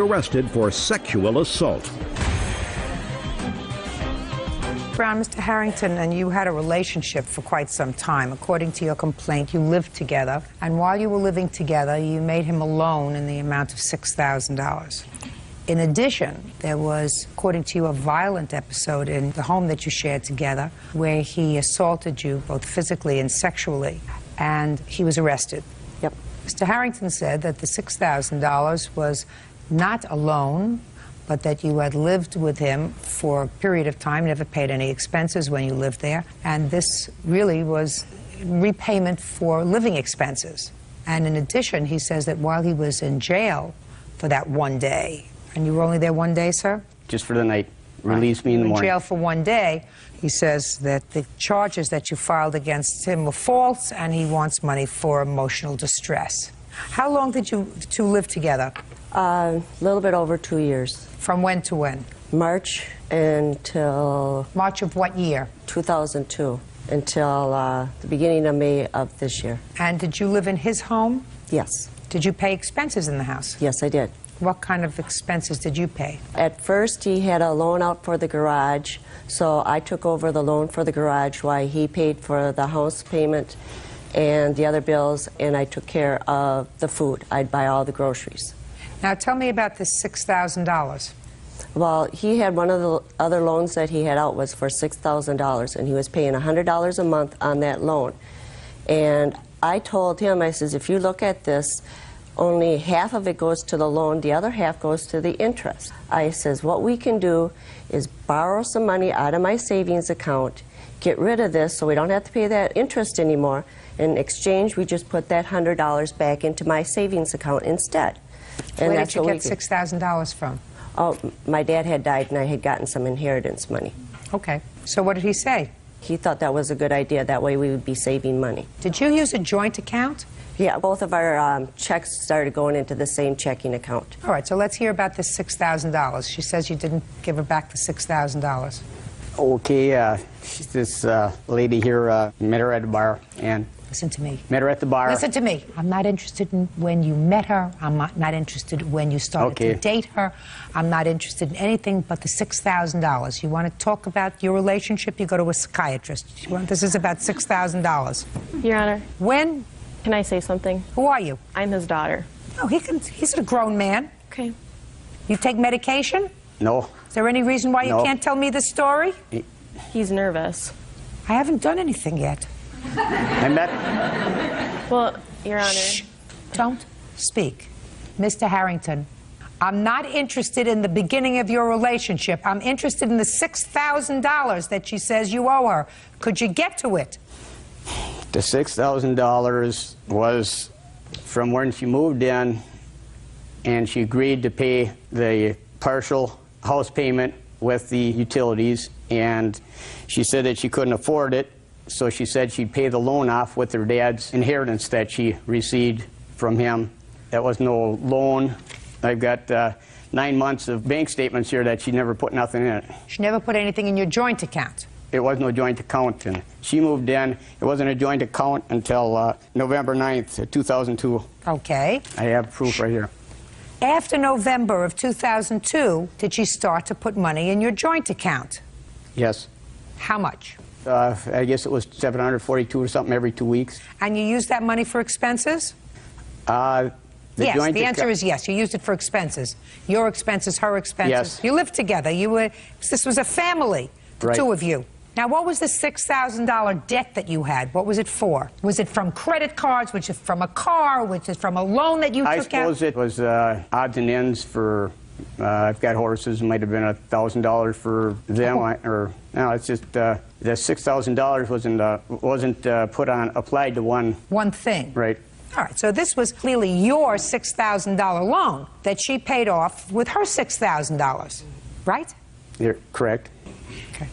arrested for sexual assault. Brown, Mr. Harrington and you had a relationship for quite some time. According to your complaint, you lived together, and while you were living together, you made him a loan in the amount of $6,000. In addition, there was, according to you, a violent episode in the home that you shared together where he assaulted you both physically and sexually, and he was arrested. Yep. Mr. Harrington said that the $6,000 was not a loan, but that you had lived with him for a period of time, never paid any expenses when you lived there, and this really was repayment for living expenses. And in addition, he says that while he was in jail for that one day, and you were only there one day, sir? Just for the night. Release me in the morning. In jail for one day, he says that the charges that you filed against him were false, and he wants money for emotional distress. How long did you two live together? A little bit over 2 years. From when to when? March until... March of what year? 2002, until the beginning of May of this year. And did you live in his home? Yes. Did you pay expenses in the house? Yes, I did. What kind of expenses did you pay? At first, he had a loan out for the garage, so I took over the loan for the garage while he paid for the house payment and the other bills, and I took care of the food. I'd buy all the groceries. Now tell me about this $6,000. Well, he had one of the other loans that he had out was for $6,000, and he was paying $100 a month on that loan. And I told him, I says, if you look at this, only half of it goes to the loan, the other half goes to the interest. I says, what we can do is borrow some money out of my savings account, get rid of this so we don't have to pay that interest anymore. In exchange, we just put that $100 back into my savings account instead. And Where that's did you what get $6,000 from? Oh, my dad had died, and I had gotten some inheritance money. Okay. So what did he say? He thought that was a good idea. That way we would be saving money. Did you use a joint account? Yeah, both of our checks started going into the same checking account. All right, so let's hear about this $6,000. She says you didn't give her back the $6,000. Okay, this lady here, met her at the bar, and... Listen to me. Met her at the bar. Listen to me. I'm not interested in when you met her. I'm not interested when you started to date her. I'm not interested in anything but the $6,000. You want to talk about your relationship, you go to a psychiatrist. This is about $6,000. Your Honor. When? Can I say something? Who are you? I'm his daughter. Oh, he's a grown man. Okay. You take medication? No. Is there any reason why you can't tell me this story? He's nervous. I haven't done anything yet. I met... Well, Your Honor... Shh. Don't speak. Mr. Harrington, I'm not interested in the beginning of your relationship. I'm interested in the $6,000 that she says you owe her. Could you get to it? The $6,000 was from when she moved in, and she agreed to pay the partial house payment with the utilities, and she said that she couldn't afford it, so she said she'd pay the loan off with her dad's inheritance that she received from him. That was no loan. I've got 9 months of bank statements here that she never put nothing in it. She never put anything in your joint account? It was no joint account, and she moved in. It wasn't a joint account until November 9th, 2002. Okay. I have proof right here. After November of 2002, did she start to put money in your joint account? Yes. How much? I guess it was $742 or something every 2 weeks. And you used that money for expenses? Yes, the answer is yes. You used it for expenses. Your expenses, her expenses. Yes. You lived together. This was a family, the two of you. Now, what was the $6,000 debt that you had? What was it for? Was it from credit cards? Was it from a car? Was it from a loan that you took out? I suppose it was odds and ends for, I've got horses, it might have been $1,000 for them. No, it's just the $6,000 wasn't applied to one thing. Right. All right, so this was clearly your $6,000 loan that she paid off with her $6,000, right? You're correct. Okay.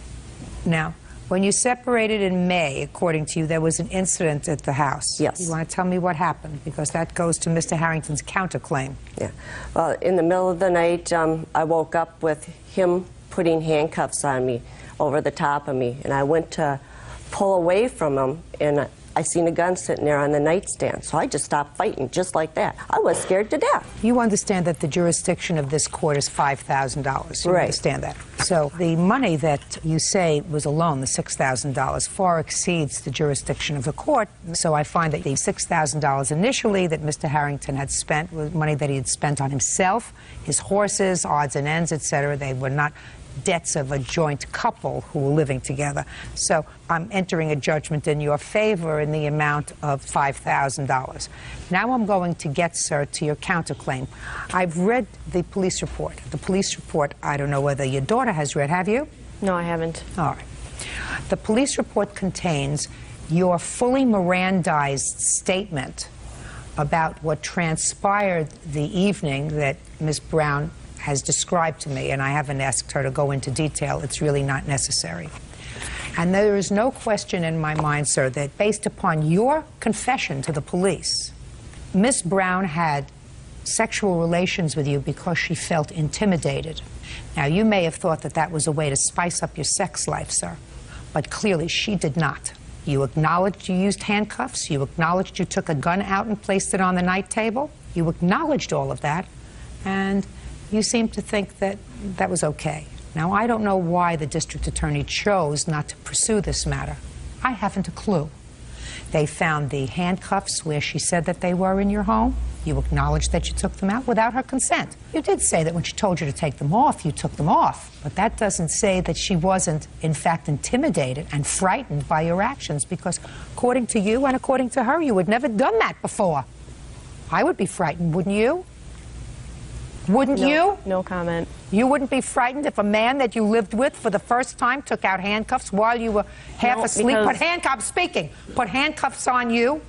Now, when you separated in May, according to you, there was an incident at the house. Yes. You want to tell me what happened? Because that goes to Mr. Harrington's counterclaim. Yeah. Well, in the middle of the night, I woke up with him putting handcuffs on me over the top of me, and I went to pull away from him, and I seen a gun sitting there on the nightstand, so I just stopped fighting just like that. I was scared to death. You understand that the jurisdiction of this court is $5,000. You Right. understand that. So the money that you say was a loan, the $6,000, far exceeds the jurisdiction of the court. So I find that the $6,000 initially that Mr. Harrington had spent was money that he had spent on himself, his horses, odds and ends, etc. They were not debts of a joint couple who were living together. So I'm entering a judgment in your favor in the amount of $5,000. Now I'm going to get, sir, to your counterclaim. I've read the police report. The police report, I don't know whether your daughter has read. Have you? No, I haven't. All right. The police report contains your fully Mirandized statement about what transpired the evening that Ms. Brown has described to me, and I haven't asked her to go into detail. It's really not necessary. And there is no question in my mind, sir, that based upon your confession to the police, Ms. Brown had sexual relations with you because she felt intimidated. Now, you may have thought that that was a way to spice up your sex life, sir, but clearly she did not. You acknowledged you used handcuffs. You acknowledged you took a gun out and placed it on the night table. You acknowledged all of that, and you seem to think that that was okay. Now, I don't know why the district attorney chose not to pursue this matter. I haven't a clue. They found the handcuffs where she said that they were in your home. You acknowledged that you took them out without her consent. You did say that when she told you to take them off, you took them off. But that doesn't say that she wasn't, in fact, intimidated and frightened by your actions, because according to you and according to her, you had never done that before. I would be frightened, wouldn't you? Wouldn't you? No comment. You wouldn't be frightened if a man that you lived with for the first time took out handcuffs while you were half asleep? because- Put handcuffs on you,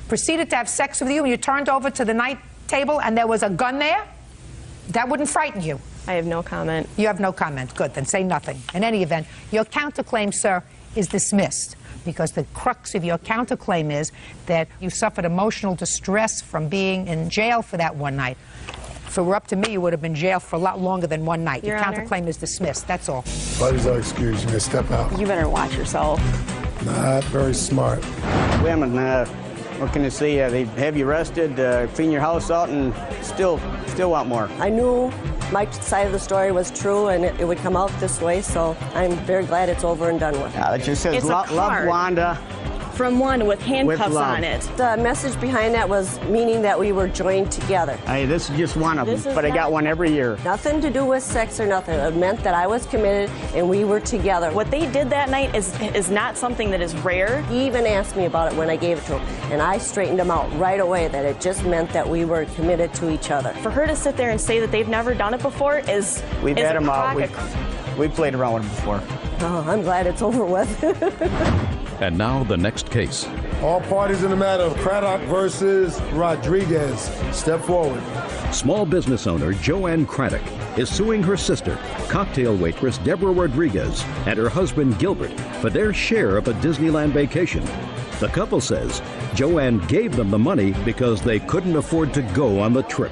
proceeded to have sex with you, and you turned over to the night table and there was a gun there? That wouldn't frighten you. I have no comment. You have no comment. Good, then say nothing. In any event, your counterclaim, sir, is dismissed, because the crux of your counterclaim is that you suffered emotional distress from being in jail for that one night. If it were up to me, you would have been jailed for a lot longer than one night. Your Your Honor. counterclaim is dismissed. That's all. Buddies, I'll excuse me. Step out. You better watch yourself. Not very smart. Women, what can I say? They have you arrested, clean your house out, and still want more. I knew my side of the story was true and it would come out this way, so I'm very glad it's over and done with. It just says, It's a love card. Wanda. From Wanda with handcuffs love. on it. The message behind that was meaning that we were joined together. Hey, this is just one of This them, is but I got not- one every year. Nothing to do with sex or nothing. It meant that I was committed and we were together. What they did that night is not something that is rare. He even asked me about it when I gave it to him, and I straightened him out right away that it just meant that we were committed to each other. For her to sit there and say that they've never done it before is We've is had a them out. crock- We played around with them before. Oh, I'm glad it's over with. And now the next case. All parties in the matter of Craddock versus Rodriguez. Step forward. Small business owner Joanne Craddock is suing her sister, cocktail waitress Deborah Rodriguez, and her husband Gilbert for their share of a Disneyland vacation. The couple says Joanne gave them the money because they couldn't afford to go on the trip.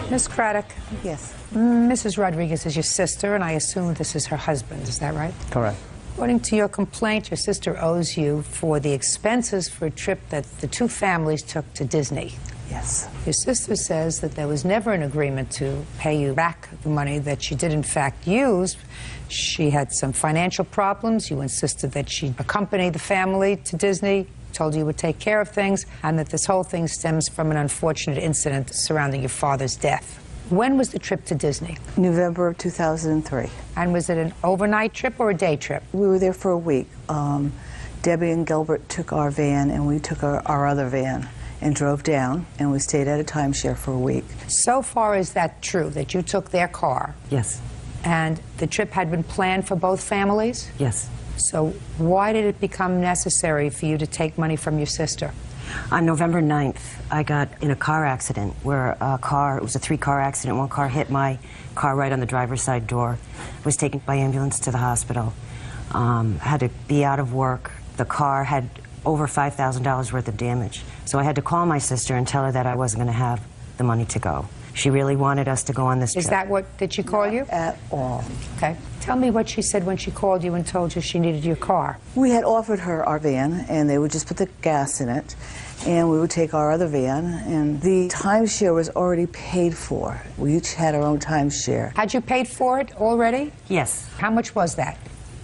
Miss Craddock, Yes. Mrs. Rodriguez is your sister, and I assume this is her husband. Is that right? Correct. According to your complaint, your sister owes you for the expenses for a trip that the two families took to Disney. Yes. Your sister says that there was never an agreement to pay you back the money that she did in fact use. She had some financial problems. You insisted that she accompany the family to Disney, told you would take care of things, and that this whole thing stems from an unfortunate incident surrounding your father's death. When was the trip to Disney? November of 2003. And was it an overnight trip or a day trip? We were there for a week. Debbie and Gilbert took our van, and we took our other van and drove down, and we stayed at a timeshare for a week. So far, is that true, that you took their car Yes, and the trip had been planned for both families? yes. So why did it become necessary for you to take money from your sister? On November 9th, I got in a car accident where it was a 3-car accident. One car hit my car right on the driver's side door. Was taken by ambulance to the hospital. Had to be out of work. The car had over $5,000 worth of damage. So I had to call my sister and tell her that I wasn't going to have the money to go. She really wanted us to go on this trip. Is that what, did she call you? At all. Okay. Tell me what she said when she called you and told you she needed your car. We had offered her our van, and they would just put the gas in it, and we would take our other van, and the timeshare was already paid for. We each had our own timeshare. Had you paid for it already? Yes. How much was that?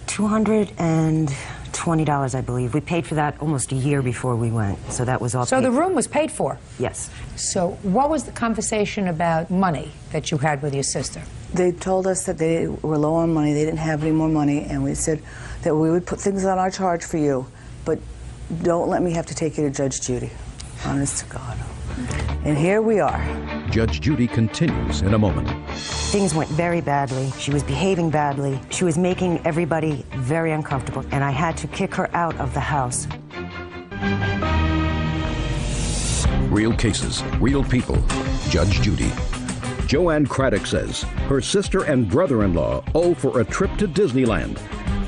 $220, I believe. We paid for that almost a year before we went, so that was all So paid the for. room was paid for? Yes. So what was the conversation about money that you had with your sister? They told us that they were low on money, they didn't have any more money, and we said that we would put things on our charge for you, but don't let me have to take you to Judge Judy. Honest to God. And here we are. Judge Judy continues in a moment. Things went very badly. She was behaving badly. She was making everybody very uncomfortable, and I had to kick her out of the house. Real cases, real people. Judge Judy. Joanne Craddock says her sister and brother-in-law owe for a trip to Disneyland.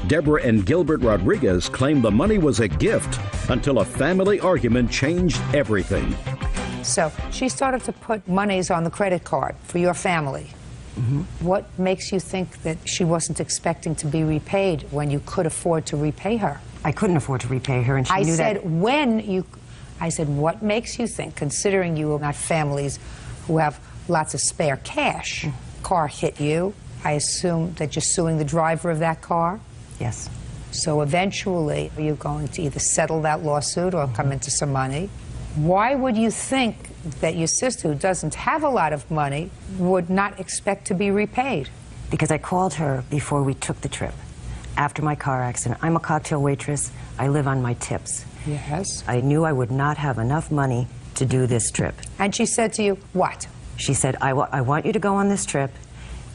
Deborah and Gilbert Rodriguez claim the money was a gift until a family argument changed everything. So she started to put monies on the credit card for your family. What makes you think that she wasn't expecting to be repaid when you could afford to repay her? I couldn't afford to repay her, and she knew that. I said, what makes you think, considering you are not families who have lots of spare cash, car hit you, I assume that you're suing the driver of that car? Yes. So eventually, you're going to either settle that lawsuit or come into some money. Why would you think that your sister, who doesn't have a lot of money, would not expect to be repaid? Because I called her before we took the trip, after my car accident. I'm a cocktail waitress. I live on my tips. Yes. I knew I would not have enough money to do this trip. And she said to you, what? She said, I want you to go on this trip,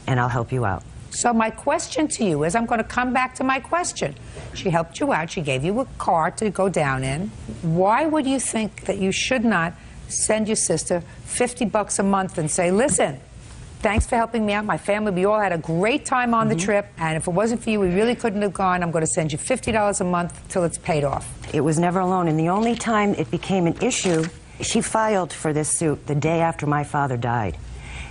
and I'll help you out. So my question to you is, I'm going to come back to my question. She helped you out. She gave you a car to go down in. Why would you think that you should not send your sister $50 a month and say, listen, thanks for helping me out, my family, we all had a great time on the trip, and if it wasn't for you, we really couldn't have gone. I'm going to send you $50 a month till it's paid off. It was never alone, and the only time it became an issue, she filed for this suit the day after my father died.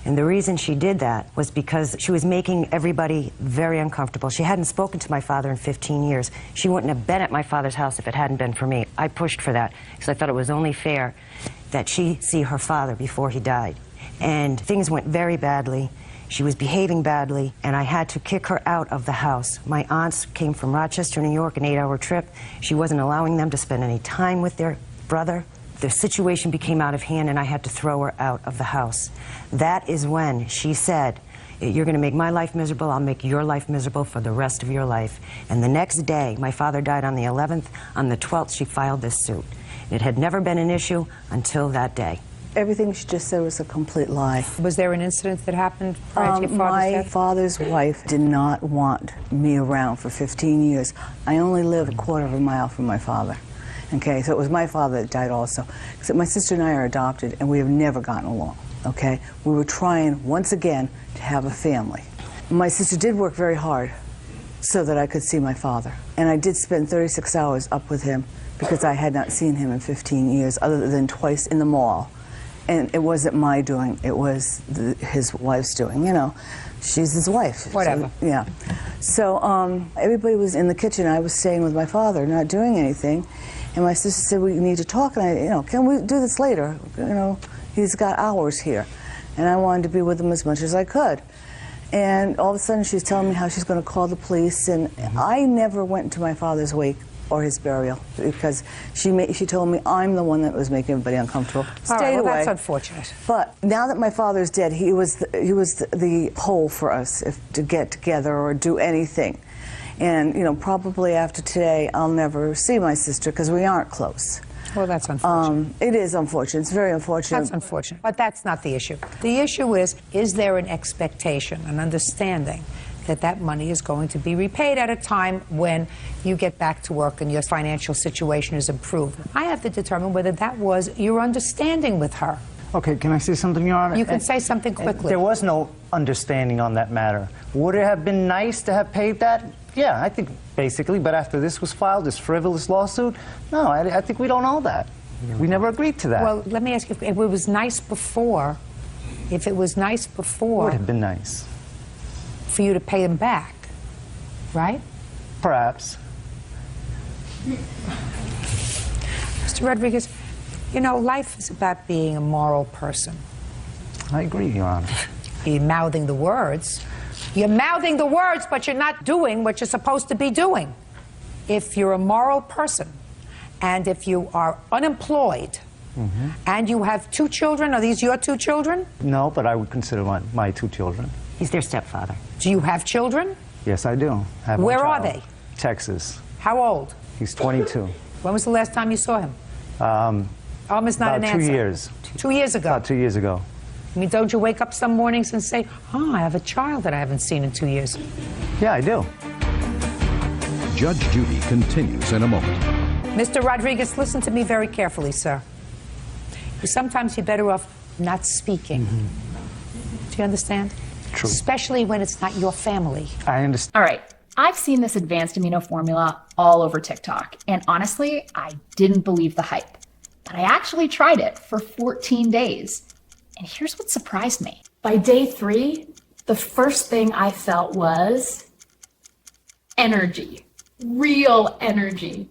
And the reason she did that was because she was making everybody very uncomfortable. She hadn't spoken to my father in 15 years. She wouldn't have been at my father's house if it hadn't been for me. I pushed for that because I thought it was only fair that she see her father before he died. And things went very badly. She was behaving badly, and I had to kick her out of the house. My aunts came from Rochester, New York, an 8-hour trip. She wasn't allowing them to spend any time with their brother. The situation became out of hand, and I had to throw her out of the house. That is when she said, you're going to make my life miserable, I'll make your life miserable for the rest of your life. And the next day, my father died on the 11th. On the 12th, she filed this suit. It had never been an issue until that day. Everything she just said was a complete lie. Was there an incident that happened prior to your father's My death? father's wife did not want me around for 15 years. I only live a quarter of a mile from my father. Okay, so it was my father that died also. Except my sister and I are adopted, and we have never gotten along, okay? We were trying, once again, to have a family. My sister did work very hard so that I could see my father. And I did spend 36 hours up with him because I had not seen him in 15 years, other than twice in the mall. And it wasn't my doing, it was his wife's doing, you know. She's his wife. Whatever. So, yeah. So everybody was in the kitchen. I was staying with my father, not doing anything. And my sister said, we need to talk. And I, you know, can we do this later? You know, he's got hours here. And I wanted to be with him as much as I could. And all of a sudden she's telling me how she's going to call the police. And I never went to my father's wake or his burial because she told me I'm the one that was making everybody uncomfortable. All right, well, away. that's unfortunate. But now that my father's dead, he was the pole for us to get together or do anything. And, you know, probably after today, I'll never see my sister because we aren't close. Well, that's unfortunate. It is unfortunate. It's very unfortunate. That's unfortunate. But that's not the issue. The issue is there an expectation, an understanding that that money is going to be repaid at a time when you get back to work and your financial situation is improved? I have to determine whether that was your understanding with her. Okay, can I say something, Your Honor? You can say something quickly. There was no understanding on that matter. Would it have been nice to have paid that? Yeah, I think basically, but after this was filed, this frivolous lawsuit, no, I think we don't owe that. We never agreed to that. Well, let me ask you, if it was nice before, If it was nice Would before have been nice. for you to pay them back, right? Perhaps. Mr. Rodriguez, you know, life is about being a moral person. I agree, Your Honor. You're mouthing the words. You're mouthing the words, but you're not doing what you're supposed to be doing. If you're a moral person, and if you are unemployed, and you have 2 children, are these your 2 children? No, but I would consider my 2 children. He's their stepfather. Do you have children? Yes, I do. I have one Where are child. they? Texas. How old? He's 22. When was the last time you saw him? Almost not an About 2 answer. years. 2 years ago. About 2 years ago. I mean, don't you wake up some mornings and say, oh, I have a child that I haven't seen in 2 years? Yeah, I do. Judge Judy continues in a moment. Mr. Rodriguez, listen to me very carefully, sir. Sometimes you're better off not speaking. Do you understand? True. Especially when it's not your family. I understand. All right, I've seen this advanced amino formula all over TikTok, and honestly, I didn't believe the hype. But I actually tried it for 14 days. And here's what surprised me. By day 3, the first thing I felt was energy. Real energy.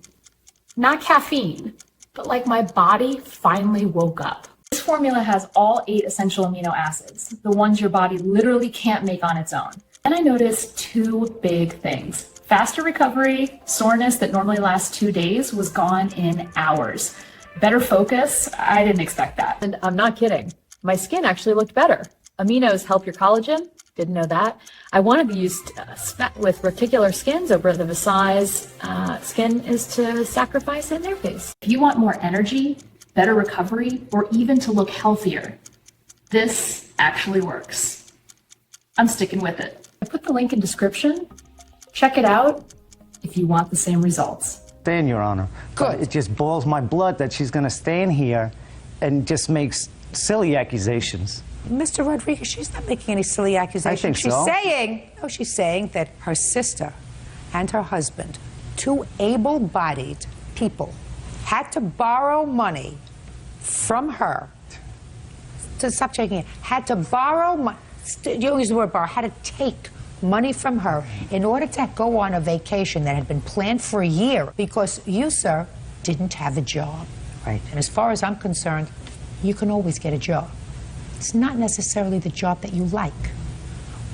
Not caffeine, but like my body finally woke up. This formula has all 8 essential amino acids, the ones your body literally can't make on its own. And I noticed 2 big things. Faster recovery, soreness that normally lasts 2 days was gone in hours. Better focus, I didn't expect that. And I'm not kidding. My skin actually looked better. Aminos help your collagen. Didn't know that. I want to be used with reticular skins over the Visayas skin is to sacrifice in their face. If you want more energy, better recovery, or even to look healthier, this actually works. I'm sticking with it. I put the link in description. Check it out if you want the same results. Stand, Your Honor. Good. It just boils my blood that she's going to stand here and just makes silly accusations. Mr. Rodriguez, she's not making any silly accusations. I think she's so. She's saying that her sister and her husband, 2 able-bodied people, had to borrow money from her. To stop shaking it. Had to borrow money. You don't use the word borrow. Had to take money from her in order to go on a vacation that had been planned for a year because you, sir, didn't have a job. Right. And as far as I'm concerned, you can always get a job. It's not necessarily the job that you like.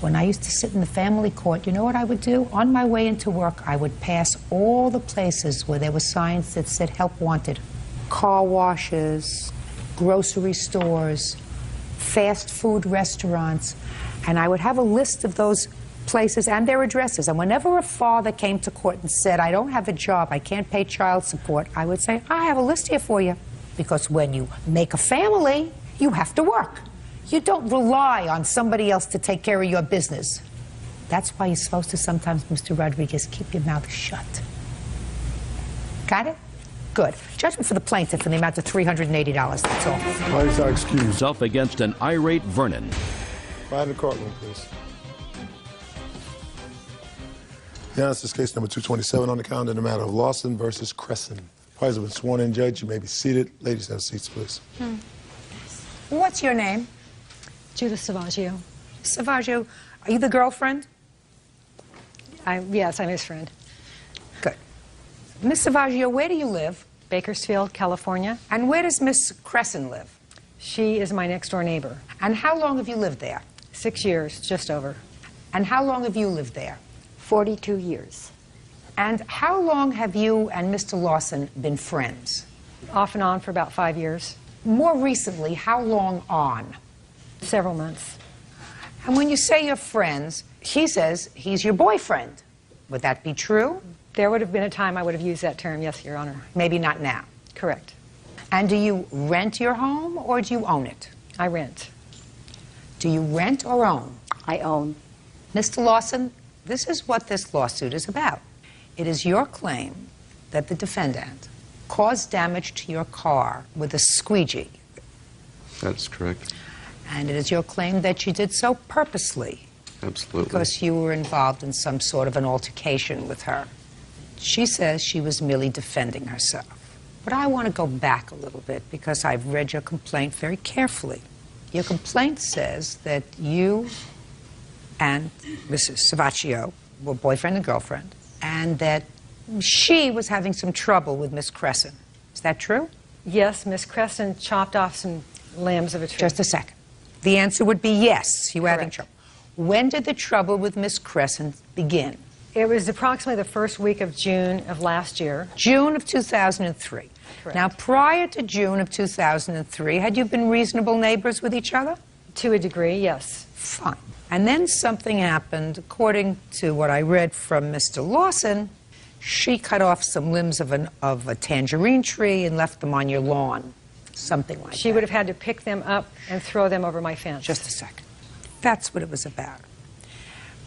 When I used to sit in the family court, you know what I would do? On my way into work, I would pass all the places where there were signs that said help wanted. Car washes, grocery stores, fast food restaurants. And I would have a list of those places and their addresses. And whenever a father came to court and said, I don't have a job, I can't pay child support, I would say, I have a list here for you. Because when you make a family, you have to work. You don't rely on somebody else to take care of your business. That's why you're supposed to sometimes, Mr. Rodriguez, keep your mouth shut. Got it? Good. Judgment for the plaintiff in the amount of $380, that's all. Parties are excused. Self against an irate Vernon. Right in the courtroom, please. Your Honor, this is case number 227 on the calendar in the matter of Lawson versus Crescent. Parties have been sworn in, Judge. You may be seated. Ladies, have seats, please. What's your name? Judith Savaggio. Savaggio, are you the girlfriend? Yes, I'm his friend. Good. Miss Savaggio, where do you live? Bakersfield, California. And where does Miss Crescent live? She is my next door neighbor. And how long have you lived there? 6 years, just over. And how long have you lived there? 42 years. And how long have you and Mr. Lawson been friends? Off and on for about 5 years. More recently, how long on? Several months. And when you say you're friends, he says he's your boyfriend. Would that be true? There would have been a time I would have used that term, yes, Your Honor. Maybe not now. Correct. And do you rent your home or do you own it? I rent. Do you rent or own? I own. Mr. Lawson, this is what this lawsuit is about. It is your claim that the defendant caused damage to your car with a squeegee. That's correct. And it is your claim that you did so purposely. Absolutely. Because you were involved in some sort of an altercation with her. She says she was merely defending herself. But I want to go back a little bit because I've read your complaint very carefully. Your complaint says that you and Mrs. Savaccio were boyfriend and girlfriend, and that she was having some trouble with Miss Cresson. Is that true? Yes, Miss Cresson chopped off some limbs of a tree. Just a second. The answer would be yes, you were having Correct. trouble. When did the trouble with Miss Cresson begin? It was approximately the first week of June of last year. June of 2003. Correct. Now, prior to June of 2003, had you been reasonable neighbors with each other? To a degree, yes. Fine. And then something happened. According to what I read from Mr. Lawson, she cut off some limbs of a tangerine tree and left them on your lawn. Something like that. She would have had to pick them up and throw them over my fence. Just a second. That's what it was about.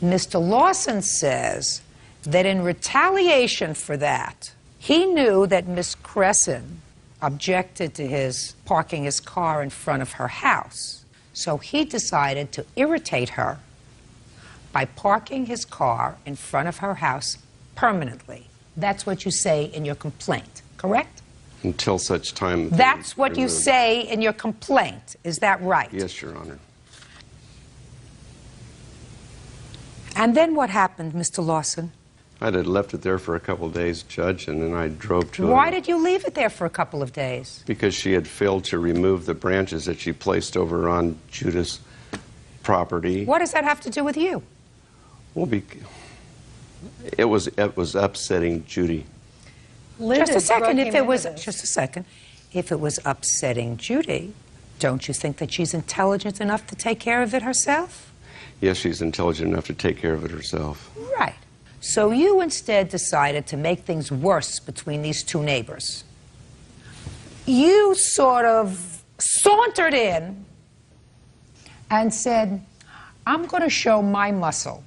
Mr. Lawson says that in retaliation for that, he knew that Miss Cresson objected to his parking his car in front of her house. So he decided to irritate her by parking his car in front of her house permanently. That's what you say in your complaint, correct? Until such time. That's what you say in your complaint. Is that right? Yes, Your Honor. And then what happened, Mr. Lawson? I had left it there for a couple of days, Judge, and then I drove to Why did you leave it there for a couple of days? Because she had failed to remove the branches that she placed over on Judith's property. What does that have to do with you? Well, it was upsetting Judy. Just a second. If it was just a second, if it was upsetting Judy, don't you think that she's intelligent enough to take care of it herself? Yes, she's intelligent enough to take care of it herself. Right. So you instead decided to make things worse between these two neighbors. You sort of sauntered in and said, I'm going to show my muscle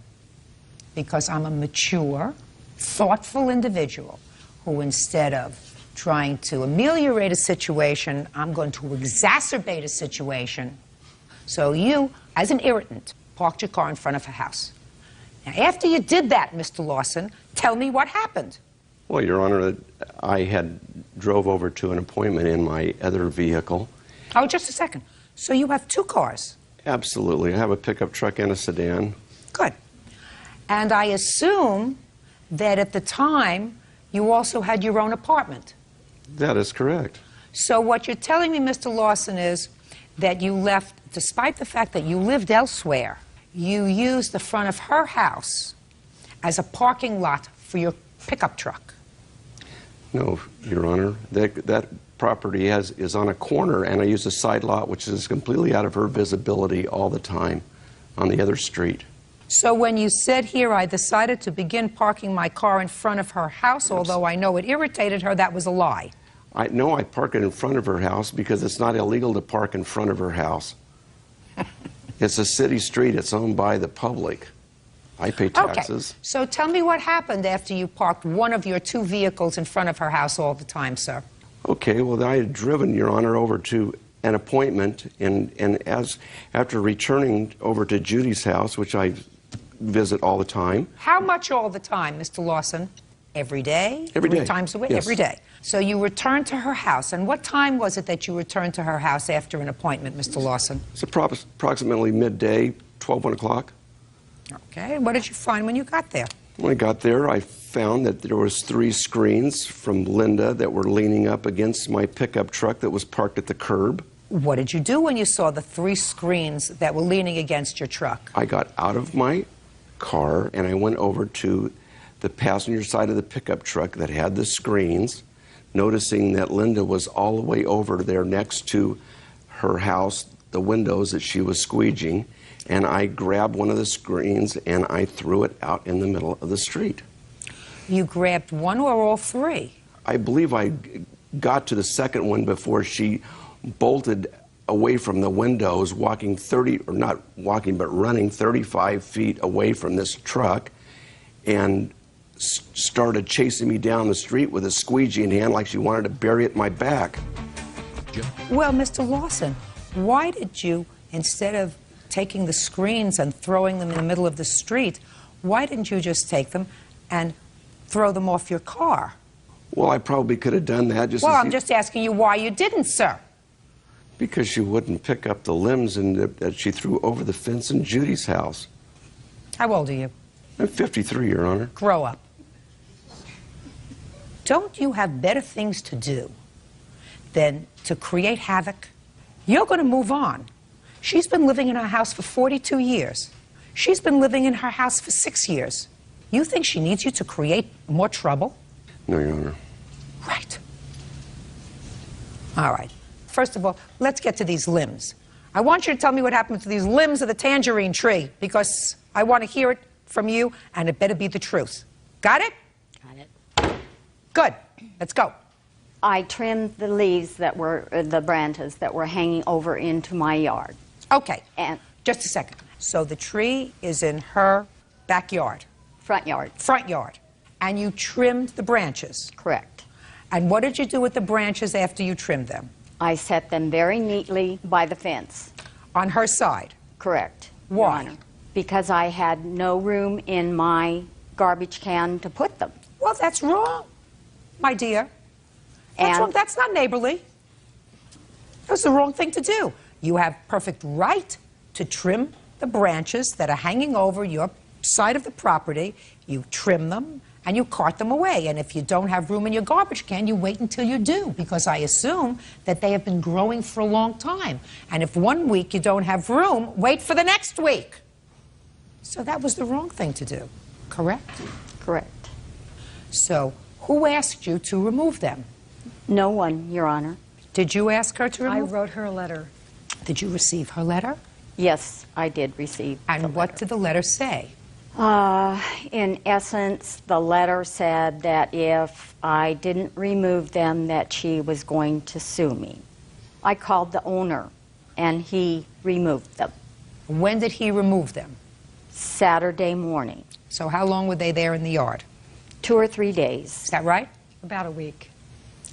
because I'm a mature, thoughtful individual who, instead of trying to ameliorate a situation, I'm going to exacerbate a situation. So you, as an irritant, parked your car in front of her house. Now, after you did that, Mr. Lawson, tell me what happened. Well, Your Honor, I had drove over to an appointment in my other vehicle. Oh, just a second. So you have two cars? Absolutely. I have a pickup truck and a sedan. Good. And I assume that at the time, you also had your own apartment. That is correct. So what you're telling me, Mr. Lawson, is that you left, despite the fact that you lived elsewhere, you used the front of her house as a parking lot for your pickup truck. No, Your Honor. That property is on a corner, and I use a side lot, which is completely out of her visibility all the time on the other street. So when you said here, I decided to begin parking my car in front of her house, although I know it irritated her, that was a lie. I park it in front of her house because it's not illegal to park in front of her house. It's a city street. It's owned by the public. I pay taxes. Okay. So tell me what happened after you parked one of your two vehicles in front of her house all the time, sir. Okay, well, I had driven, Your Honor, over to an appointment, and after returning over to Judy's house, which I visit all the time. How much all the time, Mr. Lawson? Every day? Every day. 3 times a week? Yes. Every day. So you returned to her house. And what time was it that you returned to her house after an appointment, Mr. Lawson? It's approximately midday, 1 o'clock. Okay. What did you find when you got there? When I got there, I found that there was 3 screens from Linda that were leaning up against my pickup truck that was parked at the curb. What did you do when you saw the 3 screens that were leaning against your truck? I got out of my car and I went over to the passenger side of the pickup truck that had the screens, noticing that Linda was all the way over there next to her house, the windows that she was squeegeeing, and I grabbed one of the screens and I threw it out in the middle of the street. You grabbed one or all 3? I believe I got to the second one before she bolted away from the windows, walking 30, or not walking, but running 35 feet away from this truck, and started chasing me down the street with a squeegee in hand like she wanted to bury it in my back. Well, Mr. Lawson, why did you, instead of taking the screens and throwing them in the middle of the street, why didn't you just take them and throw them off your car? Well, I probably could have done that. Well, I'm just asking you why you didn't, sir. Because she wouldn't pick up the limbs that she threw over the fence in Judy's house. How old are you? I'm 53, Your Honor. Grow up. Don't you have better things to do than to create havoc? You're going to move on. She's been living in her house for 42 years. She's been living in her house for 6 years. You think she needs you to create more trouble? No, Your Honor. Right. All right. First of all, let's get to these limbs. I want you to tell me what happened to these limbs of the tangerine tree, because I want to hear it from you, and it better be the truth. Got it? Got it. Good. Let's go. I trimmed the leaves that were, the branches that were hanging over into my yard. Okay. And just a second. So the tree is in her backyard? Front yard. Front yard. And you trimmed the branches? Correct. And what did you do with the branches after you trimmed them? I set them very neatly by the fence. On her side? Correct. Why? Your Honor. Because I had no room in my garbage can to put them. Well, that's wrong, my dear. That's wrong. That's not neighborly. That's the wrong thing to do. You have perfect right to trim the branches that are hanging over your side of the property. You trim them and you cart them away. And if you don't have room in your garbage can, you wait until you do, because I assume that they have been growing for a long time. And if 1 week you don't have room, wait for the next week. So that was the wrong thing to do, correct? Correct. So who asked you to remove them? No one, Your Honor. Did you ask her to remove? I wrote her a letter. Did you receive her letter? Yes, I did receive. And what did the letter say? In essence, the letter said that if I didn't remove them, that she was going to sue me. I called the owner, and he removed them. When did he remove them? Saturday morning. So how long were they there in the yard? 2 or 3 days. Is that right? About a week.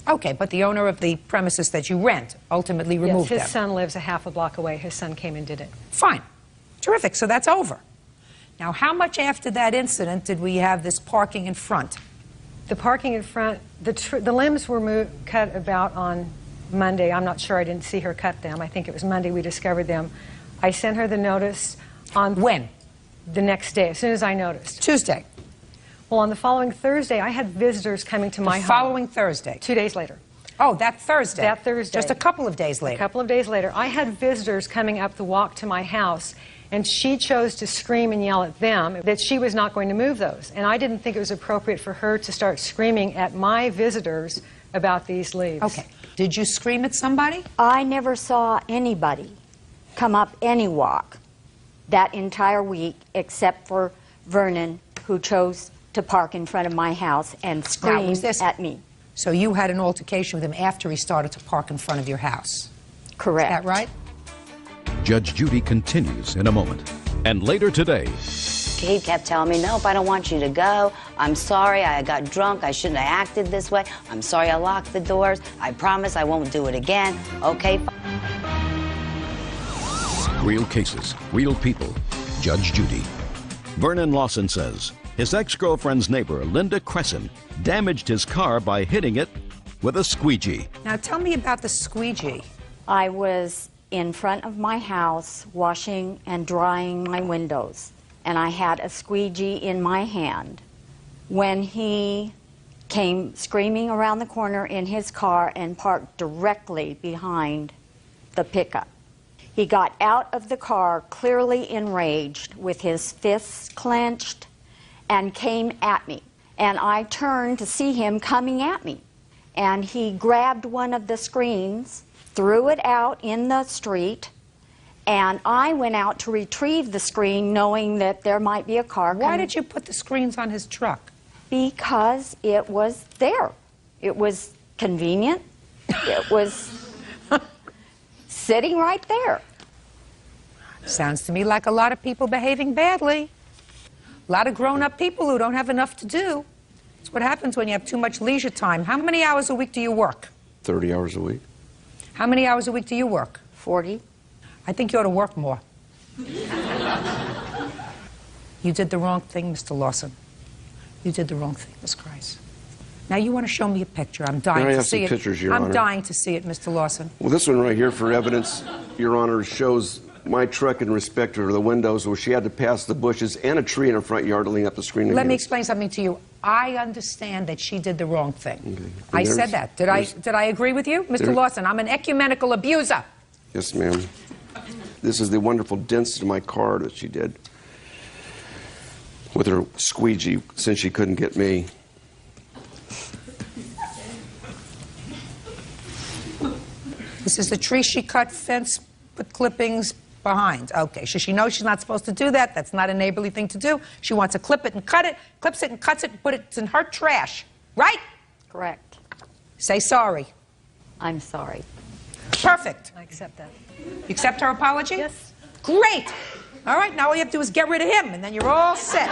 Okay, but the owner of the premises that you rent ultimately removed them. Yes, his son lives a half a block away. His son came and did it. Fine. Terrific. So that's over. Now, how much after that incident did we have this parking in front? The parking in front, the limbs were cut about on Monday. I'm not sure. I didn't see her cut them. I think it was Monday we discovered them. I sent her the notice on... When? The next day, as soon as I noticed. Tuesday. Well, on the following Thursday, I had visitors coming to my home. The following Thursday? 2 days later. Oh, that Thursday? That Thursday. Just a couple of days later? A couple of days later. I had visitors coming up the walk to my house, and she chose to scream and yell at them that she was not going to move those. And I didn't think it was appropriate for her to start screaming at my visitors about these leaves. Okay. Did you scream at somebody? I never saw anybody come up any walk that entire week except for Vernon, who chose to park in front of my house and scream at me. So you had an altercation with him after he started to park in front of your house? Correct. Is that right? Judge Judy continues in a moment. And later today... He kept telling me, nope, I don't want you to go. I'm sorry, I got drunk. I shouldn't have acted this way. I'm sorry I locked the doors. I promise I won't do it again. Okay, Real cases, real people. Judge Judy. Vernon Lawson says his ex-girlfriend's neighbor, Linda Cresson, damaged his car by hitting it with a squeegee. Now tell me about the squeegee. I was in front of my house washing and drying my windows, and I had a squeegee in my hand when he came screaming around the corner in his car and parked directly behind the pickup. He got out of the car clearly enraged with his fists clenched and came at me. And I turned to see him coming at me. And he grabbed one of the screens, threw it out in the street, and I went out to retrieve the screen knowing that there might be a car coming. Why did you put the screens on his truck? Because it was there. It was convenient. It was sitting right there. Sounds to me like a lot of people behaving badly. A lot of grown-up people who don't have enough to do. It's what happens when you have too much leisure time. How many hours a week do you work? 30 hours a week. How many hours a week do you work? 40. I think you ought to work more. You did the wrong thing, Mr. Lawson. You did the wrong thing, Miss Grice. Now you want to show me a picture. I'm dying I to have see some it. pictures, Your I'm Honor. dying to see it, Mr. Lawson. Well, this one right here for evidence, Your Honor, shows my truck in respect to the windows where she had to pass the bushes and a tree in her front yard to lean up the screen. Let me explain something to you. I understand that she did the wrong thing. Okay. I said that. Did I agree with you? Mr. Lawson, I'm an ecumenical abuser. Yes, ma'am. This is the wonderful dents to my car that she did with her squeegee since she couldn't get me. This is the tree she cut, fence, put clippings behind. Okay, so she knows she's not supposed to do that. That's not a neighborly thing to do. She wants to clip it and cut it, clips it and cuts it, and put it in her trash. Right? Correct. Say sorry. I'm sorry. Perfect. I accept that. You accept her apology? Yes. Great. All right, now all you have to do is get rid of him, and then you're all set.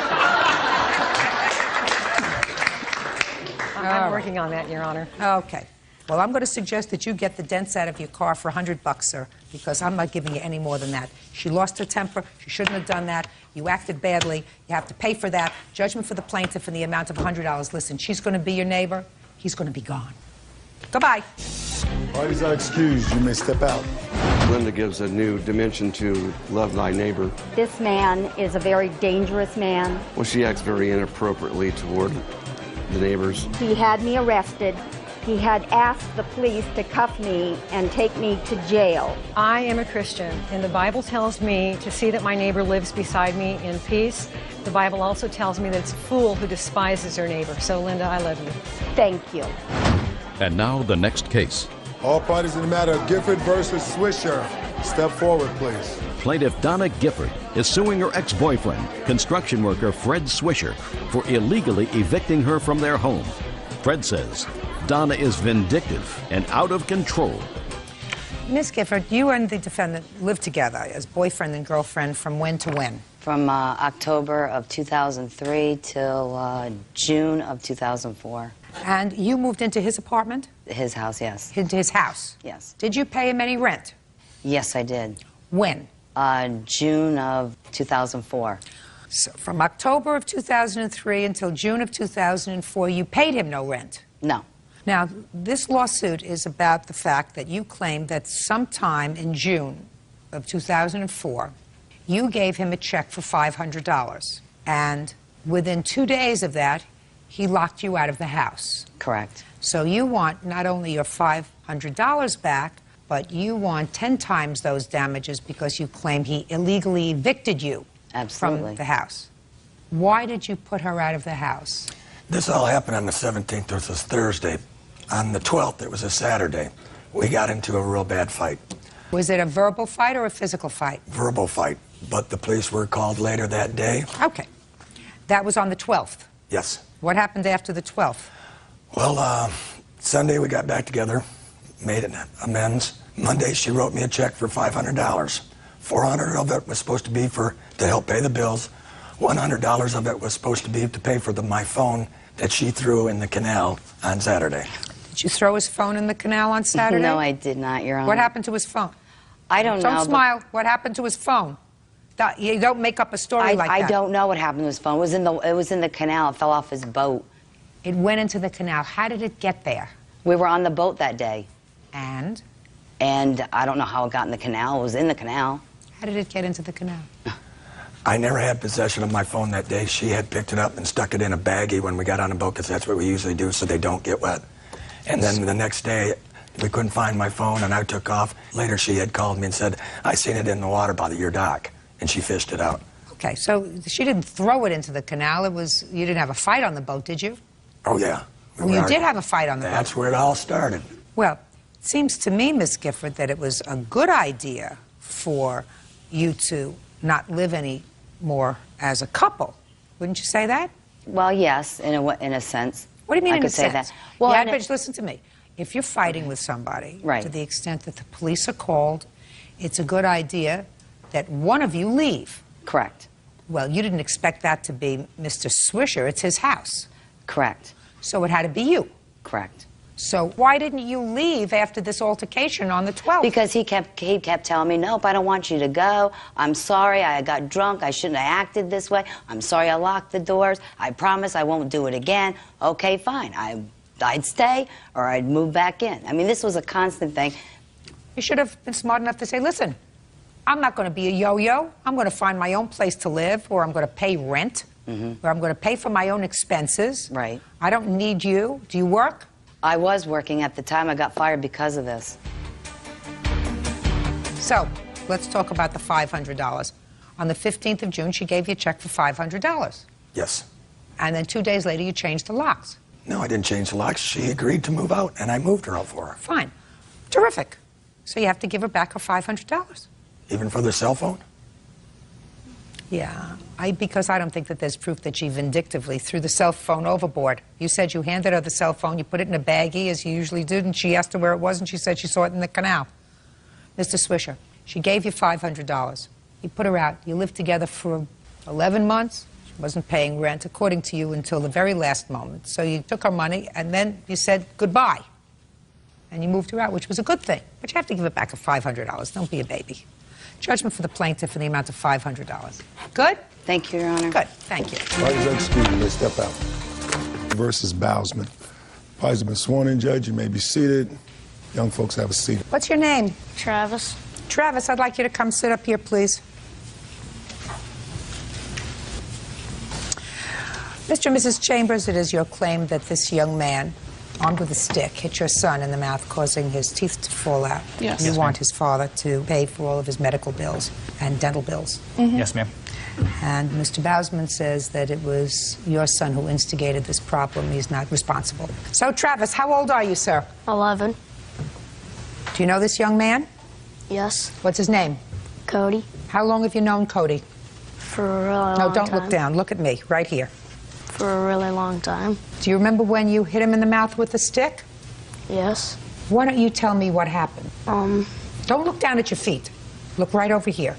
I'm working on that, Your Honor. Okay. Well, I'm going to suggest that you get the dents out of your car for $100, sir, because I'm not giving you any more than that. She lost her temper. She shouldn't have done that. You acted badly. You have to pay for that. Judgment for the plaintiff in the amount of $100. Listen, she's going to be your neighbor. He's going to be gone. Goodbye. Parties are excused. You may step out. Linda gives a new dimension to Love Thy Neighbor. This man is a very dangerous man. Well, she acts very inappropriately toward the neighbors. He had me arrested. He had asked the police to cuff me and take me to jail. I am a Christian, and the Bible tells me to see that my neighbor lives beside me in peace. The Bible also tells me that it's a fool who despises their neighbor. So, Linda, I love you. Thank you. And now the next case. All parties in the matter of Gifford versus Swisher. Step forward, please. Plaintiff Donna Gifford is suing her ex-boyfriend, construction worker Fred Swisher, for illegally evicting her from their home. Fred says Donna is vindictive and out of control. Miss Gifford, you and the defendant lived together as boyfriend and girlfriend from when to when? From October of 2003 till June of 2004. And you moved into his apartment? His house, yes. Into his house? Yes. Did you pay him any rent? Yes, I did. When? June of 2004. So from October of 2003 until June of 2004, you paid him no rent? No. Now, this lawsuit is about the fact that you claim that sometime in June of 2004, you gave him a check for $500. And within 2 days of that, he locked you out of the house. Correct. So you want not only your $500 back, but you want 10 times those damages because you claim he illegally evicted you Absolutely. from the house. Why did you put her out of the house? This all happened on the 17th, which was Thursday. On the 12th, it was a Saturday. We got into a real bad fight. Was it a verbal fight or a physical fight? Verbal fight, but the police were called later that day. Okay. That was on the 12th. Yes. What happened after the 12th? Well, Sunday we got back together, made an amends. Monday she wrote me a check for $500. $400 of it was supposed to be to help pay the bills. $100 of it was supposed to be to pay for my phone that she threw in the canal on Saturday. Did you throw his phone in the canal on Saturday? No, I did not, Your Honor. What happened to his phone? I don't know. Don't smile. What happened to his phone? You don't make up a story like that. I don't know what happened to his phone. It was in the canal. It fell off his boat. It went into the canal. How did it get there? We were on the boat that day. And? And I don't know how it got in the canal. It was in the canal. How did it get into the canal? I never had possession of my phone that day. She had picked it up and stuck it in a baggie when we got on the boat, because that's what we usually do so they don't get wet. And then the next day, we couldn't find my phone, and I took off. Later, she had called me and said, I seen it in the water by your dock, and she fished it out. Okay, so she didn't throw it into the canal. You didn't have a fight on the boat, did you? Oh, yeah. You did have a fight on the boat. That's where it all started. Well, it seems to me, Miss Gifford, that it was a good idea for you to not live any more as a couple. Wouldn't you say that? Well, yes, in a sense. What do you mean I in could a say sense? that. Well, yeah, but listen to me. If you're fighting with somebody, right, to the extent that the police are called, it's a good idea that one of you leave. Correct. Well, you didn't expect that to be Mr. Swisher. It's his house. Correct. So it had to be you. Correct. So why didn't you leave after this altercation on the 12th? Because he kept telling me, nope, I don't want you to go. I'm sorry, I got drunk. I shouldn't have acted this way. I'm sorry I locked the doors. I promise I won't do it again. Okay, fine. I I'd stay or I'd move back in. I mean, this was a constant thing. You should have been smart enough to say, listen, I'm not going to be a yo-yo. I'm going to find my own place to live, or I'm going to pay rent, or I'm going to pay for my own expenses. Right. I don't need you. Do you work? I was working at the time. I got fired because of this. So, let's talk about the $500. On the 15th of June, she gave you a check for $500. Yes. And then 2 days later, you changed the locks. No, I didn't change the locks. She agreed to move out, and I moved her out for her. Fine. Terrific. So you have to give her back her $500. Even for the cell phone? Yeah, because I don't think that there's proof that she vindictively threw the cell phone overboard. You said you handed her the cell phone, you put it in a baggie, as you usually did, and she asked her where it was, and she said she saw it in the canal. Mr. Swisher, she gave you $500. You put her out. You lived together for 11 months. She wasn't paying rent, according to you, until the very last moment. So you took her money, and then you said goodbye. And you moved her out, which was a good thing. But you have to give it back at $500. Don't be a baby. Judgment for the plaintiff in the amount of $500. Good? Thank you, Your Honor. Good. Thank you. Parties are excused. You may step out. Versus Bowsman. Parties have been sworn in, Judge. You may be seated. Young folks have a seat. What's your name? Travis. Travis, I'd like you to come sit up here, please. Mr. and Mrs. Chambers, it is your claim that this young man, armed with a stick, hit your son in the mouth, causing his teeth to fall out. Yes. You Yes, want ma'am. his father to pay for all of his medical bills and dental bills. Yes, ma'am. And Mr. Bowsman says that it was your son who instigated this problem. He's not responsible. So, Travis, how old are you, sir? 11. Do you know this young man? Yes. What's his name? Cody. How long have you known Cody? For a really long No, don't time. look down. Look at me, right here. For a really long time. Do you remember when you hit him in the mouth with a stick? Yes. Why don't you tell me what happened? Don't look down at your feet. Look right over here.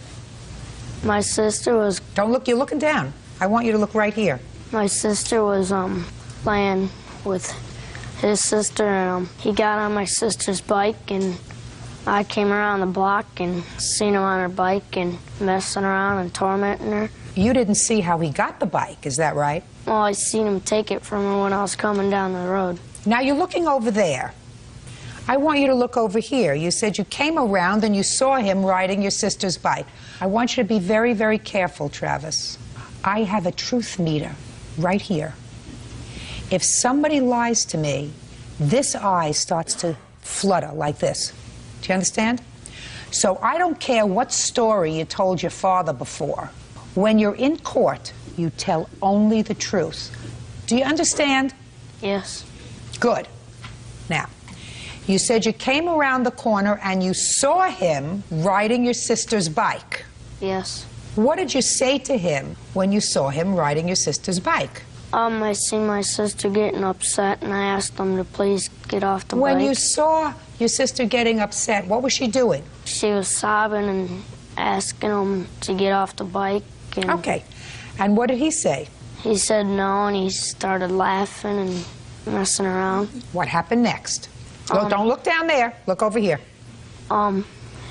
My sister was... Don't look, you're looking down. I want you to look right here. My sister was, playing with his sister, and, he got on my sister's bike, and I came around the block and seen him on her bike and messing around and tormenting her. You didn't see how he got the bike, is that right? Well, I seen him take it from her when I was coming down the road. Now you're looking over there. I want you to look over here. You said you came around and you saw him riding your sister's bike. I want you to be very, very careful, Travis. I have a truth meter right here. If somebody lies to me, this eye starts to flutter like this. Do you understand? So I don't care what story you told your father before. When you're in court, you tell only the truth. Do you understand? Yes. Good. Now, you said you came around the corner and you saw him riding your sister's bike. Yes. What did you say to him when you saw him riding your sister's bike? I seen my sister getting upset, and I asked them to please get off the bike. When you saw your sister getting upset, what was she doing? She was sobbing and asking him to get off the bike. And Okay. And what did he say? He said no, and he started laughing and messing around. What happened next? Don't look down there. Look over here.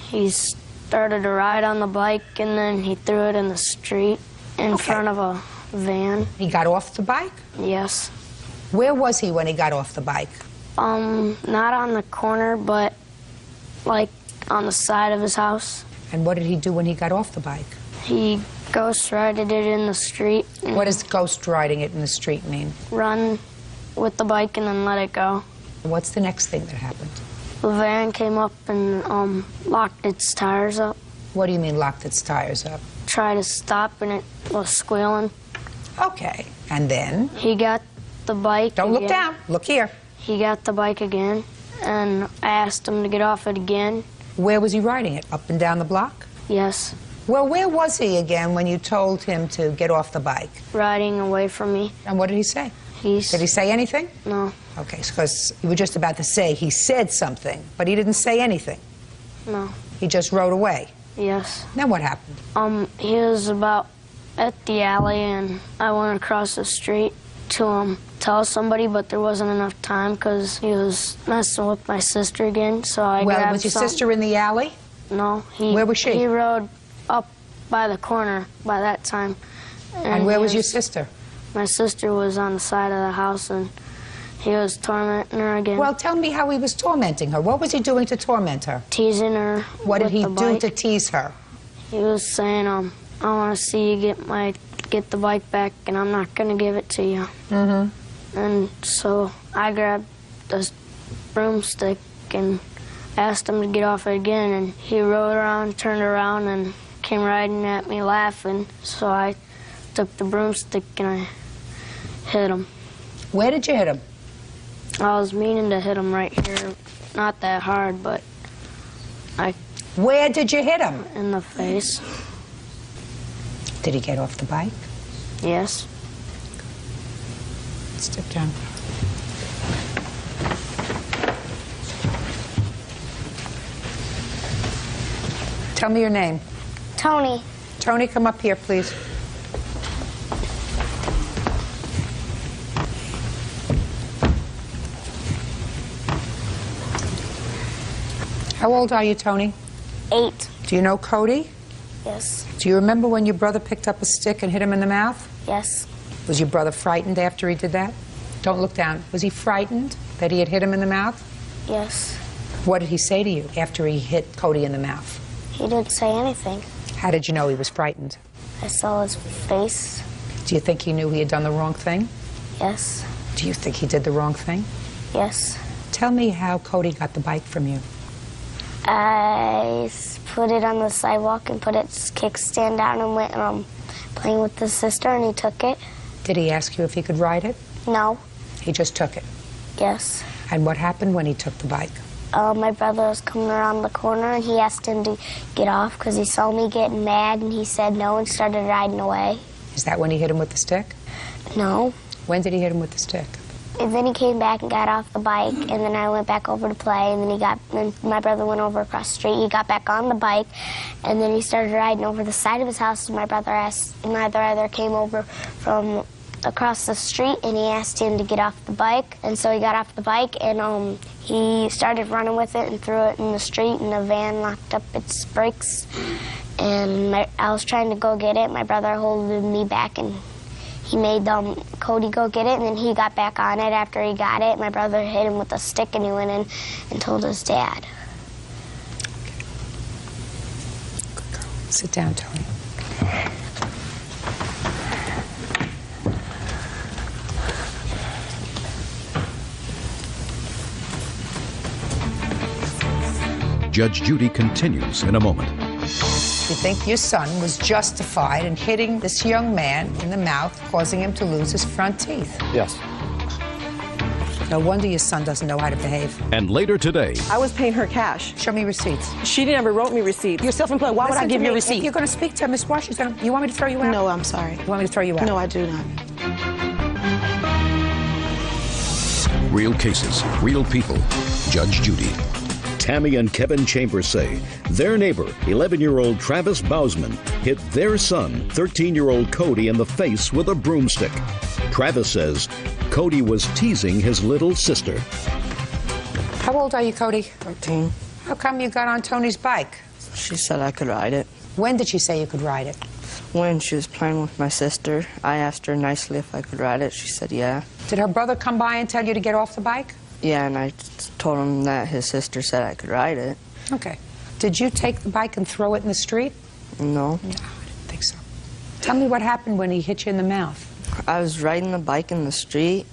He started to ride on the bike, and then he threw it in the street in front of a van. He got off the bike? Yes. Where was he when he got off the bike? Not on the corner, but like on the side of his house. And what did he do when he got off the bike? He ghost rided it in the street. What does ghost riding it in the street mean? Run with the bike and then let it go. What's the next thing that happened? The van came up and locked its tires up. What do you mean locked its tires up? Tried to stop and it was squealing. Okay. And then? He got the bike Don't look again. down. Look here. He got the bike again, and I asked him to get off it again. Where was he riding it? Up and down the block? Yes. Well, where was he again when you told him to get off the bike? Riding away from me. And what did he say? Did he say anything? No. Okay, because you were just about to say he said something, but he didn't say anything. No. He just rode away. Yes. Then what happened? He was about at the alley, and I went across the street to tell somebody, but there wasn't enough time because he was messing with my sister again, so I grabbed was your something. sister in the alley? No. Where was she? He rode up by the corner by that time. And where he was your sister? My sister was on the side of the house, and He was tormenting her again. Well, tell me how he was tormenting her. What was he doing to torment her? Teasing her. What did with he the do bike. to tease her? He was saying, I want to see you get the bike back, and I'm not going to give it to you. Mm-hmm. And so I grabbed the broomstick and asked him to get off it again, and he rode around, turned around, and came riding at me laughing. So I took the broomstick and I hit him. Where did you hit him? I was meaning to hit him right here. Not that hard, but Where did you hit him? In the face. Did he get off the bike? Yes. Step down. Tell me your name. Tony. Tony, come up here, please. How old are you, Tony? 8. Do you know Cody? Yes. Do you remember when your brother picked up a stick and hit him in the mouth? Yes. Was your brother frightened after he did that? Don't look down. Was he frightened that he had hit him in the mouth? Yes. What did he say to you after he hit Cody in the mouth? He didn't say anything. How did you know he was frightened? I saw his face. Do you think he knew he had done the wrong thing? Yes. Do you think he did the wrong thing? Yes. Tell me how Cody got the bike from you. I put it on the sidewalk and put its kickstand down and went playing with his sister, and he took it. Did he ask you if he could ride it? No. He just took it. Yes. And what happened when he took the bike? My brother was coming around the corner, and he asked him to get off because he saw me getting mad, and he said no and started riding away. Is that when he hit him with the stick? No. When did he hit him with the stick? And then he came back and got off the bike, and then I went back over to play, and then my brother went over across the street. He got back on the bike, and then he started riding over the side of his house, and my brother came over from across the street, and he asked him to get off the bike, and so he got off the bike, and he started running with it and threw it in the street, and the van locked up its brakes, and I was trying to go get it. My brother holded me back, and he made Cody go get it, and then he got back on it after he got it. My brother hit him with a stick, and he went in and told his dad. Good girl. Sit down, Tony. Judge Judy continues in a moment. You think your son was justified in hitting this young man in the mouth, causing him to lose his front teeth? Yes. No wonder your son doesn't know how to behave. And later today, I was paying her cash. Show me receipts. She never wrote me receipts. You're self-employed. Why would I give you a receipt? If you're going to speak to Miss Wash, you want me to throw you out? No, I'm sorry. You want me to throw you out? No, I do not. real cases, real people. Judge Judy. Tammy and Kevin Chambers say their neighbor, 11-year-old Travis Bousman, hit their son, 13-year-old Cody, in the face with a broomstick. Travis says Cody was teasing his little sister. How old are you, Cody? 13. How come you got on Tony's bike? She said I could ride it. When did she say you could ride it? When she was playing with my sister. I asked her nicely if I could ride it. She said yeah. Did her brother come by and tell you to get off the bike? Yeah, and I told him that his sister said I could ride it. Okay. Did you take the bike and throw it in the street? No. No, I didn't think so. Tell me what happened when he hit you in the mouth. I was riding the bike in the street.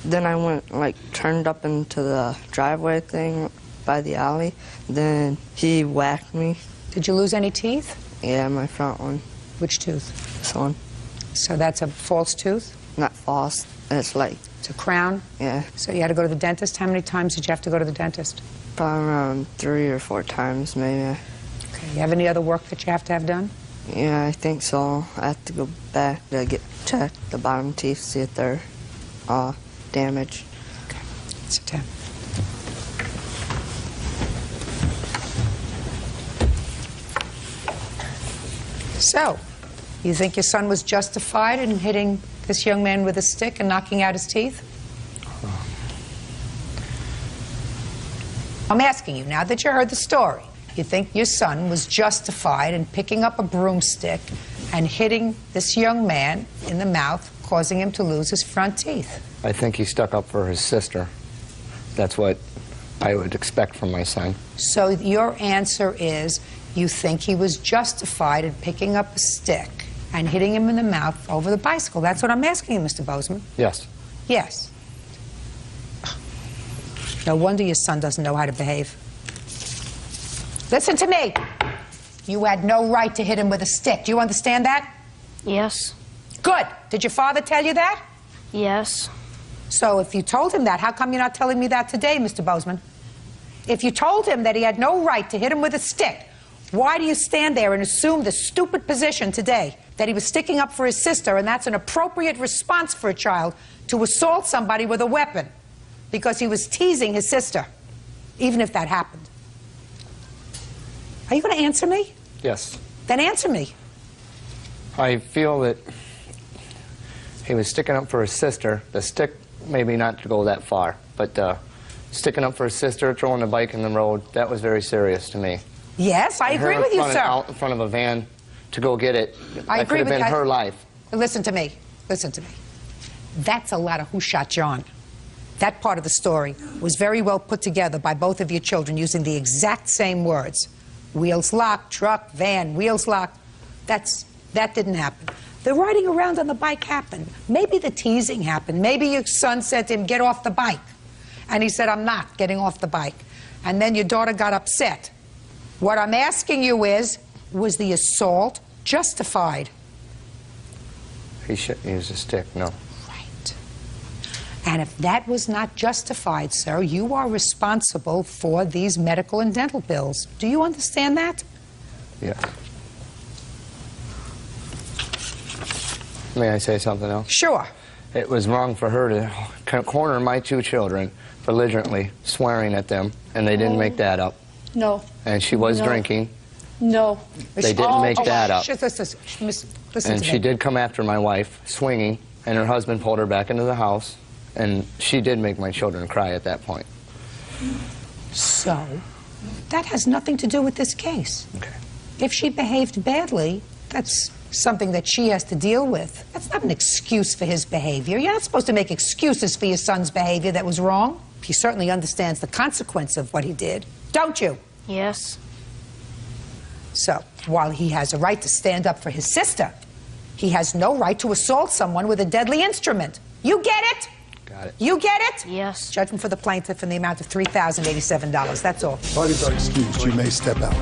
Then I went, turned up into the driveway thing by the alley. Then he whacked me. Did you lose any teeth? Yeah, my front one. Which tooth? This one. So that's a false tooth? Not false. It's It's a crown? Yeah. So you had to go to the dentist? How many times did you have to go to the dentist? Probably around 3 or 4 times, maybe. Okay. You have any other work that you have to have done? Yeah, I think so. I have to go back to get checked, the bottom teeth, see if they're damaged. Okay. Sit down. So, you think your son was justified in hitting this young man with a stick and knocking out his teeth? I'm asking you, now that you heard the story, you think your son was justified in picking up a broomstick and hitting this young man in the mouth, causing him to lose his front teeth? I think he stuck up for his sister. That's what I would expect from my son. So your answer is you think he was justified in picking up a stick and hitting him in the mouth over the bicycle. That's what I'm asking you, Mr. Bozeman. Yes. Yes. No wonder your son doesn't know how to behave. Listen to me. You had no right to hit him with a stick. Do you understand that? Yes. Good. Did your father tell you that? Yes. So if you told him that, how come you're not telling me that today, Mr. Bozeman? If you told him that he had no right to hit him with a stick, why do you stand there and assume the stupid position today that he was sticking up for his sister, and that's an appropriate response for a child to assault somebody with a weapon because he was teasing his sister, even if that happened? Are you going to answer me? Yes. Then answer me. I feel that he was sticking up for his sister. The stick, maybe not to go that far, but sticking up for his sister, throwing the bike in the road, that was very serious to me. Yes, I agree with you, sir. Out in front of a van to go get it, I that agree could have with been you. her life. Listen to me. Listen to me. That's a lot of who shot John. That part of the story was very well put together by both of your children using the exact same words. Wheels locked, truck, van, wheels locked. That didn't happen. The riding around on the bike happened. Maybe the teasing happened. Maybe your son said to him, get off the bike. And he said, I'm not getting off the bike. And then your daughter got upset. What I'm asking you is, was the assault justified? He shouldn't use a stick, no. Right. And if that was not justified, sir, you are responsible for these medical and dental bills. Do you understand that? Yes. May I say something else? Sure. It was wrong for her to corner my two children belligerently, swearing at them, and they didn't make that up. No. And she was drinking. No. They didn't make that up. Listen And to she me. did come after my wife, swinging, and her husband pulled her back into the house, and she did make my children cry at that point. So, that has nothing to do with this case. Okay. If she behaved badly, that's something that she has to deal with. That's not an excuse for his behavior. You're not supposed to make excuses for your son's behavior that was wrong. He certainly understands the consequence of what he did, don't you? Yes. So, while he has a right to stand up for his sister, he has no right to assault someone with a deadly instrument. You get it? Got it. You get it? Yes. Judgment for the plaintiff in the amount of $3,087. That's all. Parties are excused. You may step out.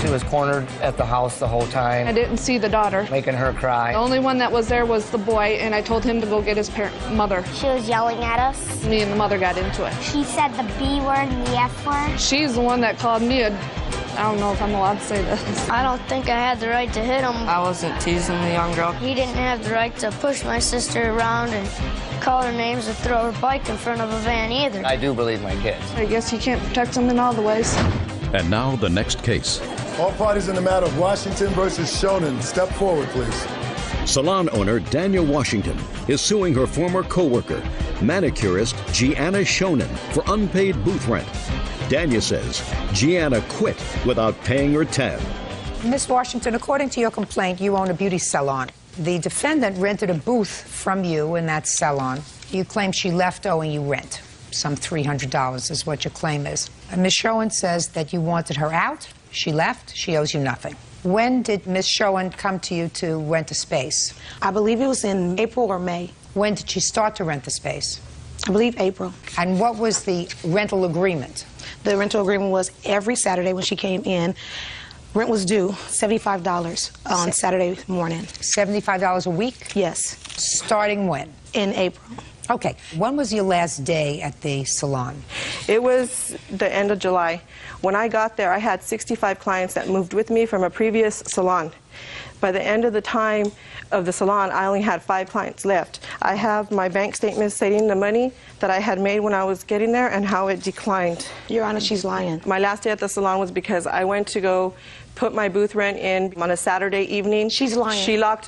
She was cornered at the house the whole time. I didn't see the daughter. Making her cry. The only one that was there was the boy, and I told him to go get his mother. She was yelling at us. Me and the mother got into it. She said the B word and the F word. She's the one that called me I don't know if I'm allowed to say this. I don't think I had the right to hit him. I wasn't teasing the young girl. He didn't have the right to push my sister around and call her names or throw her bike in front of a van either. I do believe my kids. I guess he can't protect them in all the ways. And now the next case. All parties in the matter of Washington versus Shonen, step forward, please. Salon owner Daniel Washington is suing her former co-worker, manicurist Gianna Shonen, for unpaid booth rent. Daniel says Gianna quit without paying her tab. Miss Washington, according to your complaint, you own a beauty salon. The defendant rented a booth from you in that salon. You claim she left owing you rent. Some $300 is what your claim is. And Ms. Showen says that you wanted her out. She left. She owes you nothing. When did Ms. Showen come to you to rent a space? I believe it was in April or May. When did she start to rent the space? I believe April. And what was the rental agreement? The rental agreement was every Saturday when she came in, rent was due $75 on Saturday morning. $75 a week? Yes. Starting when? In April. Okay. When was your last day at the salon? It was the end of July. When I got there, I had 65 clients that moved with me from a previous salon. By the end of the time of the salon, I only had 5 clients left. I have my bank statement stating the money that I had made when I was getting there and how it declined. Your Honor, she's lying. My last day at the salon was because I went to go put my booth rent in on a Saturday evening. She's lying. She locked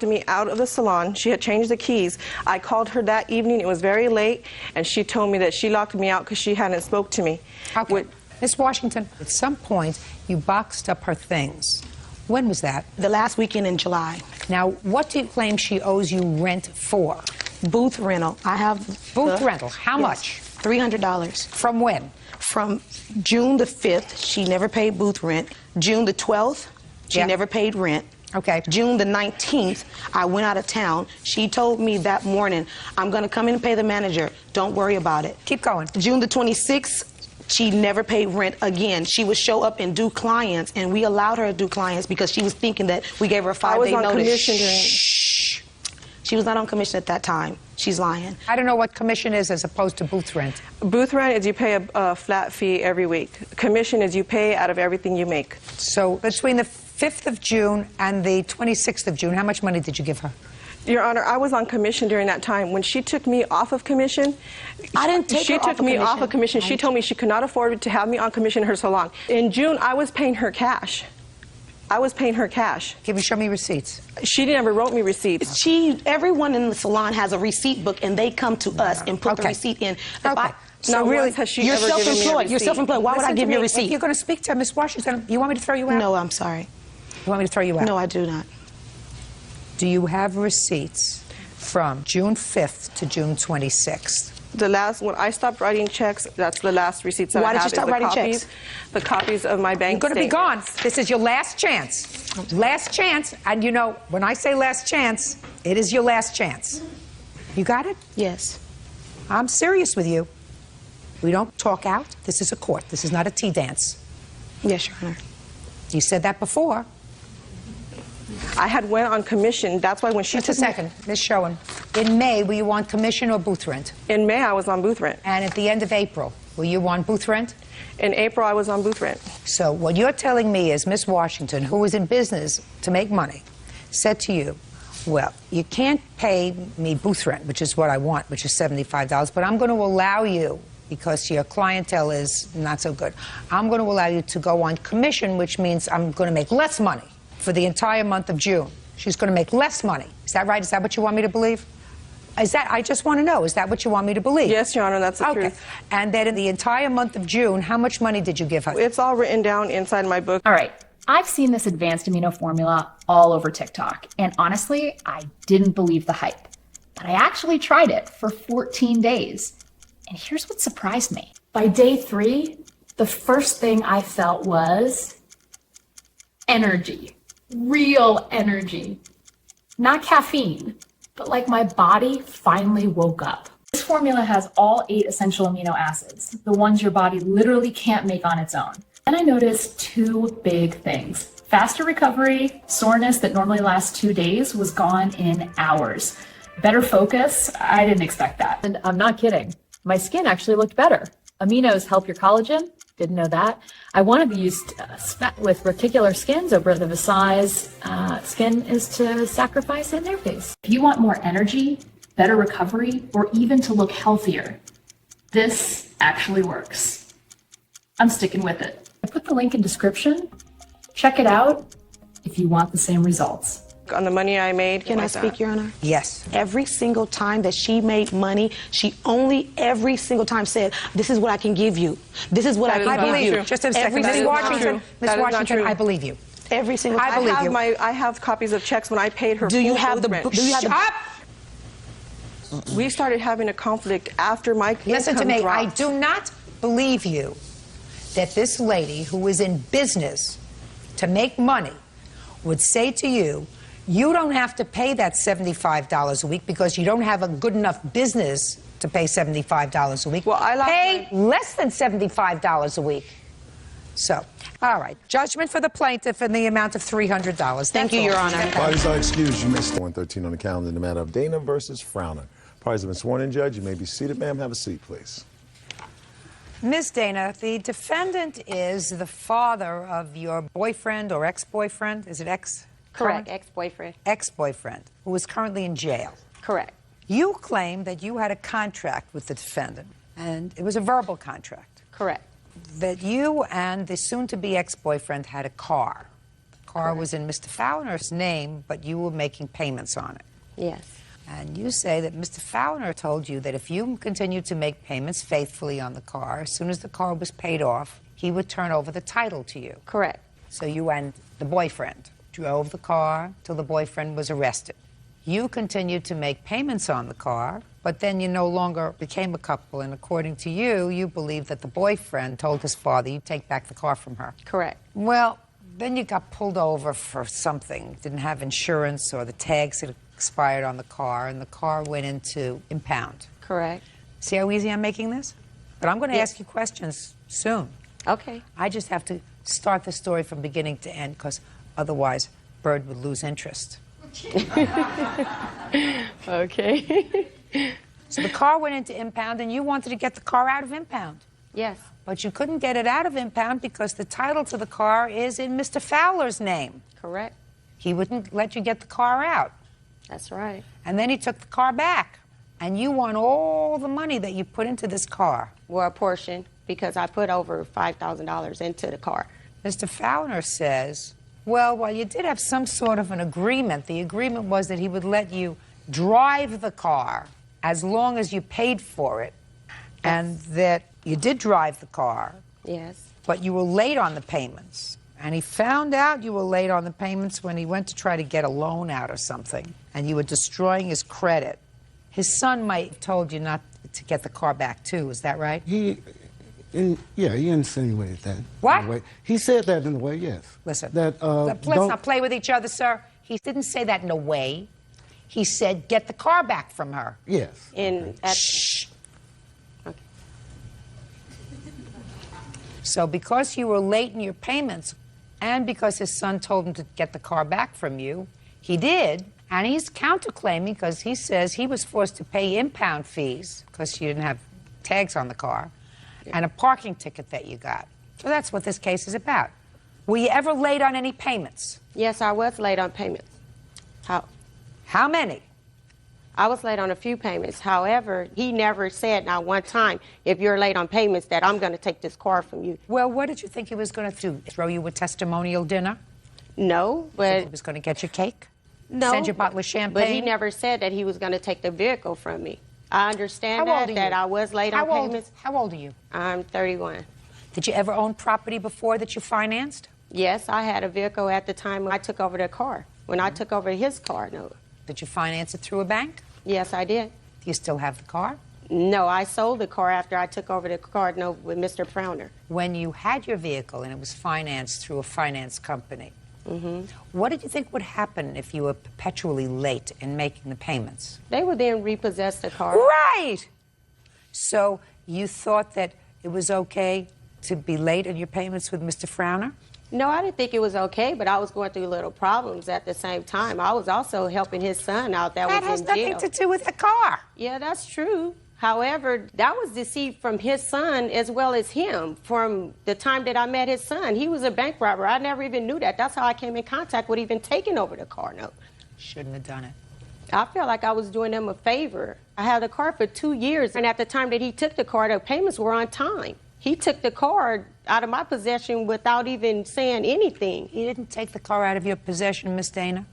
me out of the salon. She had changed the keys. I called her that evening. It was very late, and she told me that she locked me out because she hadn't spoke to me. Okay. Miss Washington, at some point, you boxed up her things. When was that? The last weekend in July. Now, what do you claim she owes you rent for? Booth rental. I have Booth rental. How much? $300. From when? From June the 5th, she never paid booth rent. June the 12th, she never paid rent. Okay. June the 19th, I went out of town. She told me that morning, I'm going to come in and pay the manager. Don't worry about it. Keep going. June the 26th, she never paid rent again. She would show up and do clients, and we allowed her to do clients because she was thinking that we gave her a 5-day notice. I was on commission during... Shh. She was not on commission at that time. She's lying. I don't know what commission is as opposed to booth rent. Booth rent is you pay a flat fee every week. Commission is you pay out of everything you make. So between the 5th of June and the 26th of June, how much money did you give her? Your Honor, I was on commission during that time. When she took me off of commission, I didn't take she her took off of me commission. off of commission. She told me she could not afford to have me on commission in her salon. In June, I was paying her cash. I was paying her cash. Can you show me receipts? She never wrote me receipts. Everyone in the salon has a receipt book, and they come to us and put the receipt in. So really, you're self-employed. You're self-employed. Why would I give you a receipt? If you're going to speak to Miss Washington, you want me to throw you out? No, I'm sorry. You want me to throw you out? No, I do not. Do you have receipts from June 5th to June 26th? The last, when I stopped writing checks, that's the last receipts that I have. Why did you stop writing checks? The copies of my bank You're going to be gone. statements. This is your last chance. Last chance. And you know, when I say last chance, it is your last chance. You got it? Yes. I'm serious with you. We don't talk out. This is a court. This is not a tea dance. Yes, Your Honor. You said that before. I had went on commission. That's why when she Just a second, Ms. Schoen. In May, were you on commission or booth rent? In May, I was on booth rent. And at the end of April, were you on booth rent? In April, I was on booth rent. So what you're telling me is Miss Washington, who was in business to make money, said to you, well, you can't pay me booth rent, which is what I want, which is $75, but I'm going to allow you, because your clientele is not so good, I'm going to allow you to go on commission, which means I'm going to make less money for the entire month of June. She's going to make less money. Is that right? Is that what you want me to believe? Is that, I just want to know, is that what you want me to believe? Yes, Your Honor, that's the truth. And then in the entire month of June, how much money did you give her? It's all written down inside my book. All right. I've seen this advanced amino formula all over TikTok, and honestly, I didn't believe the hype. But I actually tried it for 14 days. And here's what surprised me. By day 3, the first thing I felt was energy. Real energy. Not caffeine, but like my body finally woke up. This formula has all 8 essential amino acids, the ones your body literally can't make on its own. And I noticed 2 big things. Faster recovery, soreness that normally lasts 2 days was gone in hours. Better focus, I didn't expect that. And I'm not kidding. My skin actually looked better. Aminos help your collagen. Didn't know that. I want to be used with reticular skins over the Versailles skin is to sacrifice in their face. If you want more energy, better recovery, or even to look healthier, this actually works. I'm sticking with it. I put the link in description. Check it out if you want the same results. On the money I made. Can I speak, Your Honor? Yes. Every single time that she made money, she only every single time said, this is what I can give you. This is what I can give you. Just a second. Miss Washington, I believe you. Every single time. I have copies of checks when I paid her. Do you have the rent. do you have We started having a conflict after my Listen to income me. dropped. I do not believe you that this lady who is in business to make money would say to you, you don't have to pay that $75 a week because you don't have a good enough business to pay $75 a week. Well, I pay less than $75 a week. So, all right. Judgment for the plaintiff in the amount of $300. Thank you, Your Honor. Parties are excused. You may stay 113 on the calendar in the matter of Dana versus Frowner. Parties have been sworn in, Judge. You may be seated, ma'am. Have a seat, please. Ms. Dana, the defendant is the father of your boyfriend or ex-boyfriend. Is it ex? Correct, ex-boyfriend. Ex-boyfriend, who is currently in jail. Correct. You claim that you had a contract with the defendant, and it was a verbal contract. Correct. That you and the soon-to-be ex-boyfriend had a car. The car was in Mr. Fowler's name, but you were making payments on it. Yes. And you say that Mr. Fowler told you that if you continued to make payments faithfully on the car, as soon as the car was paid off, he would turn over the title to you. Correct. So you and the boyfriend drove the car till the boyfriend was arrested. You continued to make payments on the car, but then you no longer became a couple, and according to you, you believe that the boyfriend told his father you'd take back the car from her. Correct. Well, then you got pulled over for something. Didn't have insurance, or the tags had expired on the car, and the car went into impound. Correct. See how easy I'm making this? But I'm going to ask you questions soon. Okay. I just have to start the story from beginning to end, because otherwise Bird would lose interest. Okay. So the car went into impound, and you wanted to get the car out of impound. Yes. But you couldn't get it out of impound because the title to the car is in Mr. Fowler's name. Correct. He wouldn't let you get the car out. That's right. And then he took the car back. And you won all the money that you put into this car. Well, a portion, because I put over $5,000 into the car. Mr. Fowler says, well, while you did have some sort of an agreement, the agreement was that he would let you drive the car as long as you paid for it, and that you did drive the car. Yes. But you were late on the payments. And he found out you were late on the payments when he went to try to get a loan out or something, and you were destroying his credit. His son might have told you not to get the car back, too. Is that right? Yeah, he insinuated that. What? He said that in a way, yes. Listen, that, let's not play with each other, sir. He didn't say that in a way. He said, get the car back from her. Yes. Shh. Okay. So because you were late in your payments, and because his son told him to get the car back from you, he did. And he's counterclaiming because he says he was forced to pay impound fees because you didn't have tags on the car, and a parking ticket that you got. So that's what this case is about. Were you ever late on any payments? Yes, I was late on payments. How many? I was late on a few payments. However, he never said not one time, if you're late on payments, that I'm going to take this car from you. Well, what did you think he was going to do? Throw you a testimonial dinner? No, but... He was going to get you cake? No. Send you a bottle of champagne? But he never said that he was going to take the vehicle from me. I understand that I was late on payments. How old are you? I'm 31. Did you ever own property before that you financed? Yes, I had a vehicle at the time when I took over the car. When I took over his car, no. Did you finance it through a bank? Yes, I did. Do you still have the car? No, I sold the car after I took over the car with Mr. Prowner. When you had your vehicle and it was financed through a finance company, what did you think would happen if you were perpetually late in making the payments? They would then repossess the car. Right! So you thought that it was okay to be late in your payments with Mr. Frowner? No, I didn't think it was okay, but I was going through little problems at the same time. I was also helping his son out that was in jail. That has nothing to do with the car. Yeah, that's true. However, that was deceit from his son as well as him. From the time that I met his son, he was a bank robber. I never even knew that. That's how I came in contact with even taking over the car note. Shouldn't have done it. I felt like I was doing them a favor. I had the car for 2 years, and at the time that he took the car, the payments were on time. He took the car out of my possession without even saying anything. He didn't take the car out of your possession, Miss Dana.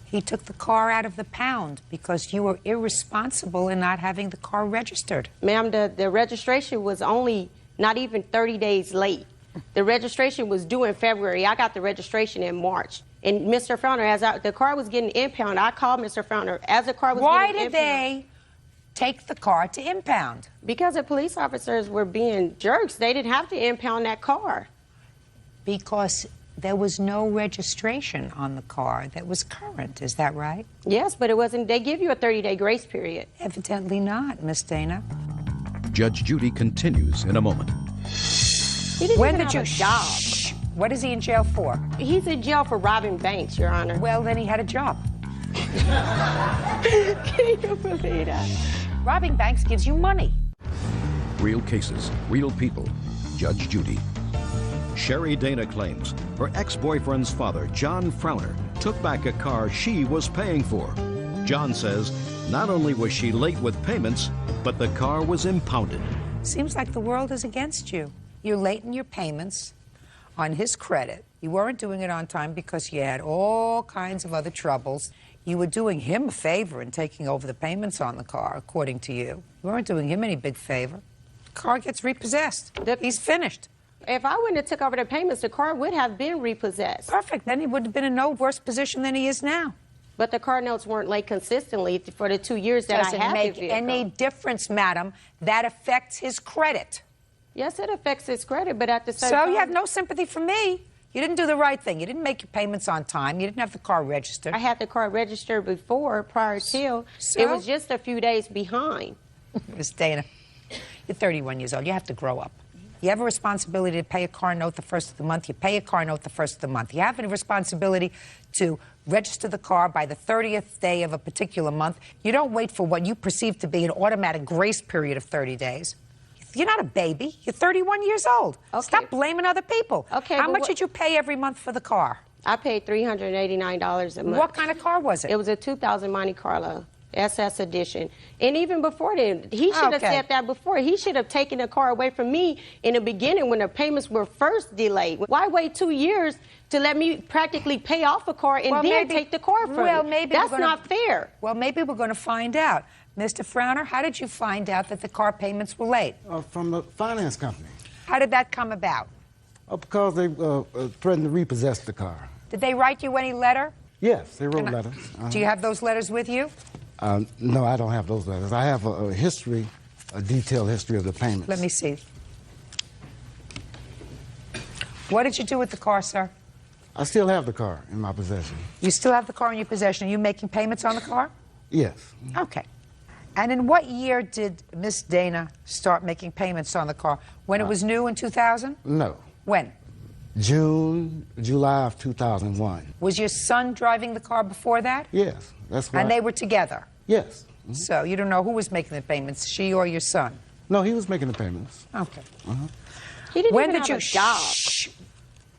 He took the car out of the pound because you were irresponsible in not having the car registered. Ma'am, the registration was only not even 30 days late. The registration was due in February. I got the registration in March. And Mr. Fowler, the car was getting impounded, I called Mr. Fowler as the car was Why getting did they take the car to impound? Because the police officers were being jerks. They didn't have to impound that car. Because there was no registration on the car that was current, is that right? Yes, but it wasn't. They give you a 30-day grace period. Evidently not, Miss Dana. Judge Judy continues in a moment. He didn't When even did have you... a job. Shh. What is he in jail for? He's in jail for robbing banks, Your Honor. Well, then he had a job. Can you believe that? Robbing banks gives you money. Real cases, real people. Judge Judy. Sherry Dana claims her ex-boyfriend's father, John Frowner, took back a car she was paying for. John says not only was she late with payments, but the car was impounded. Seems like the world is against you. You're late in your payments on his credit. You weren't doing it on time because you had all kinds of other troubles. You were doing him a favor in taking over the payments on the car, according to you. You weren't doing him any big favor. The car gets repossessed. He's finished. If I wouldn't have took over the payments, the car would have been repossessed. Perfect. Then he would have been in no worse position than he is now. But the car notes weren't late consistently for the 2 years that I Doesn't had make the vehicle. any difference, madam. That affects his credit. Yes, it affects his credit, but at the same time... So you have no sympathy for me. You didn't do the right thing. You didn't make your payments on time. You didn't have the car registered. I had the car registered before, prior to. So? It was just a few days behind. Miss Dana, you're 31 years old. You have to grow up. You have a responsibility to pay a car note the first of the month. You pay a car note the first of the month. You have a responsibility to register the car by the 30th day of a particular month. You don't wait for what you perceive to be an automatic grace period of 30 days. You're not a baby. You're 31 years old. Okay. Stop blaming other people. Okay, How much did you pay every month for the car? I paid $389 a month. What kind of car was it? It was a 2000 Monte Carlo SS edition. And even before then, he should have said that before. He should have taken the car away from me in the beginning when the payments were first delayed. Why wait 2 years to let me practically pay off a car and then take the car from Well, me? maybe That's not fair. Well, maybe we're going to find out. Mr. Frowner, how did you find out that the car payments were late? From the finance company. How did that come about? Because they threatened to repossess the car. Did they write you any letter? Yes, they wrote letters. Do you have those letters with you? No, I don't have those letters. I have a history, a detailed history of the payments. Let me see. What did you do with the car, sir? I still have the car in my possession. You still have the car in your possession. Are you making payments on the car? Yes. Okay. And in what year did Miss Dana start making payments on the car? When it was new in 2000? No. When? July of 2001. Was your son driving the car before that? Yes, that's right. And they were together? Yes. Mm-hmm. So you don't know who was making the payments, she or your son? No, he was making the payments. Okay. He didn't When even did have you a job.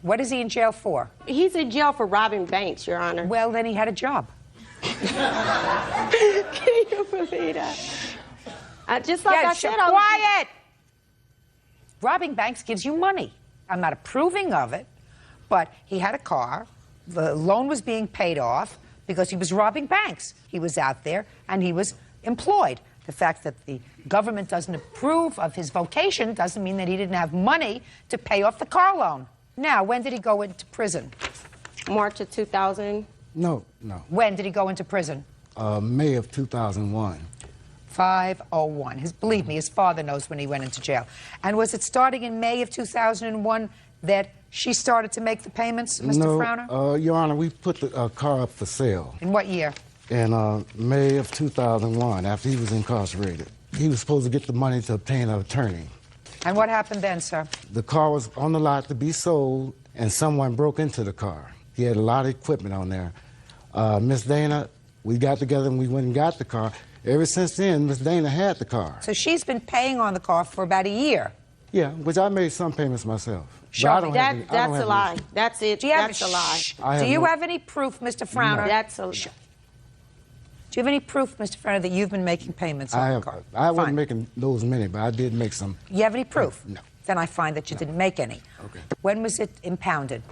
What is he in jail for? He's in jail for robbing banks, Your Honor. Well, then he had a job. Can you believe that? Just like I said, quiet! Robbing banks gives you money. I'm not approving of it, but he had a car. The loan was being paid off because he was robbing banks. He was out there and he was employed. The fact that the government doesn't approve of his vocation doesn't mean that he didn't have money to pay off the car loan. Now, when did he go into prison? March of 2000. No. When did he go into prison? May of 2001. 501. Believe me, his father knows when he went into jail. And was it starting in May of 2001 that she started to make the payments, Mr. Frowner? No, Your Honor, we put the car up for sale. In what year? In May of 2001, after he was incarcerated. He was supposed to get the money to obtain an attorney. And what happened then, sir? The car was on the lot to be sold, and someone broke into the car. He had a lot of equipment on there. Miss Dana, we got together and we went and got the car. Ever since then, Miss Dana had the car. So she's been paying on the car for about a year. Yeah, which I made some payments myself. Show me. That's a lie. That's it. That's a lie. Do you have any proof, Mr. Frowner? No. That's a lie. Do you have any proof, Mr. Frowner, that you've been making payments on the car? I wasn't making those many, but I did make some. You have any proof? No. Then I find that you didn't make any. Okay. When was it impounded?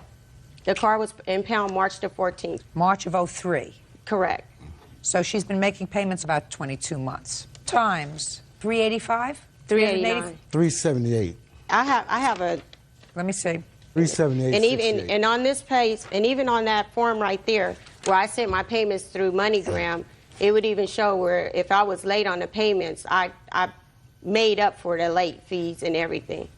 The car was impounded March the 14th. March of 03. Correct. So she's been making payments about 22 months. Times 385? 389. 378. I have a. Let me see. 378. And even and on this page, and even on that form right there, where I sent my payments through MoneyGram, it would even show where if I was late on the payments, I made up for the late fees and everything.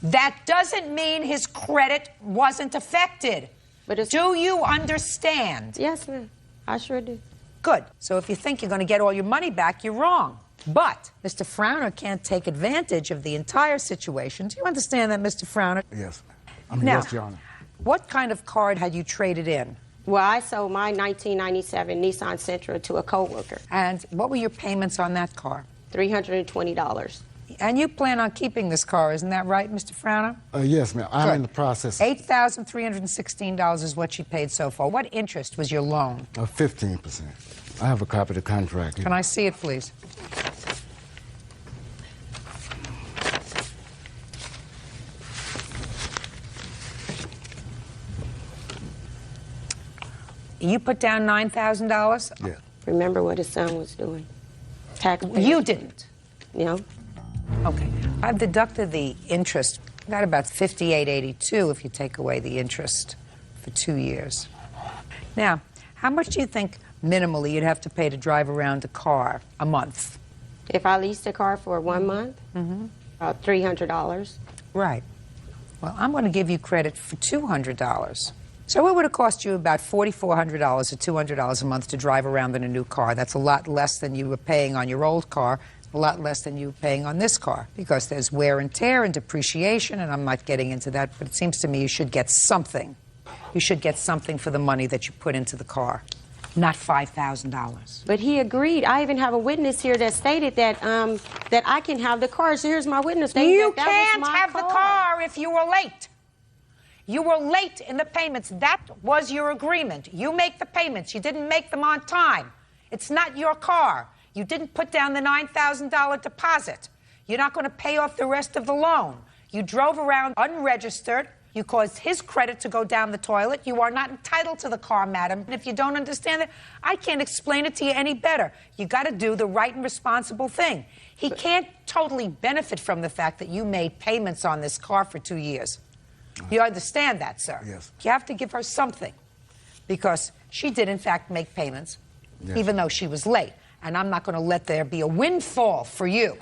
That doesn't mean his credit wasn't affected. But do you understand? Yes, ma'am. I sure do. Good. So if you think you're going to get all your money back, you're wrong. But Mr. Frowner can't take advantage of the entire situation. Do you understand that, Mr. Frowner? Yes. Now, yes, Your Honor. What kind of car had you traded in? Well, I sold my 1997 Nissan Sentra to a coworker. And what were your payments on that car? $320. And you plan on keeping this car, isn't that right, Mr. Frowner? Yes, ma'am. I'm in the process. $8,316 is what she paid so far. What interest was your loan? 15%. I have a copy of the contract. Can I see it, please? You put down $9,000? Yeah. Remember what his son was doing. Taxpayer. You didn't? No. Okay. I've deducted the interest. Got about $58.82 if you take away the interest for 2 years. Now, how much do you think minimally you'd have to pay to drive around a car a month? If I leased a car for 1 month, about $300. Right. Well, I'm going to give you credit for $200. So it would have cost you about $4,400 or $200 a month to drive around in a new car. That's a lot less than you were paying on your old car, a lot less than you were paying on this car, because there's wear and tear and depreciation, and I'm not getting into that, but it seems to me you should get something. You should get something for the money that you put into the car, not $5,000. But he agreed. I even have a witness here that stated that that I can have the car. So here's my witness stating You that can't was my have the car if you were late. You were late in the payments. That was your agreement. You make the payments. You didn't make them on time. It's not your car. You didn't put down the $9,000 deposit. You're not going to pay off the rest of the loan. You drove around unregistered. You caused his credit to go down the toilet. You are not entitled to the car, madam. And if you don't understand it, I can't explain it to you any better. You got to do the right and responsible thing. He can't totally benefit from the fact that you made payments on this car for 2 years. You understand that, sir? Yes. You have to give her something, because she did, in fact, make payments, even though she was late. And I'm not going to let there be a windfall for you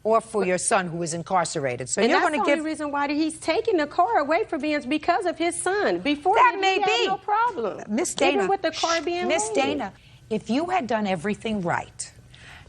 or for your son who is incarcerated. So and you're that's going to the give... only reason why he's taking the car away from me is because of his son. Before that he may had be no problem. Miss Dana, even with the car being Miss late. Dana, if you had done everything right,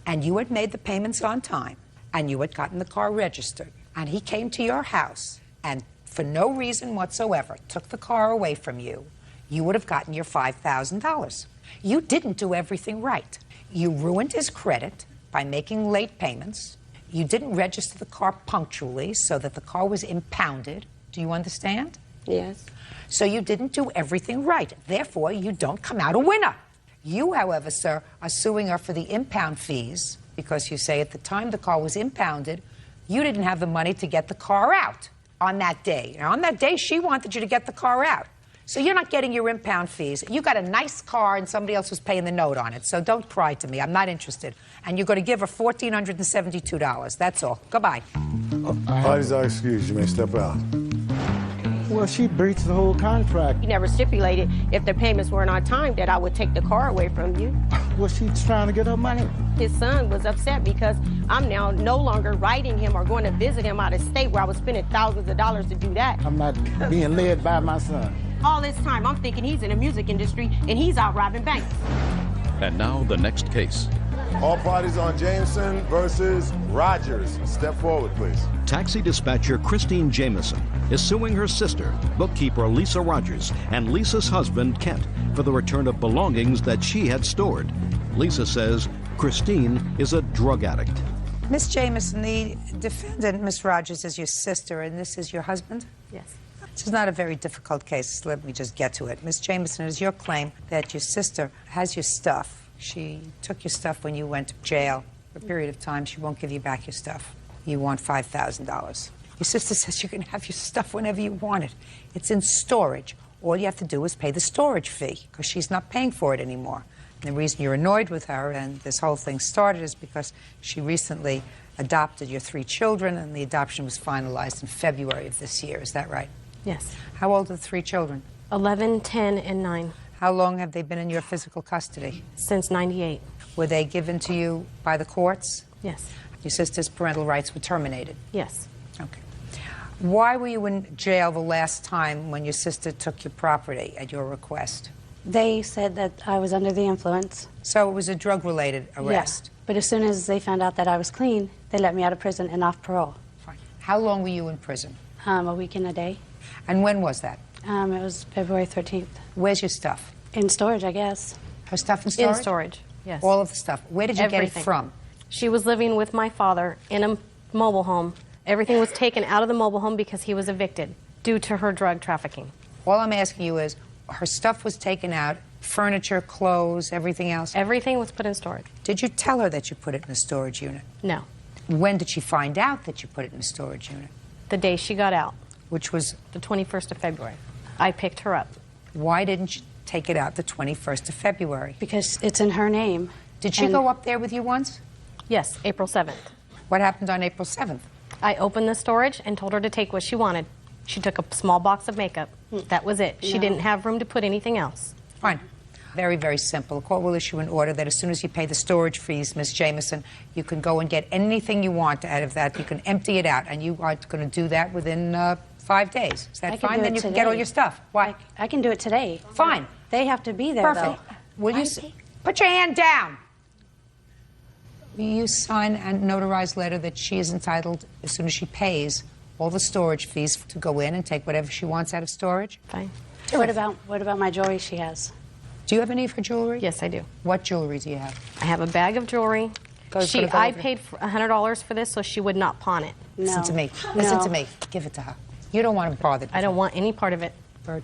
and you had made the payments on time, and you had gotten the car registered, and he came to your house and for no reason whatsoever took the car away from you, you would have gotten your $5,000. You didn't do everything right. You ruined his credit by making late payments. You didn't register the car punctually so that the car was impounded. Do you understand? Yes. So you didn't do everything right. Therefore, you don't come out a winner. You, however, sir, are suing her for the impound fees because you say at the time the car was impounded, you didn't have the money to get the car out on that day. Now, on that day, she wanted you to get the car out. So you're not getting your impound fees. You got a nice car and somebody else was paying the note on it. So don't cry to me. I'm not interested. And you're going to give her $1,472. That's all. Goodbye. Parties are excused. You may step out. Well, she breached the whole contract. He never stipulated if the payments weren't on time that I would take the car away from you. Well, she's trying to get her money. His son was upset because I'm now no longer writing him or going to visit him out of state where I was spending thousands of dollars to do that. I'm not being led by my son. All this time, I'm thinking he's in the music industry and he's out robbing banks. And now the next case. All parties on Jameson versus Rogers. Step forward, please. Taxi dispatcher Christine Jameson is suing her sister, bookkeeper Lisa Rogers, and Lisa's husband, Kent, for the return of belongings that she had stored. Lisa says Christine is a drug addict. Miss Jameson, the defendant, Miss Rogers, is your sister, and this is your husband? Yes. This is not a very difficult case. Let me just get to it. Miss Jameson, it is your claim that your sister has your stuff. She took your stuff when you went to jail. For a period of time, she won't give you back your stuff. You want $5,000. Your sister says you can have your stuff whenever you want it. It's in storage. All you have to do is pay the storage fee, because she's not paying for it anymore. And the reason you're annoyed with her and this whole thing started is because she recently adopted your 3 children, and the adoption was finalized in February of this year. Is that right? Yes. How old are the 3 children? 11, 10, and 9. How long have they been in your physical custody? Since 98. Were they given to you by the courts? Yes. Your sister's parental rights were terminated? Yes. Okay. Why were you in jail the last time when your sister took your property at your request? They said that I was under the influence. So it was a drug-related arrest? Yeah. But as soon as they found out that I was clean, they let me out of prison and off parole. Fine. How long were you in prison? A week and a day. And when was that? It was February 13th. Where's your stuff? In storage, I guess. Her stuff in storage? In storage, yes. All of the stuff. Where did you get it from? She was living with my father in a mobile home. Everything was taken out of the mobile home because he was evicted due to her drug trafficking. All I'm asking you is, her stuff was taken out, furniture, clothes, everything else? Everything was put in storage. Did you tell her that you put it in a storage unit? No. When did she find out that you put it in a storage unit? The day she got out. Which was? The 21st of February. I picked her up. Why didn't you take it out the 21st of February? Because it's in her name. Did she go up there with you once? Yes, April 7th. What happened on April 7th? I opened the storage and told her to take what she wanted. She took a small box of makeup. That was it. She No. didn't have room to put anything else. Fine. Very, very simple. The court will issue an order that as soon as you pay the storage fees, Ms. Jamison, you can go and get anything you want out of that. You can empty it out, and you are going to do that within 5 days. Is that fine? Then you can get all your stuff. Why? I can do it today. Fine. They have to be there, Perfect. Will you put your hand down? Will you sign a notarized letter that she is entitled, as soon as she pays, all the storage fees to go in and take whatever she wants out of storage? Fine. What about my jewelry she has? Do you have any of her jewelry? Yes, I do. What jewelry do you have? I have a bag of jewelry. I over. paid $100 for this, so she would not pawn it. Listen to me. Listen to me. Give it to her. You don't want to bother. I don't want any part of it. Bird,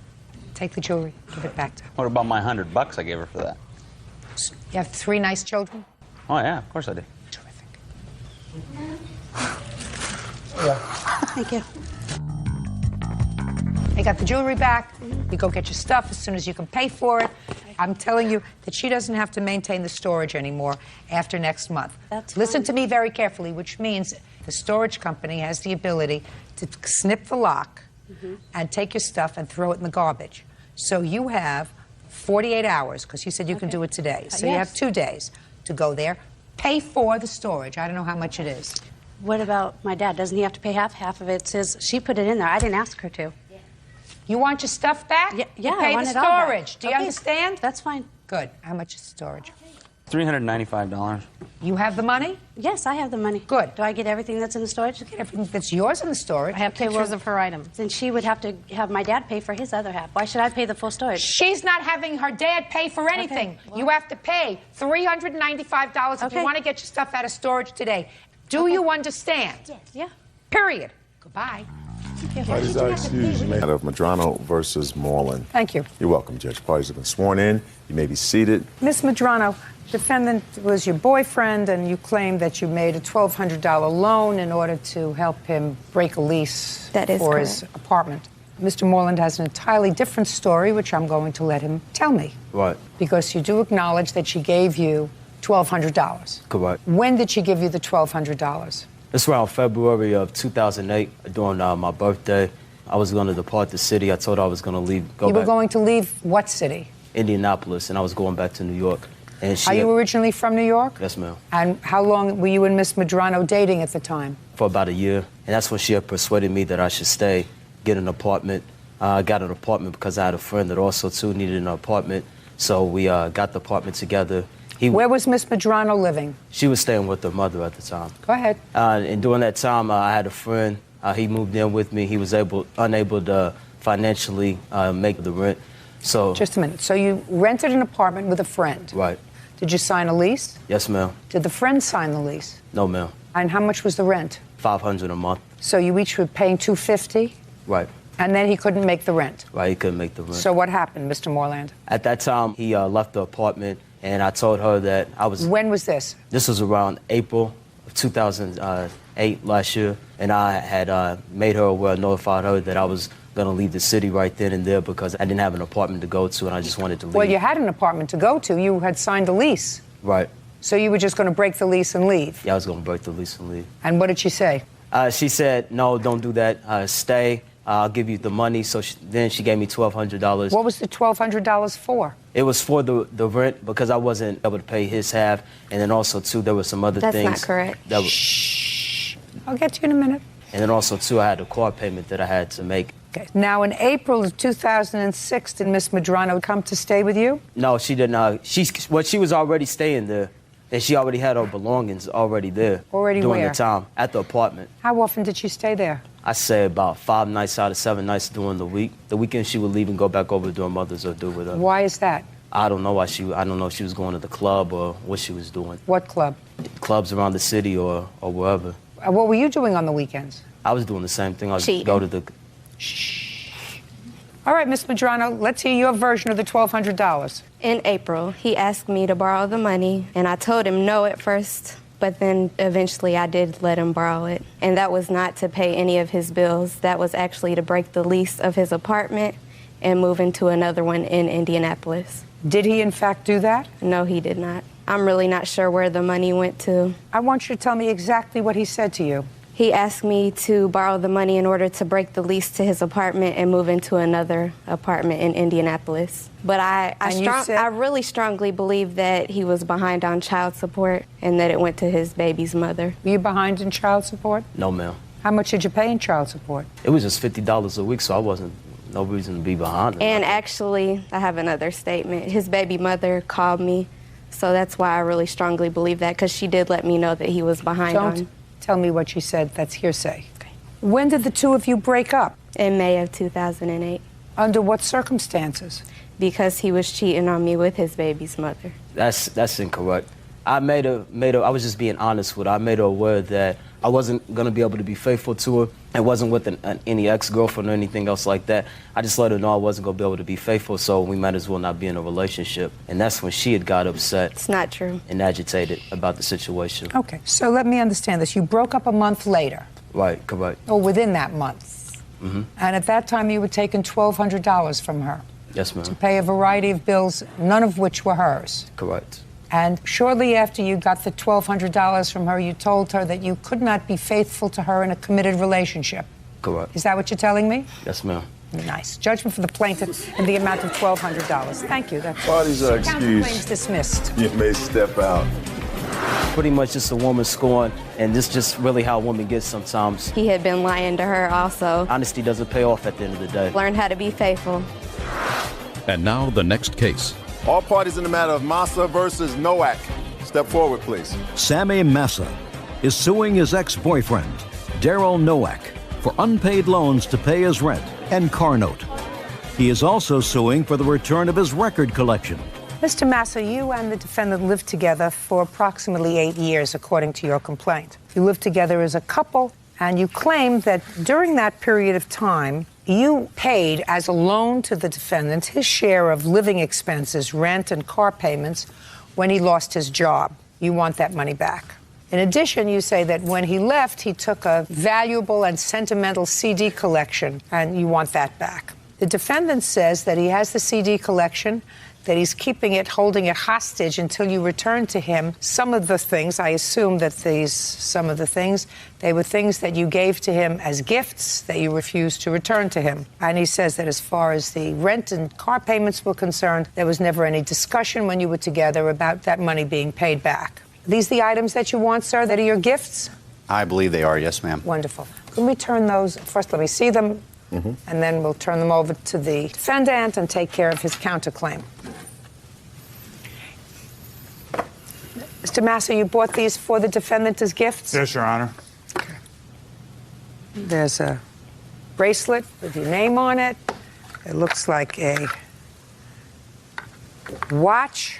take the jewelry. Give it back to her. What about my $100 I gave her for that? You have 3 nice children? Oh, yeah, of course I do. Terrific. Yeah. Thank you. You got the jewelry back. You go get your stuff as soon as you can pay for it. I'm telling you that she doesn't have to maintain the storage anymore after next month. Listen to me very carefully, which means the storage company has the ability to snip the lock and take your stuff and throw it in the garbage. So you have 48 hours, because you said you can do it today. So you have 2 days to go there, pay for the storage. I don't know how much it is. What about my dad? Doesn't he have to pay half? Half of it says she put it in there. I didn't ask her to. You want your stuff back? Yeah, you pay I want the it all back. storage. Do you understand? That's fine. Good. How much is storage? $395. You have the money? Yes, I have the money. Good. Do I get everything that's in the storage? You get everything that's yours in the storage. I have pictures of her items. Then she would have to have my dad pay for his other half. Why should I pay the full storage? She's not having her dad pay for anything. Okay, well. You have to pay $395 if you want to get your stuff out of storage today. Do you understand? Yes. Yeah. Period. Goodbye. Parties are excused. You may Matter of Medrano versus Moreland. Thank you. You're welcome, Judge. Parties have been sworn in. You may be seated. Ms. Medrano, defendant was your boyfriend, and you claimed that you made a $1,200 loan in order to help him break a lease for his apartment. Mr. Moreland has an entirely different story, which I'm going to let him tell me. Right. Because you do acknowledge that she gave you $1,200. Correct. When did she give you the $1,200? It's around February of 2008, during my birthday. I was going to depart the city. I told her I was going to leave. You were going to leave what city? Indianapolis, and I was going back to New York. And Are you originally from New York? Yes, ma'am. And how long were you and Miss Medrano dating at the time? For about a year. And that's when she had persuaded me that I should stay, get an apartment. I got an apartment because I had a friend that also, too, needed an apartment. So we got the apartment together. Where was Miss Medrano living? She was staying with her mother at the time. Go ahead. And during that time, I had a friend. He moved in with me. He was unable to financially make the rent. So just a minute. So you rented an apartment with a friend. Right. Did you sign a lease? Yes, ma'am. Did the friend sign the lease? No, ma'am. And how much was the rent? $500 a month. So you each were paying $250? Right. And then he couldn't make the rent? Right, he couldn't make the rent. So what happened, Mr. Moreland? At that time, he left the apartment, and I told her that I was... When was this? This was around April of 2008, last year. And I had made her aware, notified her that I was going to leave the city right then and there because I didn't have an apartment to go to, and I just wanted to leave. Well, you had an apartment to go to. You had signed a lease. Right. So you were just going to break the lease and leave? Yeah, I was going to break the lease and leave. And what did she say? She said, no, don't do that. Stay. I'll give you the money. So then she gave me $1,200. What was the $1,200 for? It was for the rent because I wasn't able to pay his half. And then also, too, there were some other things. That's not correct. Shh. I'll get to you in a minute. And then also, too, I had a car payment that I had to make. Okay. Now, in April of 2006, did Miss Medrano come to stay with you? No, she did not. She was already staying there. And she already had her belongings already there. Already during where? the time, at the apartment. How often did she stay there? I say about 5 nights out of 7 nights during the week. The weekend she would leave and go back over to her mother's or do with her. Why is that? I don't know why I don't know if she was going to the club or what she was doing. What club? Clubs around the city or wherever. What were you doing on the weekends? I was doing the same thing. I would Cheating. go to the... All right, Miss Medrano, let's hear your version of the $1,200. In April, he asked me to borrow the money, and I told him no at first, but then eventually I did let him borrow it. And that was not to pay any of his bills. That was actually to break the lease of his apartment and move into another one in Indianapolis. Did he, in fact, do that? No, he did not. I'm really not sure where the money went to. I want you to tell me exactly what he said to you. He asked me to borrow the money in order to break the lease to his apartment and move into another apartment in Indianapolis. But I really strongly believe that he was behind on child support and that it went to his baby's mother. Were you behind in child support? No, ma'am. How much did you pay in child support? It was just $50 a week, so I wasn't, no reason to be behind. And actually, I have another statement. His baby mother called me, so that's why I really strongly believe that, because she did let me know that he was behind on. Don't tell me what she said. That's hearsay. Okay. When did the two of you break up? In May of 2008. Under what circumstances? Because he was cheating on me with his baby's mother. That's incorrect. I I was just being honest with her. I made her aware that I wasn't going to be able to be faithful to her. I wasn't with any ex-girlfriend or anything else like that. I just let her know I wasn't going to be able to be faithful, so we might as well not be in a relationship. And that's when she had got upset. It's not true. And agitated about the situation. Okay, so let me understand this. You broke up a month later. Right, correct. Or within that month. Mm-hmm. And at that time, you were taking $1,200 from her. Yes, ma'am. To pay a variety of bills, none of which were hers. Correct. And shortly after you got the $1,200 from her, you told her that you could not be faithful to her in a committed relationship. Correct. Is that what you're telling me? Yes, ma'am. Nice. Judgment for the plaintiff in the amount of $1,200. Thank you. That's Parties are counterclaims excused. dismissed. You may step out. Pretty much just a woman scorn, and this is just really how a woman gets sometimes. He had been lying to her also. Honesty doesn't pay off at the end of the day. Learn how to be faithful. And now the next case. All parties in the matter of Massa versus Nowak. Step forward, please. Sammy Massa is suing his ex-boyfriend, Daryl Nowak, for unpaid loans to pay his rent and car note. He is also suing for the return of his record collection. Mr. Massa, you and the defendant lived together for approximately 8 years, according to your complaint. You lived together as a couple, and you claim that during that period of time, you paid as a loan to the defendant his share of living expenses, rent, and car payments when he lost his job. You want that money back. In addition, you say that when he left, he took a valuable and sentimental CD collection, and you want that back. The defendant says that he has the CD collection, that he's keeping it, holding it hostage until you return to him some of the things. I assume that some of the things, they were things that you gave to him as gifts that you refused to return to him. And he says that as far as the rent and car payments were concerned, there was never any discussion when you were together about that money being paid back. Are these the items that you want, sir, that are your gifts? I believe they are, yes, ma'am. Wonderful. Can we turn those, first let me see them, and then we'll turn them over to the defendant and take care of his counterclaim. Mr. Massa, you bought these for the defendant as gifts? Yes, Your Honor. Okay. There's a bracelet with your name on it. It looks like a watch.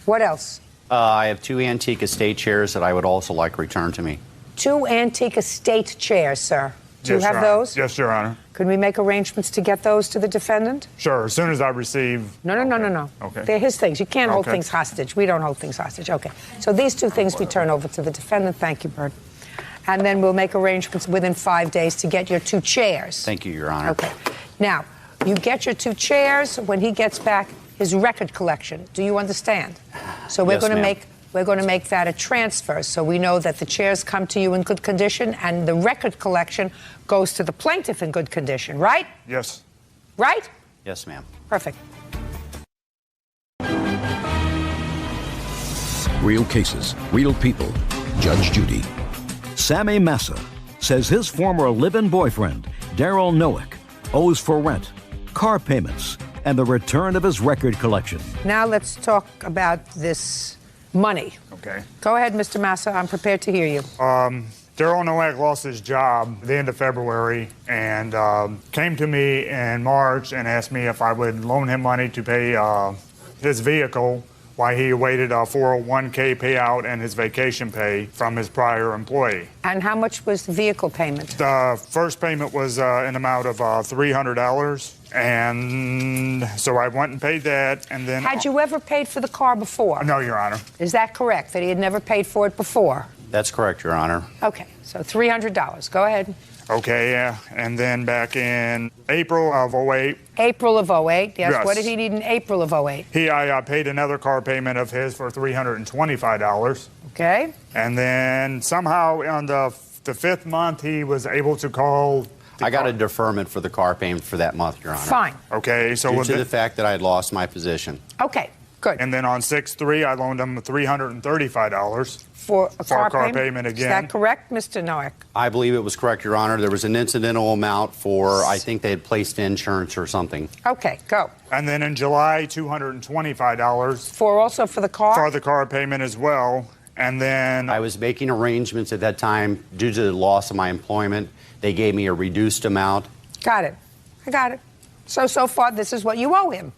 What else? I have 2 antique estate chairs that I would also like returned to me. 2 antique estate chairs, sir. Do you Yes, have Your Honor. those? Yes, Your Honor. Could we make arrangements to get those to the defendant? Sure, as soon as I receive... No. Okay. They're his things. You can't hold Okay. things hostage. We don't hold things hostage. Okay. So these 2 things we turn over to the defendant. Thank you, Bert. And then we'll make arrangements within 5 days to get your 2 chairs. Thank you, Your Honor. Okay. Now, you get your 2 chairs when he gets back his record collection. Do you understand? So we're Yes, going to ma'am. we're going to make that a transfer, so we know that the chairs come to you in good condition and the record collection goes to the plaintiff in good condition, right? Yes. Right? Yes, ma'am. Perfect. Real cases, real people. Judge Judy. Sammy Massa says his former live-in boyfriend, Daryl Nowak, owes for rent, car payments, and the return of his record collection. Now let's talk about this money. Okay. Go ahead, Mr. Massa. I'm prepared to hear you. Daryl Nowak lost his job at the end of February and came to me in March and asked me if I would loan him money to pay his vehicle while he awaited a 401k payout and his vacation pay from his prior employee. And how much was the vehicle payment? The first payment was an amount of $300, and so I went and paid that, and then... Had you ever paid for the car before? No, Your Honor. Is that correct, that he had never paid for it before? That's correct, Your Honor. Okay, so $300. Go ahead. Okay, yeah. And then back in April of 08. April of 08, yes. Yes. What did he need in April of 08? I paid another car payment of his for $325. Okay. And then somehow on the The 5th month, he was able to call. I got a deferment for the car payment for that month, Your Honor. Fine. Okay, so due to the fact that I had lost my position. Okay, good. And then on 6/3, I loaned him $335 for a car payment again. Is that correct, Mr. Nowak? I believe it was correct, Your Honor. There was an incidental amount for, I think they had placed insurance or something. Okay, go. And then in July, $225 for the car? For the car payment as well. And then I was making arrangements at that time due to the loss of my employment. They gave me a reduced amount. Got it. I got it. So far, this is what you owe him.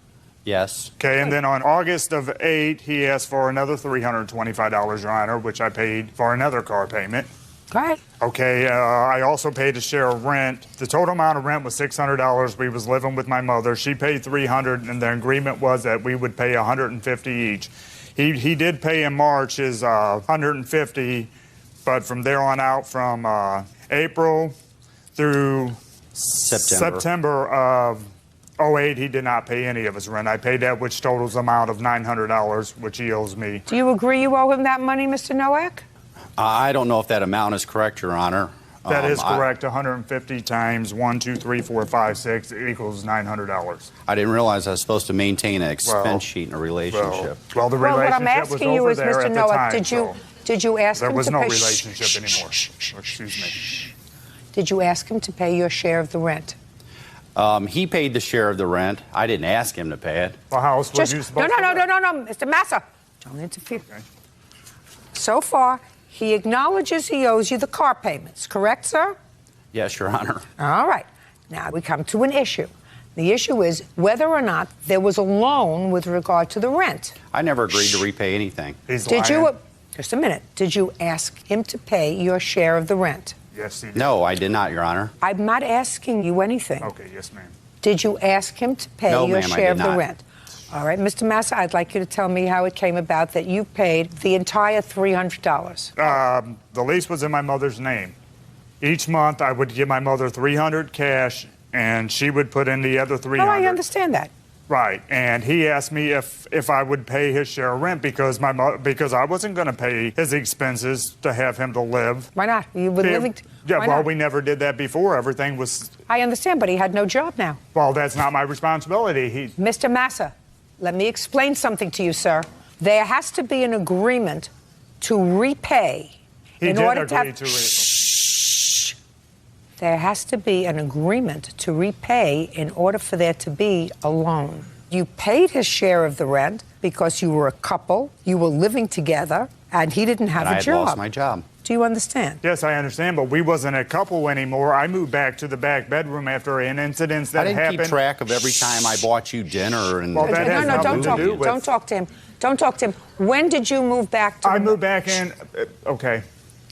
Yes. Okay, and then on August of 8, he asked for another $325, Your Honor, which I paid for another car payment. Go ahead. Okay, I also paid a share of rent. The total amount of rent was $600. We was living with my mother. She paid $300, and the agreement was that we would pay $150 each. He did pay in March his $150, but from there on out, from April through September of 08, he did not pay any of his rent. I paid that, which totals the amount of $900, which he owes me. Do you agree you owe him that money, Mr. Nowak? I don't know if that amount is correct, Your Honor. That is correct. 150 times 1, 2, 3, 4, 5, 6 equals $900. I didn't realize I was supposed to maintain an expense sheet in a relationship. Well, the relationship what I'm asking was you over is, there Mr. at the Nowak, time, did you ask him to pay? There was no relationship anymore. Excuse me. Did you ask him to pay your share of the rent? He paid the share of the rent. I didn't ask him to pay it. Well, how else was you supposed to? No, Mr. Massa. Don't interfere. Okay. So far, he acknowledges he owes you the car payments, correct, sir? Yes, Your Honor. All right. Now we come to an issue. The issue is whether or not there was a loan with regard to the rent. I never agreed to repay anything. Did you? Just a minute. Did you ask him to pay your share of the rent? Yes, he did. No, I did not, Your Honor. I'm not asking you anything. Okay, yes, ma'am. Did you ask him to pay No, your ma'am, I share did of the not. rent? All right, Mr. Massa, I'd like you to tell me how it came about that you paid the entire $300. The lease was in my mother's name. Each month, I would give my mother $300 cash, and she would put in the other $300. Oh, I understand that. Right, and he asked me if I would pay his share of rent because I wasn't going to pay his expenses to have him to live. Why not? You were living. We never did that before. Everything was. I understand, but he had no job now. Well, that's not my responsibility. Mr. Massa, let me explain something to you, sir. There has to be an agreement to repay. He did agree to There has to be an agreement to repay in order for there to be a loan. You paid his share of the rent because you were a couple, you were living together, and he didn't have And a I job. had lost my job. Do you understand? Yes, I understand, but we wasn't a couple anymore. I moved back to the back bedroom after an incident that I didn't happened. keep track of every time I bought you dinner. And Well, that has nothing to do with. Don't talk to him. Don't talk to him. When did you move back to I moved back in. Okay.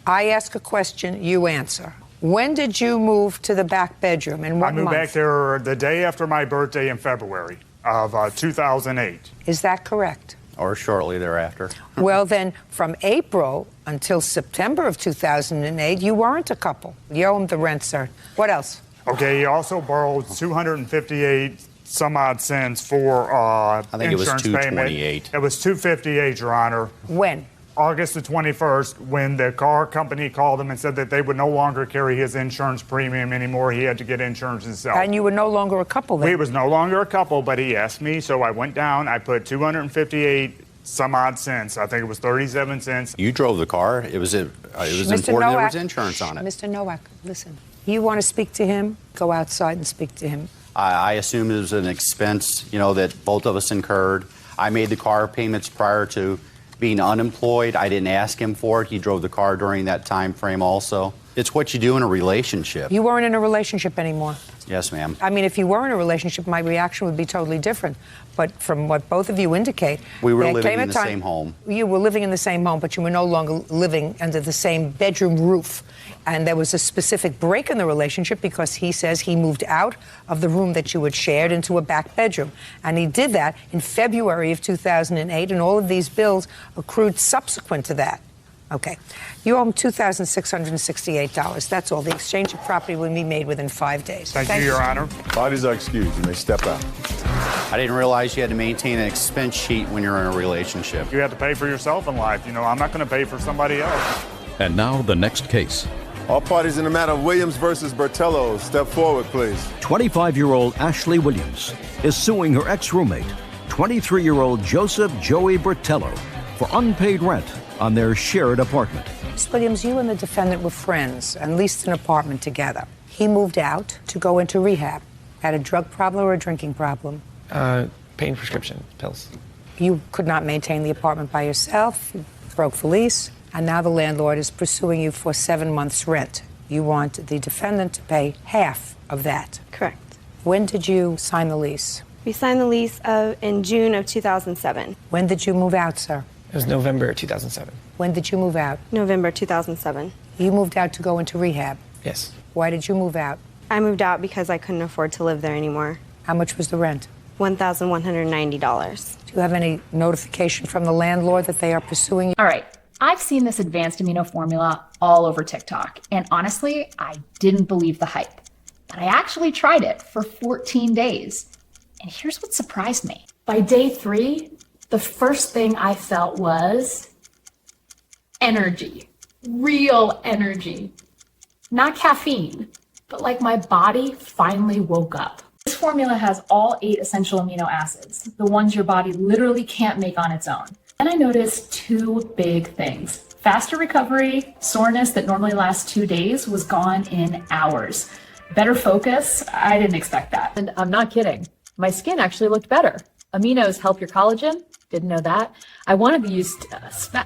I ask a question, you answer. When did you move to the back bedroom? And what I moved month? back there the day after my birthday in February of 2008. Is that correct? Or shortly thereafter. Well, then, from April until September of 2008, you weren't a couple. You owe him the rent, sir. What else? Okay, he also borrowed 258 some odd cents for I think it was insurance payment. $228. It was $258, Your Honor. When? August the 21st, when the car company called him and said that they would no longer carry his insurance premium anymore. He had to get insurance himself. And you were no longer a couple then? We was no longer a couple, but he asked me, so I went down. I put 258 some odd cents. I think it was 37 cents. You drove the car. It was important there was insurance on it. Mr. Nowak, listen. You want to speak to him? Go outside and speak to him. I assumed it was an expense, that both of us incurred. I made the car payments prior to being unemployed. I didn't ask him for it. He drove the car during that time frame also. It's what you do in a relationship. You weren't in a relationship anymore. Yes, ma'am. I mean, if you were in a relationship, my reaction would be totally different. But from what both of you indicate, We were there living came a in the time- same home. You were living in the same home, but you were no longer living under the same bedroom roof. And there was a specific break in the relationship because he says he moved out of the room that you had shared into a back bedroom. And he did that in February of 2008, and all of these bills accrued subsequent to that. Okay. You owe him $2,668. That's all. The exchange of property will be made within 5 days. Thank you, Your Honor. Bodies are excused. You may step out. I didn't realize you had to maintain an expense sheet when you're in a relationship. You have to pay for yourself in life. I'm not going to pay for somebody else. And now the next case. All parties in the matter of Williams versus Bertello, step forward, please. 25-year-old Ashley Williams is suing her ex-roommate, 23-year-old Joseph Joey Bertello, for unpaid rent on their shared apartment. Ms. Williams, you and the defendant were friends and leased an apartment together. He moved out to go into rehab. Had a drug problem or a drinking problem? Pain prescription pills. You could not maintain the apartment by yourself. You broke the lease. And now the landlord is pursuing you for 7 months' rent. You want the defendant to pay half of that. Correct. When did you sign the lease? We signed the lease in June of 2007. When did you move out, sir? It was November 2007. When did you move out? November 2007. You moved out to go into rehab? Yes. Why did you move out? I moved out because I couldn't afford to live there anymore. How much was the rent? $1,190. Do you have any notification from the landlord that they are pursuing you? All right. I've seen this advanced amino formula all over TikTok, and honestly, I didn't believe the hype. But I actually tried it for 14 days. And here's what surprised me. By day 3, the first thing I felt was energy. Real energy. Not caffeine, but like my body finally woke up. This formula has all 8 essential amino acids, the ones your body literally can't make on its own. And I noticed 2 big things. Faster recovery, soreness that normally lasts 2 days was gone in hours. Better focus, I didn't expect that. And I'm not kidding. My skin actually looked better. Aminos help your collagen. Didn't know that. I wanted to use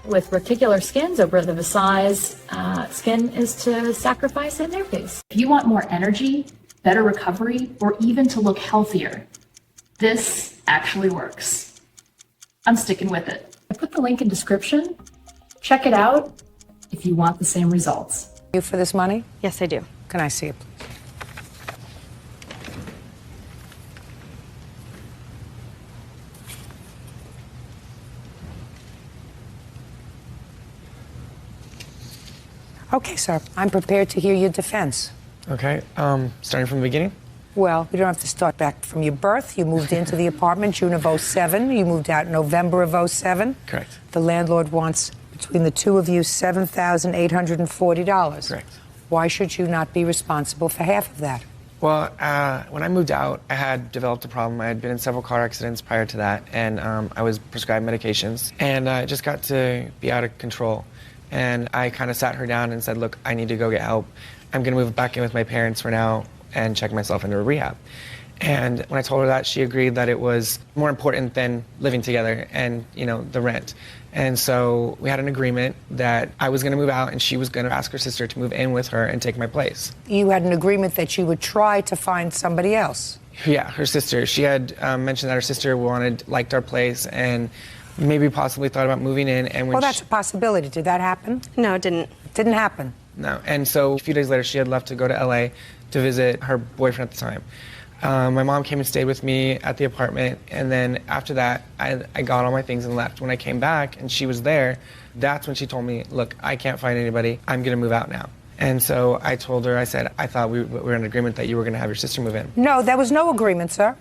with reticular skins over the Visay's skin is to sacrifice in their face. If you want more energy, better recovery, or even to look healthier, this actually works. I'm sticking with it. I put the link in description. Check it out if you want the same results. You for this money? Yes, I do. Can I see it, please? Okay, sir. I'm prepared to hear your defense. Okay, starting from the beginning? Well, you don't have to start back from your birth. You moved into the apartment June of 07. You moved out November of 07. Correct. The landlord wants, between the two of you, $7,840. Correct. Why should you not be responsible for half of that? Well, when I moved out, I had developed a problem. I had been in several car accidents prior to that, and I was prescribed medications, and it just got to be out of control. And I kind of sat her down and said, look, I need to go get help. I'm going to move back in with my parents for now and check myself into a rehab. And when I told her that, she agreed that it was more important than living together and, the rent. And so we had an agreement that I was going to move out and she was going to ask her sister to move in with her and take my place. You had an agreement that you would try to find somebody else. Yeah, her sister. She had mentioned that her sister liked our place and maybe possibly thought about moving in. And when that's a possibility. Did that happen? No, it didn't. It didn't happen. No. And so a few days later, she had left to go to LA to visit her boyfriend at the time. My mom came and stayed with me at the apartment, and then after that, I got all my things and left. When I came back and she was there, that's when she told me, look, I can't find anybody. I'm going to move out now. And so I told her, I said, I thought we were in agreement that you were going to have your sister move in. No, there was no agreement, sir.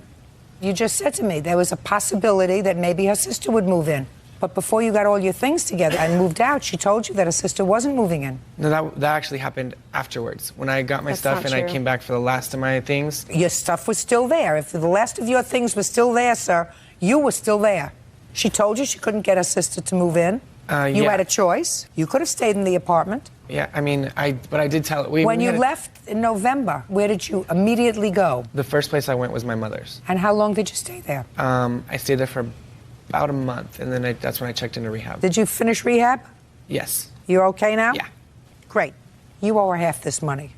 You just said to me there was a possibility that maybe her sister would move in. But before you got all your things together and moved out, she told you that her sister wasn't moving in. No, that actually happened afterwards. When I got my stuff and I came back for the last of my things. Your stuff was still there. If the last of your things was still there, sir, you were still there. She told you she couldn't get her sister to move in. You had a choice. You could have stayed in the apartment. Yeah, I mean, but I did tell her. When you left in November, where did you immediately go? The first place I went was my mother's. And how long did you stay there? I stayed there for about a month, and then that's when I checked into rehab. Did you finish rehab? Yes. You're okay now? Yeah. Great. You owe her half this money.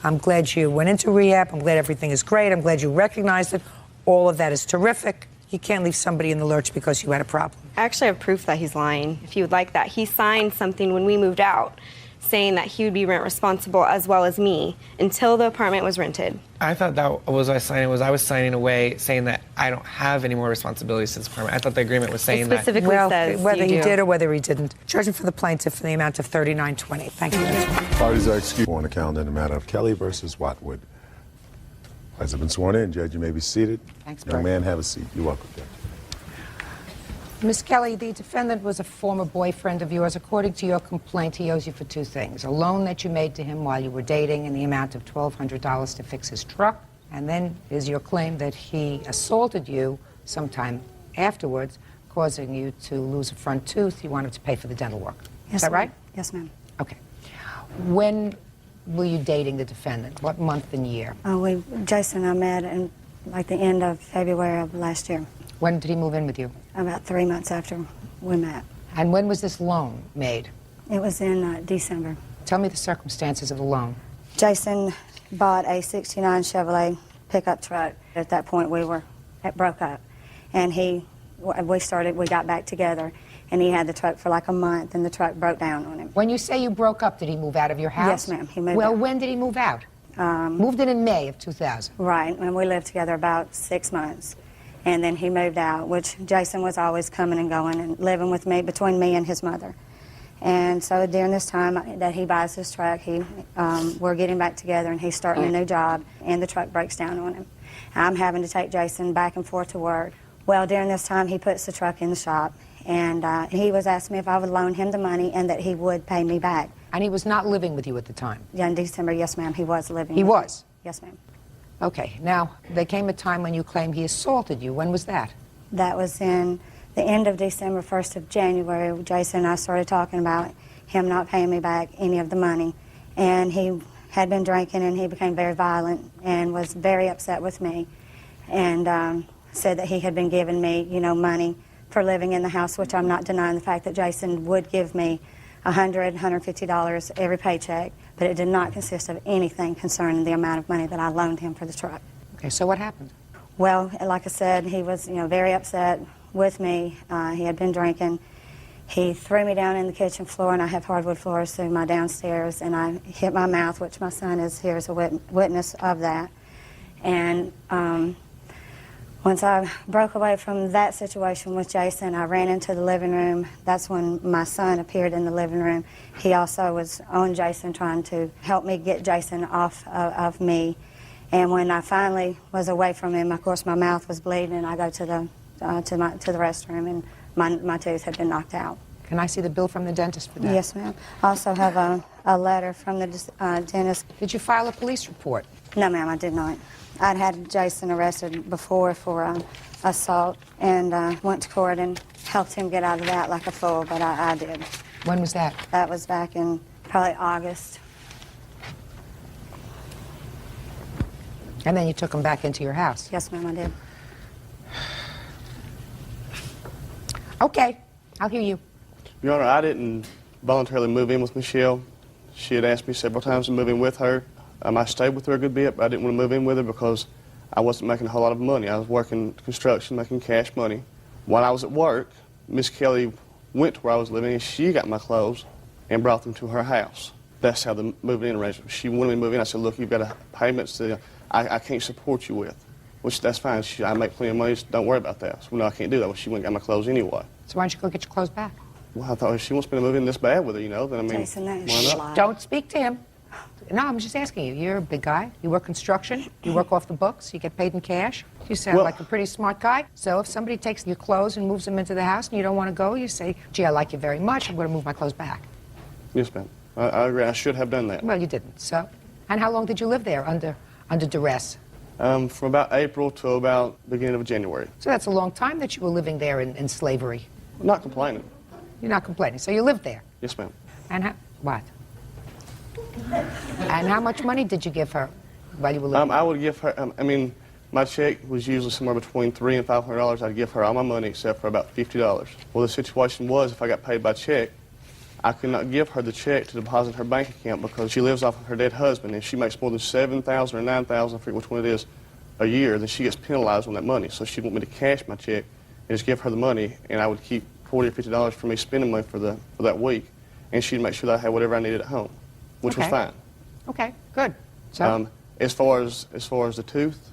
I'm glad you went into rehab. I'm glad everything is great. I'm glad you recognized it. All of that is terrific. You can't leave somebody in the lurch because you had a problem. I actually have proof that he's lying, if you would like that. He signed something when we moved out saying that he would be rent responsible as well as me until the apartment was rented. I thought that was I was signing away saying that I don't have any more responsibilities to this apartment. I thought the agreement was saying that. Specifically says whether you he do. did or whether he didn't. Judging for the plaintiff in the amount of $39.20. Thank you. Parties are excused on the calendar in the matter of Kelly versus Watwood. As have been sworn in, Judge, you may be seated. Thanks, Young man, have a seat. You're welcome, Judge. Ms. Kelly, the defendant was a former boyfriend of yours. According to your complaint, he owes you for two things. A loan that you made to him while you were dating in the amount of $1,200 to fix his truck. And then is your claim that he assaulted you sometime afterwards, causing you to lose a front tooth. You wanted to pay for the dental work. Yes, Is that right? Yes, ma'am. Okay. When were you dating the defendant? What month and year? Jason and I met in like the end of February of last year. When did he move in with you? About 3 months after we met. And when was this loan made? It was in December. Tell me the circumstances of the loan. Jason bought a 69 Chevrolet pickup truck. At that point, we broke up. And we got back together, and he had the truck for like a month, and the truck broke down on him. When you say you broke up, did he move out of your house? Yes, ma'am. He moved Well, out. when did he move out? Moved in May of 2000. Right, and we lived together about 6 months. And then he moved out, which Jason was always coming and going and living with me, between me and his mother. And so during this time that he buys his truck, we're getting back together, and he's starting a new job, and the truck breaks down on him. I'm having to take Jason back and forth to work. Well, during this time, he puts the truck in the shop, and he was asking me if I would loan him the money and that he would pay me back. And he was not living with you at the time? Yeah, in December, yes, ma'am, he was living He with me. was? Yes, ma'am. Okay. Now, there came a time when you claimed he assaulted you. When was that? That was in the end of December, 1st of January. Jason and I started talking about him not paying me back any of the money. And he had been drinking, and he became very violent and was very upset with me, and said that he had been giving me, money for living in the house, which I'm not denying the fact that Jason would give me $100, $150 every paycheck, but it did not consist of anything concerning the amount of money that I loaned him for the truck. Okay, so what happened? Well, like I said, he was, very upset with me. He had been drinking. He threw me down in the kitchen floor, and I have hardwood floors through my downstairs, and I hit my mouth, which my son is here as a witness of that. And once I broke away from that situation with Jason, I ran into the living room. That's when my son appeared in the living room. He also was on Jason, trying to help me get Jason off of me. And when I finally was away from him, of course, my mouth was bleeding, and I go to the restroom, and my tooth had been knocked out. Can I see the bill from the dentist for that? Yes, ma'am. I also have a letter from the dentist. Did you file a police report? No, ma'am, I did not. I'd had Jason arrested before for assault, and went to court and helped him get out of that like a fool, but I did. When was that? That was back in probably August. And then you took him back into your house? Yes, ma'am, I did. Okay, I'll hear you. Your Honor, I didn't voluntarily move in with Michelle. She had asked me several times to move in with her. I stayed with her a good bit, but I didn't want to move in with her because I wasn't making a whole lot of money. I was working construction, making cash money. While I was at work, Miss Kelly went to where I was living, and she got my clothes and brought them to her house. That's how the moving in arrangement. She wanted me to move in. I said, look, you've got a payments that I can't support you with, which that's fine. I make plenty of money, so don't worry about that. So, no, I can't do that. Well, she went and got my clothes anyway. So why don't you go get your clothes back? Well, I thought if she wants me to move in this bad with her, then I mean, Jason, that is why a not? lie. Don't speak to him. No, I'm just asking you. You're a big guy. You work construction. You work off the books. You get paid in cash. You sound like a pretty smart guy. So if somebody takes your clothes and moves them into the house and you don't want to go, you say, gee, I like you very much. I'm going to move my clothes back. Yes, ma'am. I agree. I should have done that. Well, you didn't. So, and how long did you live there under duress? From about April to about beginning of January. So that's a long time that you were living there in slavery. I'm not complaining. You're not complaining. So you lived there. Yes, ma'am. And what? And how much money did you give her while you were living? I would give her. My check was usually somewhere between $300 and $500. I'd give her all my money except for about $50. Well, the situation was, if I got paid by check, I could not give her the check to deposit in her bank account because she lives off of her dead husband, and she makes more than $7,000 or $9,000, I forget which one it is, a year. Then she gets penalized on that money. So she'd want me to cash my check and just give her the money, and I would keep $40 or $50 for me spending money for that week, and she'd make sure that I had whatever I needed at home, which was fine. Okay, good. So as far as the tooth.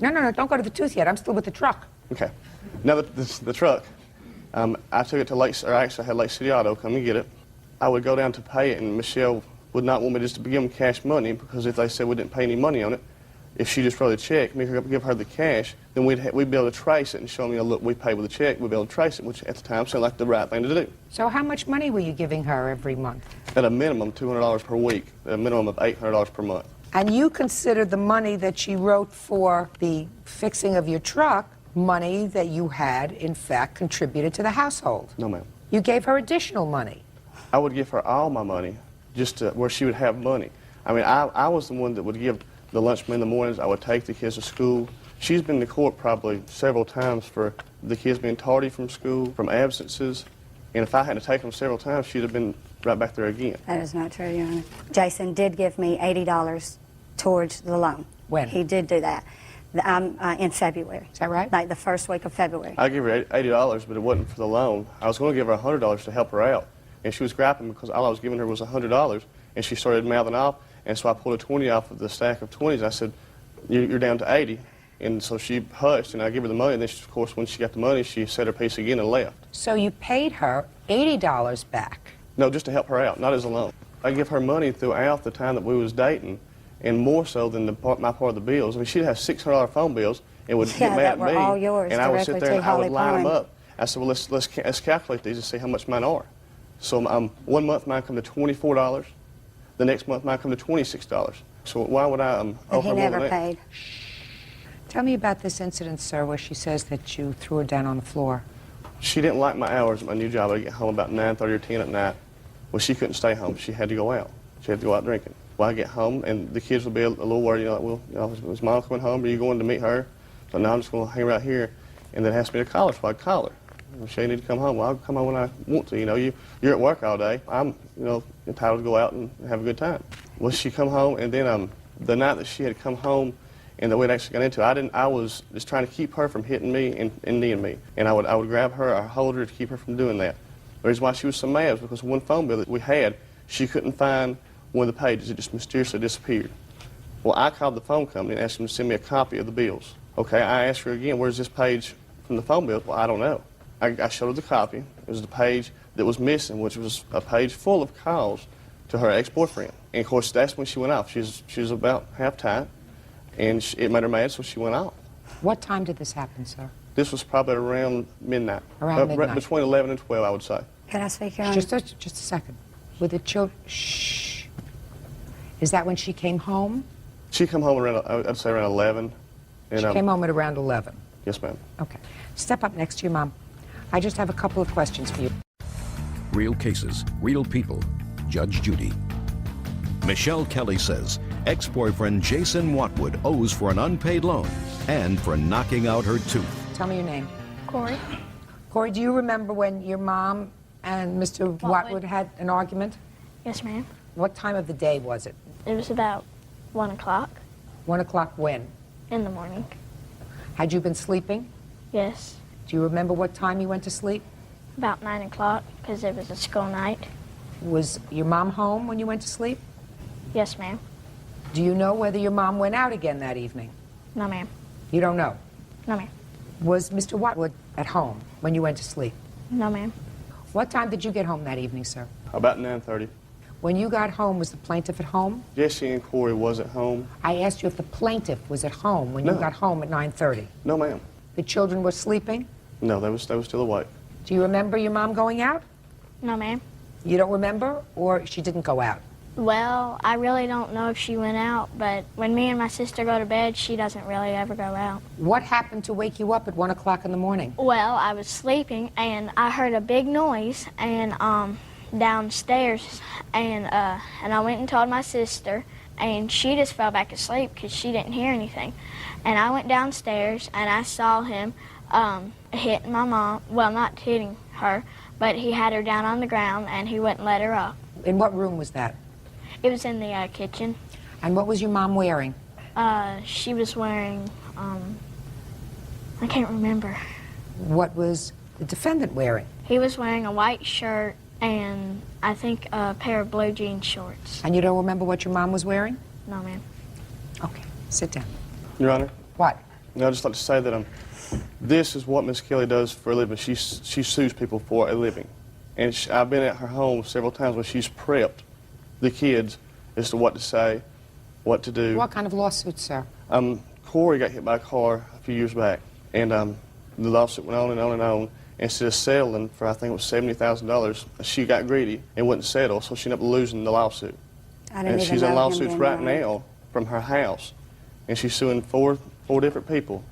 No, don't go to the tooth yet. I'm still with the truck. Okay. Now the truck. I took it to I had Lake City Auto come and get it. I would go down to pay it, and Michelle would not want me just to give them cash money because if they said we didn't pay any money on it, if she just wrote a check, give her the cash, then we'd be able to trace it and show them, look, we paid with a check, we'd be able to trace it, which at the time seemed like the right thing to do. So how much money were you giving her every month? At a minimum, $200 per week, at a minimum of $800 per month. And you considered the money that she wrote for the fixing of your truck money that you had, in fact, contributed to the household? No, ma'am. You gave her additional money. I would give her all my money, just where she would have money. I mean, I was the one that would give the lunch money in the mornings. I would take the kids to school. She's been to court probably several times for the kids being tardy from school, from absences. And if I had to take them several times, she'd have been right back there again. That is not true, Your Honor. Jason did give me $80 towards the loan. When? He did do that. In February. Is that right? Like the first week of February. I gave her $80, but it wasn't for the loan. I was going to give her $100 to help her out. And she was grappling because all I was giving her was $100, and she started mouthing off. And so I pulled a 20 off of the stack of 20s. I said, you're down to 80. And so she hushed, and I gave her the money. And then, of course, when she got the money, she said her piece again and left. So you paid her $80 back? No, just to help her out, not as a loan. I give her money throughout the time that we was dating, and more so than my part of the bills. I mean, she'd have $600 phone bills and would get mad at me. All yours, and I would sit there and I would line them Pine. up. I said, well, let's calculate these and see how much mine are. So 1 month mine come to $24. The next month mine come to $26. So why would I owe her more than that? He never paid. Tell me about this incident, sir, where she says that you threw her down on the floor. She didn't like my hours at my new job. I'd get home about 9:30 or 10 at night. Well, she couldn't stay home. She had to go out. She had to go out drinking. Well, I get home, and the kids would be a little worried, is Mom coming home? Are you going to meet her? So now I'm just going to hang right here. And then asked me to call her, so I'd call her. Well, she need to come home. Well, I'll come home when I want to. You're at work all day. I'm, entitled to go out and have a good time. Well, she come home, and then the night that she had come home and that we'd actually got into, I was just trying to keep her from hitting me and kneeing me. And I would grab her, or hold her to keep her from doing that. The reason why she was so mad was because one phone bill that we had, she couldn't find one of the pages. It just mysteriously disappeared. Well, I called the phone company and asked them to send me a copy of the bills. Okay, I asked her again, where's this page from the phone bill? Well, I don't know. I showed her the copy. It was the page that was missing, which was a page full of calls to her ex-boyfriend. And, of course, that's when she went off. She was about half-tight, and it made her mad, so she went off. What time did this happen, sir? This was probably around midnight. Around midnight. Between 11 and 12, I would say. Can I speak, Your Honor? Just a second. With the children, shh. Is that when she came home? She came home around, I'd say around 11. And, She came home at around 11. Yes, ma'am. Okay. Step up next to your mom. I just have a couple of questions for you. Real cases, real people. Judge Judy. Michelle Kelly says ex-boyfriend Jason Watwood owes for an unpaid loan and for knocking out her tooth. Tell me your name. Corey. Corey, do you remember when your mom and Mr. Watwood had an argument? Yes, ma'am. What time of the day was it? It was about 1 o'clock 1 o'clock when? in the morning. Had you been sleeping? Yes. Do you remember what time you went to sleep? About 9 o'clock because it was a school night. Was your mom home when you went to sleep? Yes, ma'am. Do you know whether your mom went out again that evening? No, ma'am. You don't know? No, ma'am. Was Mr. Watwood at home when you went to sleep? No, ma'am. What time did you get home that evening, sir? About 9:30. When you got home, was the plaintiff at home? Jesse and Corey was at home. I asked you if the plaintiff was at home when you No. got home at 9:30. No, ma'am. The children were sleeping? No, they were still awake. Do you remember your mom going out? No, ma'am. You don't remember, or she didn't go out? Well, I really don't know if she went out, but when me and my sister go to bed, she doesn't really ever go out. What happened to wake you up at 1 o'clock in the morning? Well, I was sleeping, and I heard a big noise, and downstairs, and I went and told my sister, and she just fell back asleep because she didn't hear anything. And I went downstairs, and I saw him hitting my mom. Well, not hitting her, but he had her down on the ground, and he wouldn't let her up. In what room was that? It was in the kitchen. And what was your mom wearing? She was wearing, I can't remember. What was the defendant wearing? He was wearing a white shirt and I think a pair of blue jean shorts. And you don't remember what your mom was wearing? No, ma'am. Okay, sit down. Your Honor? What? I'd just like to say that this is what Miss Kelly does for a living. She sues people for a living. And I've been at her home several times where she's prepped the kids as to what to say what to do. What kind of lawsuit, sir? Corey got hit by a car a few years back, and the lawsuit went on and on and on. Instead of settling for, I think it was $70,000, she got greedy and wouldn't settle, so she ended up losing the lawsuit. And she's in lawsuits right now from her house, and she's suing four different people.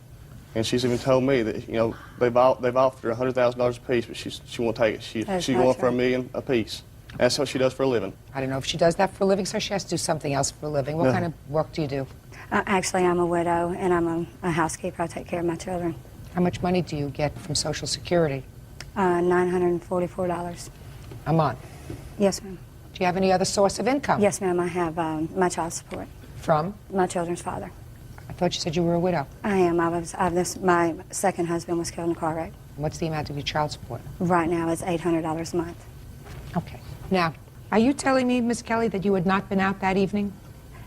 And she's even told me that, you know, they've offered her $100,000 a piece, but she won't take it. She's going for $1 million a piece. That's what she does for a living. I don't know if she does that for a living, so she has to do something else for a living. What kind of work do you do? Actually, I'm a widow, and I'm a housekeeper. I take care of my children. How much money do you get from Social Security? $944. A month? Yes, ma'am. Do you have any other source of income? Yes, ma'am. I have my child support. From? My children's father. I thought you said you were a widow. I am. My second husband was killed in a car wreck. What's the amount of your child support? Right now, it's $800 a month. Okay. Now, are you telling me, Miss Kelly, that you had not been out that evening?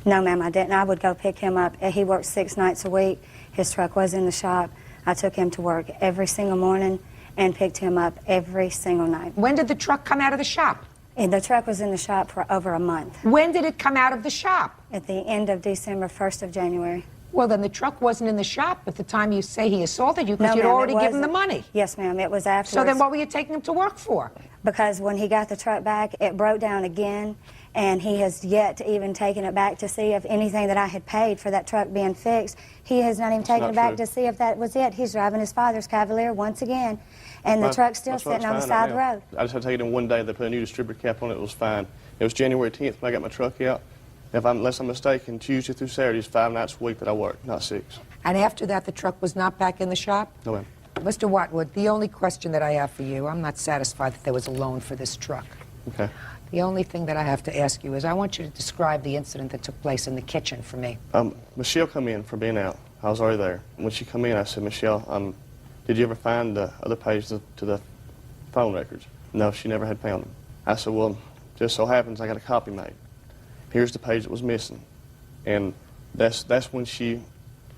No, ma'am, I didn't. I would go pick him up. He worked 6 nights a week. His truck was in the shop. I took him to work every single morning and picked him up every single night. When did the truck come out of the shop? And the truck was in the shop for over a month. When did it come out of the shop? At the end of December, 1st of January. Well, then the truck wasn't in the shop at the time you say he assaulted you, because No, you'd ma'am, already it given the wasn't. money. Yes, ma'am, it was afterwards. So then what were you taking him to work for? Because when he got the truck back, it broke down again, and he has yet to even taken it back to see if anything that I had paid for that truck being fixed. He has not even taken it back to see if that was it. He's driving his father's Cavalier once again, and the truck's still sitting on the side of the road. I just had to take it in one day. They put a new distributor cap on it. It was fine. It was January 10th when I got my truck out. Unless I'm mistaken, Tuesday through Saturday is 5 nights a week that I work, not 6. And after that, the truck was not back in the shop? No, ma'am. Mr. Watwood, the only question that I have for you, I'm not satisfied that there was a loan for this truck. Okay. The only thing that I have to ask you is I want you to describe the incident that took place in the kitchen for me. Michelle come in from being out. I was already there. When she come in, I said, Michelle, did you ever find the other pages to the phone records? No, she never had found them. I said, well, just so happens I got a copy made. Here's the page that was missing. And that's when she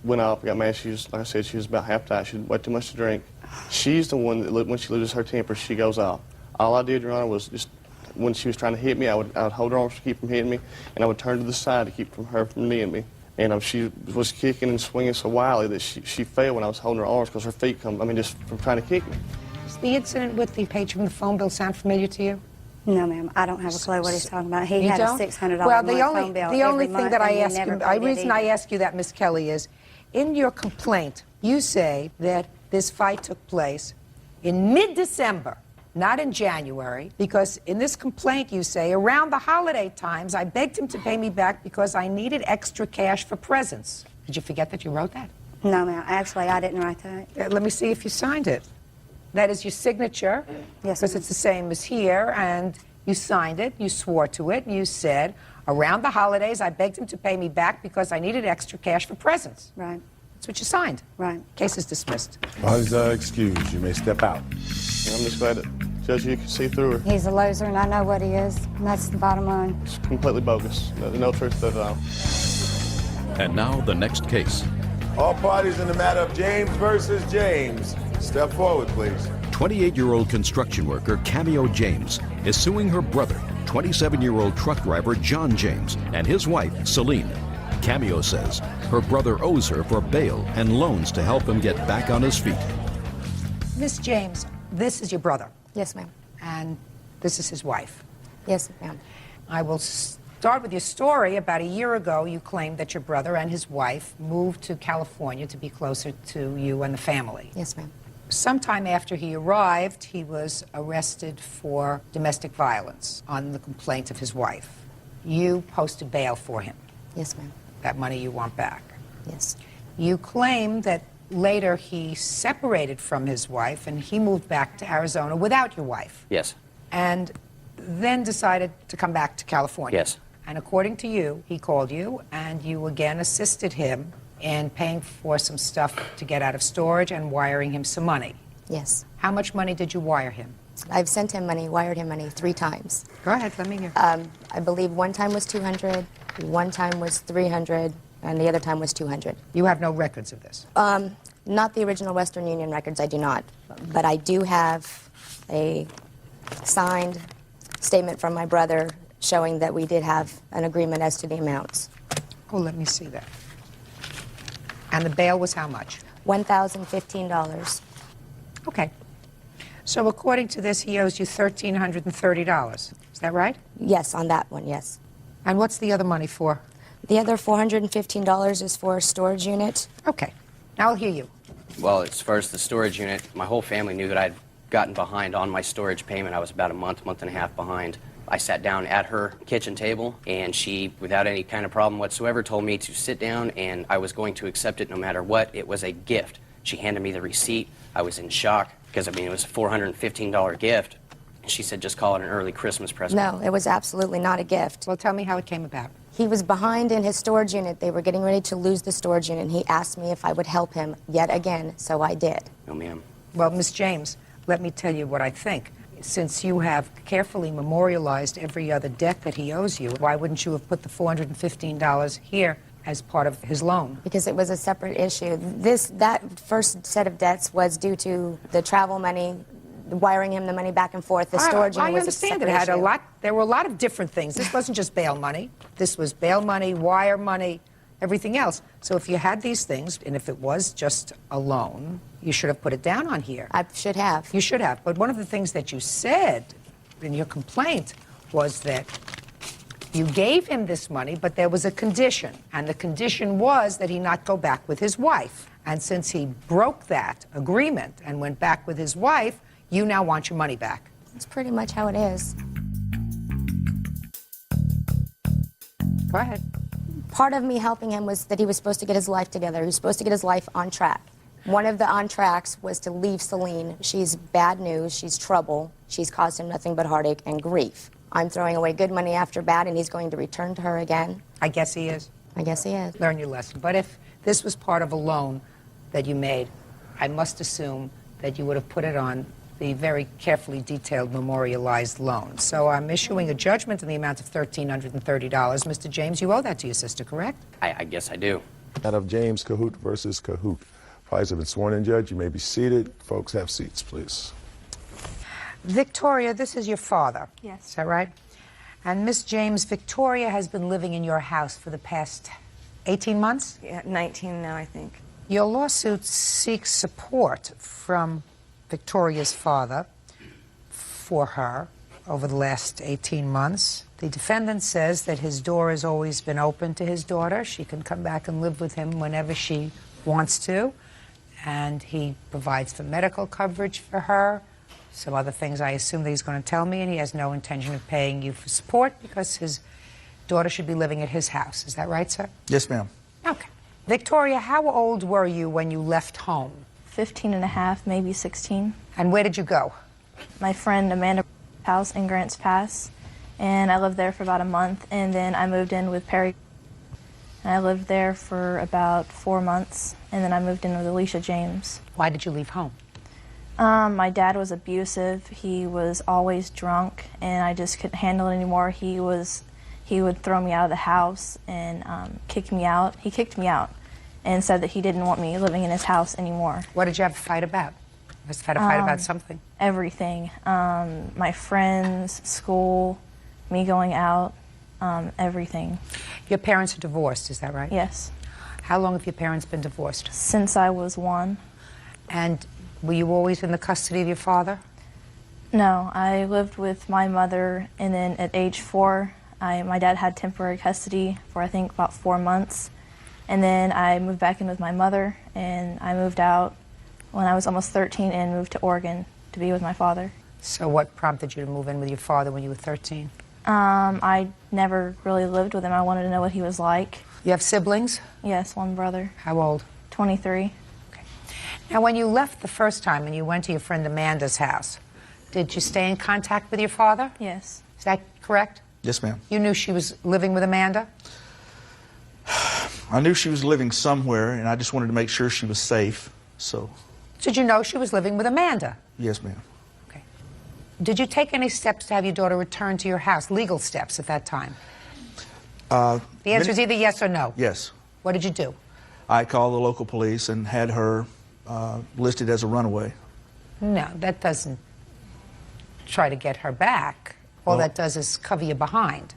went off, got mad. She was, like I said, she was about half tight. She had way too much to drink. She's the one that, when she loses her temper, she goes off. All I did, Your Honor, was just, when she was trying to hit me, I would hold her arms to keep from hitting me, and I would turn to the side to keep her from kneeing me. And she was kicking and swinging so wildly that she fell when I was holding her arms because her feet just from trying to kick me. Does the incident with the page from the phone bill sound familiar to you? No, ma'am. I don't have a clue what he's talking about. He You had don't? a $600 well, phone bill the only every thing month, that I and he ask never you, the paid it reason I either. ask you that, Miss Kelly, is in your complaint, you say that this fight took place in mid-December, not in January, because in this complaint you say, around the holiday times, I begged him to pay me back because I needed extra cash for presents. Did you forget that you wrote that? No, ma'am. Actually, I didn't write that. Let me see if you signed it. That is your signature. Yes, because it's the same as here, and you signed it, you swore to it, and you said, around the holidays, I begged him to pay me back because I needed extra cash for presents. Right. That's what you signed. Right. Case is dismissed. Parties are excused. You may step out. I'm just glad that, Judge, you can see through her. He's a loser, and I know what he is. And that's the bottom line. It's completely bogus. No truth to it at all. And now the next case. All parties in the matter of James versus James. Step forward, please. 28-year-old construction worker Cameo James is suing her brother, 27-year-old truck driver John James, and his wife, Celine. Cameo says her brother owes her for bail and loans to help him get back on his feet. Miss James, this is your brother. Yes, ma'am. And this is his wife. Yes, ma'am. I will start with your story. About a year ago, you claimed that your brother and his wife moved to California to be closer to you and the family. Yes, ma'am. Sometime after he arrived, he was arrested for domestic violence on the complaint of his wife. You posted bail for him. Yes, ma'am. That money you want back. Yes. You claim that later he separated from his wife and he moved back to Arizona without your wife. Yes. And then decided to come back to California. Yes. And according to you, he called you and you again assisted him in paying for some stuff to get out of storage and wiring him some money. Yes. How much money did you wire him? I've sent him money, wired him money 3 times. Go ahead, let me hear. I believe one time was 200, one time was 300, and the other time was 200. You have no records of this? Not the original Western Union records, I do not. But I do have a signed statement from my brother showing that we did have an agreement as to the amounts. Oh, let me see that. And the bail was how much? $1,015. Okay. So according to this, he owes you $1,330. Is that right? Yes, on that one, yes. And what's the other money for? The other $415 is for a storage unit. Okay. Now I'll hear you. Well, as far as the storage unit, my whole family knew that I'd gotten behind on my storage payment. I was about a month and a half behind. I sat down at her kitchen table, and she, without any kind of problem whatsoever, told me to sit down, and I was going to accept it no matter what. It was a gift. She handed me the receipt. I was in shock because, I mean, it was a $415 gift. She said, just call it an early Christmas present. No, it was absolutely not a gift. Well, tell me how it came about. He was behind in his storage unit. They were getting ready to lose the storage unit, and he asked me if I would help him yet again, so I did. No, ma'am. Well, Miss James, let me tell you what I think. Since you have carefully memorialized every other debt that he owes you, why wouldn't you have put the $415 here as part of his loan? Because it was a separate issue. That first set of debts was due to the travel money, wiring him the money back and forth. The storage unit was a separate issue. I understand it had a lot. There were a lot of different things. This wasn't just bail money. This was bail money, wire money, everything else. So if you had these things, and if it was just a loan, you should have put it down on here. I should have. You should have. But one of the things that you said in your complaint was that you gave him this money, but there was a condition. And the condition was that he not go back with his wife. And since he broke that agreement and went back with his wife, you now want your money back. That's pretty much how it is. Go ahead. Part of me helping him was that he was supposed to get his life together. He was supposed to get his life on track. One of the on tracks was to leave Celine. She's bad news. She's trouble. She's caused him nothing but heartache and grief. I'm throwing away good money after bad, and he's going to return to her again. I guess he is. I guess he is. Learn your lesson. But if this was part of a loan that you made, I must assume that you would have put it on the very carefully detailed memorialized loan. So I'm issuing a judgment in the amount of $1,330. Mr. James, you owe that to your sister, correct? I guess I do. That of James Cahoot versus Cahoot. Parties have been sworn in, Judge. You may be seated. Folks, have seats, please. Victoria, this is your father. Yes. Is that right? And Miss James, Victoria has been living in your house for the past 18 months? Yeah, 19 now, I think. Your lawsuit seeks support from Victoria's father for her over the last 18 months. The defendant says that his door has always been open to his daughter. She can come back and live with him whenever she wants to. And he provides for medical coverage for her. Some other things I assume that he's going to tell me, and he has no intention of paying you for support because his daughter should be living at his house. Is that right, sir? Yes, ma'am. Okay. Victoria, how old were you when you left home? 15 and a half, maybe 16. And where did you go? My friend Amanda's house in Grants Pass, and I lived there for about a month, and then I moved in with Perry. And I lived there for about 4 months, and then I moved in with Alicia James. Why did you leave home? My dad was abusive. He was always drunk, and I just couldn't handle it anymore. He would throw me out of the house and kick me out. He kicked me out and said that he didn't want me living in his house anymore. What did you have to fight about? You must have had a fight about something. Everything. My friends, school, me going out, everything. Your parents are divorced, is that right? Yes. How long have your parents been divorced? Since I was 1. And were you always in the custody of your father? No, I lived with my mother, and then at age 4, my dad had temporary custody for I think about 4 months. And then I moved back in with my mother, and I moved out when I was almost 13 and moved to Oregon to be with my father. So what prompted you to move in with your father when you were 13? I never really lived with him. I wanted to know what he was like. You have siblings? Yes, 1 brother. How old? 23. Okay. Now, when you left the first time and you went to your friend Amanda's house, did you stay in contact with your father? Yes. Is that correct? Yes, ma'am. You knew she was living with Amanda? I knew she was living somewhere, and I just wanted to make sure she was safe, so... Did you know she was living with Amanda? Yes, ma'am. Okay. Did you take any steps to have your daughter return to your house, legal steps at that time? The answer is either yes or no. Yes. What did you do? I called the local police and had her listed as a runaway. No, that doesn't try to get her back. All that does is cover you behind.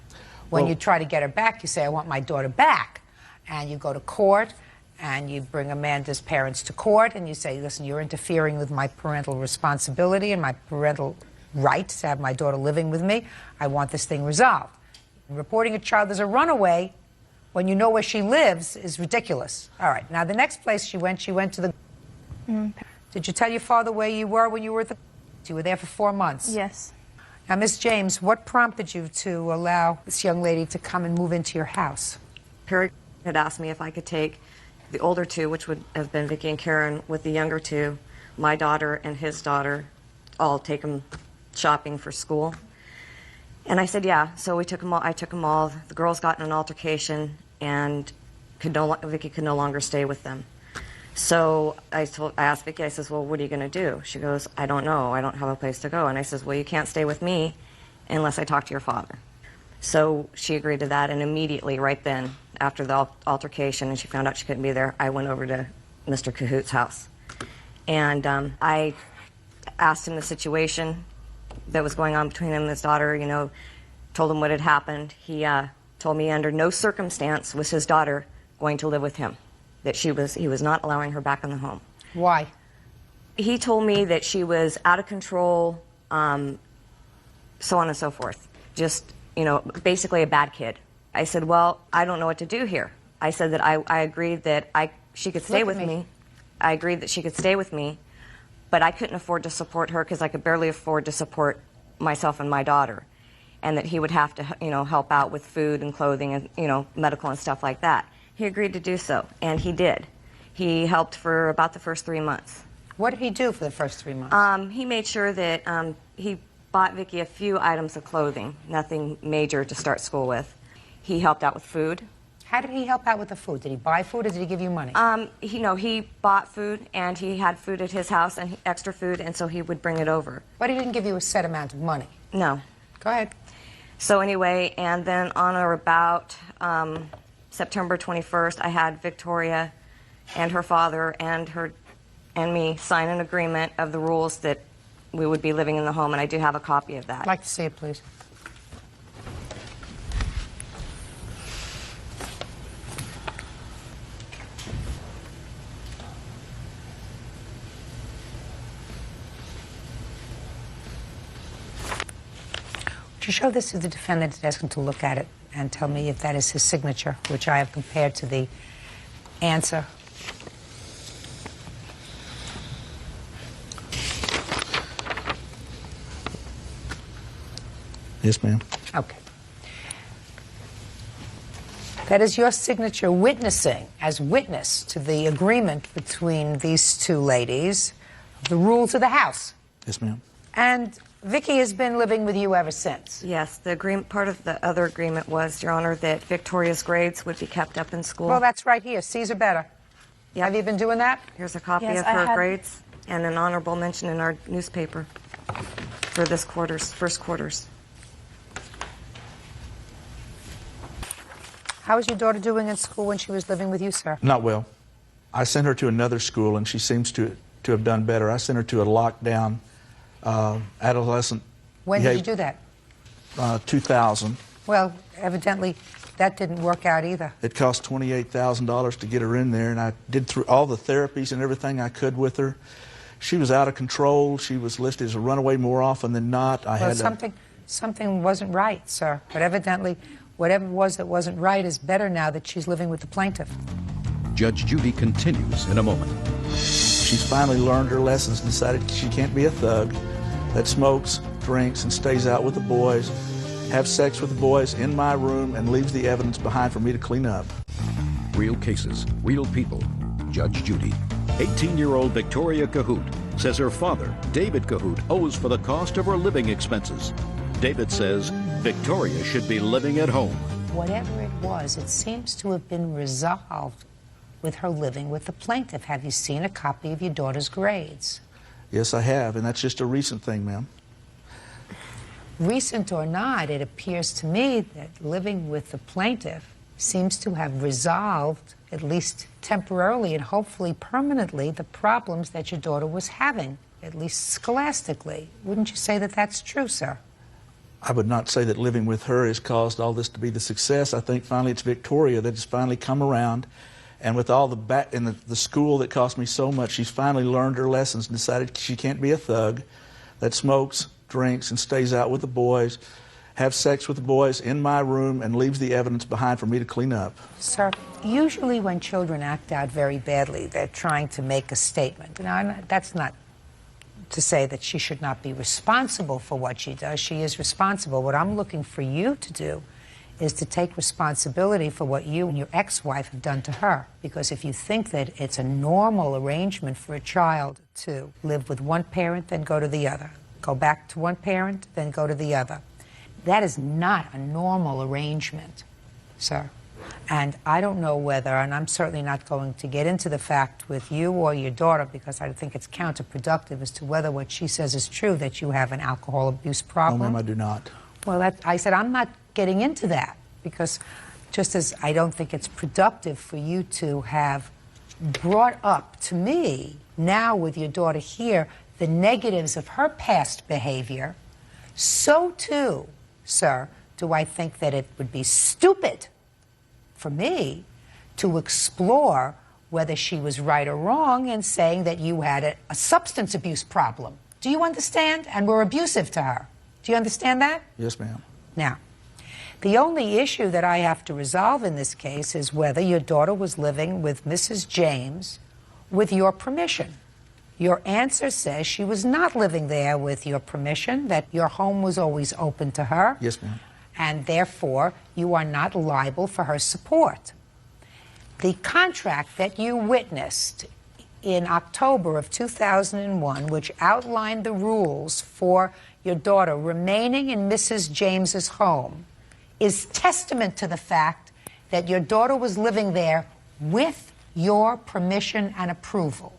When you try to get her back, you say, I want my daughter back. and you go to court, and you bring Amanda's parents to court, and you say, listen, you're interfering with my parental responsibility and my parental right to have my daughter living with me. I want this thing resolved. Reporting a child as a runaway when you know where she lives is ridiculous. All right, now the next place she went to the... Did you tell your father where you were when you were at the... You were there for 4 months? Yes. Now, Miss James, what prompted you to allow this young lady to come and move into your house? Perry had asked me if I could take the older two, which would have been Vicky and Karen, with the younger two, my daughter and his daughter, all take them shopping for school. And I said, yeah. So we took them all. I took them all. The girls got in an altercation, and Vicky could no longer stay with them. So I asked Vicky, I says, well, what are you going to do? She goes, I don't know. I don't have a place to go. And I says, well, you can't stay with me unless I talk to your father. So she agreed to that, and immediately, right then, after the altercation, and she found out she couldn't be there, I went over to Mr. Cahoot's house. And I asked him the situation that was going on between him and his daughter, you know, told him what had happened. He told me under no circumstance was his daughter going to live with him, that he was not allowing her back in the home. Why? He told me that she was out of control, so on and so forth. Just, you know, basically a bad kid. I said, well, I don't know what to do here. I said that I agreed that she could stay with me. I agreed that she could stay with me, but I couldn't afford to support her because I could barely afford to support myself and my daughter, and that he would have to, you know, help out with food and clothing and, you know, medical and stuff like that. He agreed to do so, and he did. He helped for about the first 3 months. What did he do for the first 3 months? He made sure that he bought Vicky a few items of clothing, nothing major to start school with. He helped out with food. How did he help out with the food? Did he buy food or did he give you money? He bought food, and he had food at his house, and extra food, and so he would bring it over. But he didn't give you a set amount of money? No. Go ahead. So anyway, and then on or about September 21st, I had Victoria and her father and me sign an agreement of the rules that we would be living in the home, and I do have a copy of that. I'd like to see it, please. Would you show this to the defendant and ask him to look at it and tell me if that is his signature, which I have compared to the answer? Yes, ma'am. Okay. That is your signature witnessing, as witness to the agreement between these two ladies, the rules of the house. Yes, ma'am. And Vicky has been living with you ever since. Yes, the agreement, part of the other agreement was, Your Honor, that Victoria's grades would be kept up in school. Well, that's right here. C's are better. Yep. Have you been doing that? Here's a copy of her grades and an honorable mention in our newspaper for this first quarter's. How was your daughter doing in school when she was living with you, sir? Not well. I sent her to another school, and she seems to have done better. I sent her to a lockdown adolescent. When did you do that? 2000. Well, evidently, that didn't work out either. It cost $28,000 to get her in there, and I did through all the therapies and everything I could with her. She was out of control. She was listed as a runaway more often than not. Something wasn't right, sir. But evidently, whatever it was that wasn't right is better now that she's living with the plaintiff. Judge Judy continues in a moment. She's finally learned her lessons and decided she can't be a thug that smokes, drinks, and stays out with the boys, have sex with the boys in my room, and leaves the evidence behind for me to clean up. Real cases, real people. Judge Judy. 18-year-old Victoria Cahoot says her father, David Cahoot, owes for the cost of her living expenses. David says Victoria should be living at home. Whatever it was, it seems to have been resolved with her living with the plaintiff. Have you seen a copy of your daughter's grades? Yes, I have, and that's just a recent thing, ma'am. Recent or not, it appears to me that living with the plaintiff seems to have resolved, at least temporarily and hopefully permanently, the problems that your daughter was having, at least scholastically. Wouldn't you say that that's true, sir? I would not say that living with her has caused all this to be the success. I think finally it's Victoria that has finally come around, and with all the back in the school that cost me so much, she's finally learned her lessons and decided she can't be a thug that smokes, drinks, and stays out with the boys, have sex with the boys in my room, and leaves the evidence behind for me to clean up. Sir, usually when children act out very badly, they're trying to make a statement. Now, that's not to say that she should not be responsible for what she does. She is responsible. What I'm looking for you to do is to take responsibility for what you and your ex-wife have done to her. Because if you think that it's a normal arrangement for a child to live with one parent, then go to the other, go back to one parent, then go to the other, that is not a normal arrangement, sir. And I don't know whether, and I'm certainly not going to get into the fact with you or your daughter, because I think it's counterproductive as to whether what she says is true, that you have an alcohol abuse problem. No, ma'am, I do not. Well, I said I'm not getting into that, because just as I don't think it's productive for you to have brought up to me, now with your daughter here, the negatives of her past behavior, so too, sir, do I think that it would be stupid for me to explore whether she was right or wrong in saying that you had a substance abuse problem. Do you understand? And were abusive to her. Do you understand that? Yes, ma'am. Now, the only issue that I have to resolve in this case is whether your daughter was living with Mrs. James with your permission. Your answer says she was not living there with your permission, that your home was always open to her. Yes, ma'am. And therefore, you are not liable for her support. The contract that you witnessed in October of 2001, which outlined the rules for your daughter remaining in Mrs. James's home, is testament to the fact that your daughter was living there with your permission and approval.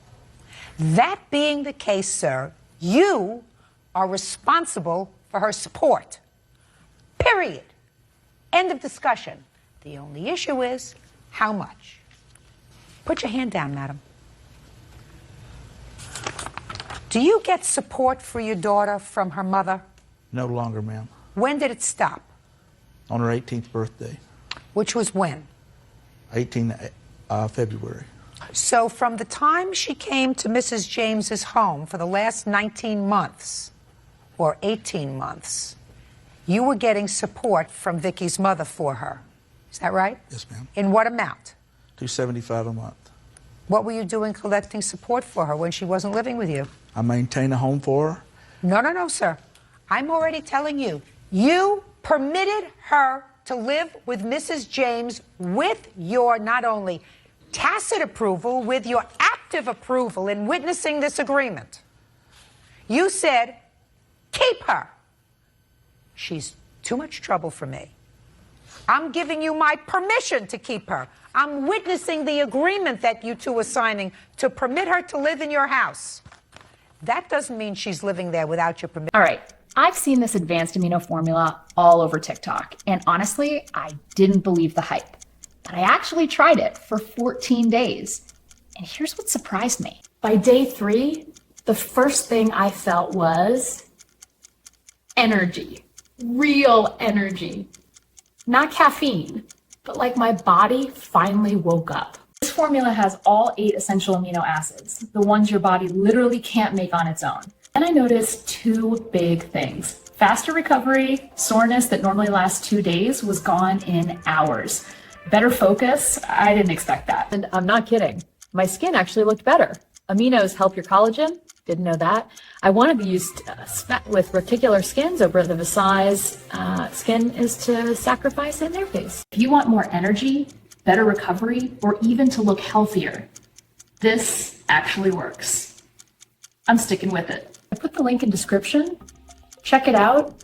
That being the case, sir, you are responsible for her support. Period. End of discussion. The only issue is how much. Put your hand down, madam. Do you get support for your daughter from her mother? No longer, ma'am. When did it stop? On her 18th birthday. Which was when? 18 February. So from the time she came to Mrs. James's home for the last 19 months or 18 months, you were getting support from Vicky's mother for her. Is that right? Yes, ma'am. In what amount? $275 a month. What were you doing collecting support for her when she wasn't living with you? I maintain a home for her. No, sir. I'm already telling you. You permitted her to live with Mrs. James with your not only tacit approval, with your active approval in witnessing this agreement. You said, keep her. She's too much trouble for me. I'm giving you my permission to keep her. I'm witnessing the agreement that you two are signing to permit her to live in your house. That doesn't mean she's living there without your permission. All right, I've seen this advanced amino formula all over TikTok, and honestly, I didn't believe the hype. But I actually tried it for 14 days, and here's what surprised me. By day 3, the first thing I felt was energy. Real energy. Not caffeine, but like my body finally woke up. This formula has all 8 essential amino acids, the ones your body literally can't make on its own. And I noticed 2 big things. Faster recovery, soreness that normally lasts 2 days was gone in hours. Better focus, I didn't expect that. And I'm not kidding. My skin actually looked better. Aminos help your collagen. Didn't know that. I wanted to use with reticular skins over the Versailles skin is to sacrifice in their face. If you want more energy, better recovery, or even to look healthier, this actually works. I'm sticking with it. I put the link in description. Check it out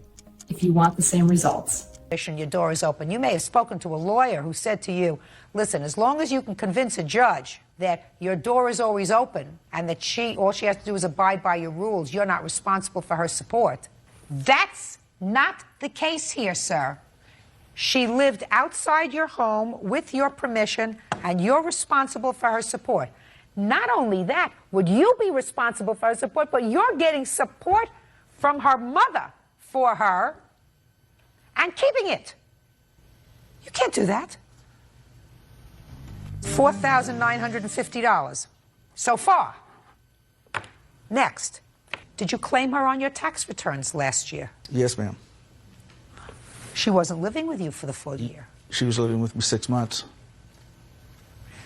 if you want the same results. Your door is open. You may have spoken to a lawyer who said to you, listen, as long as you can convince a judge that your door is always open and that all she has to do is abide by your rules, you're not responsible for her support. That's not the case here, sir. She lived outside your home with your permission, and you're responsible for her support. Not only that, would you be responsible for her support, but you're getting support from her mother for her and keeping it. You can't do that. $4,950 so far. Next, did you claim her on your tax returns last year? Yes, ma'am. She wasn't living with you for the full year. She was living with me 6 months.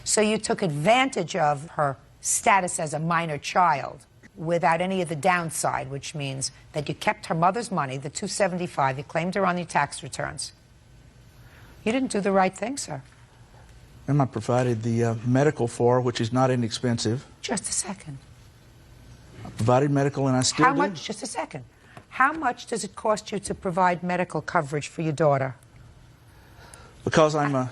So you took advantage of her status as a minor child without any of the downside, which means that you kept her mother's money, the $275, you claimed her on your tax returns. You didn't do the right thing, sir. Ma'am, I provided the medical for her, which is not inexpensive. Just a second. I provided medical, and I still How do. much, just a second, how much does it cost you to provide medical coverage for your daughter? Because I'm a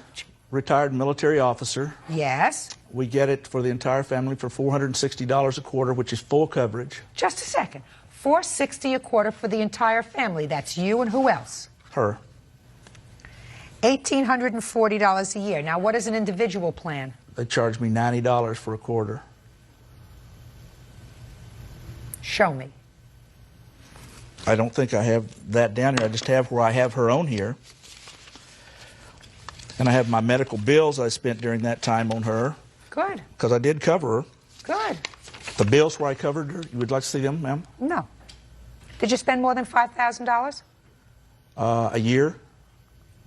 retired military officer. Yes. We get it for the entire family for $460 a quarter, which is full coverage. Just a second. $460 a quarter for the entire family. That's you and who else? Her. $1,840 a year. Now, what is an individual plan? They charge me $90 for a quarter. Show me. I don't think I have that down here. I just have where I have her on here. And I have my medical bills I spent during that time on her. Good. Because I did cover her. Good. The bills where I covered her, you would like to see them, ma'am? No. Did you spend more than $5,000? A year?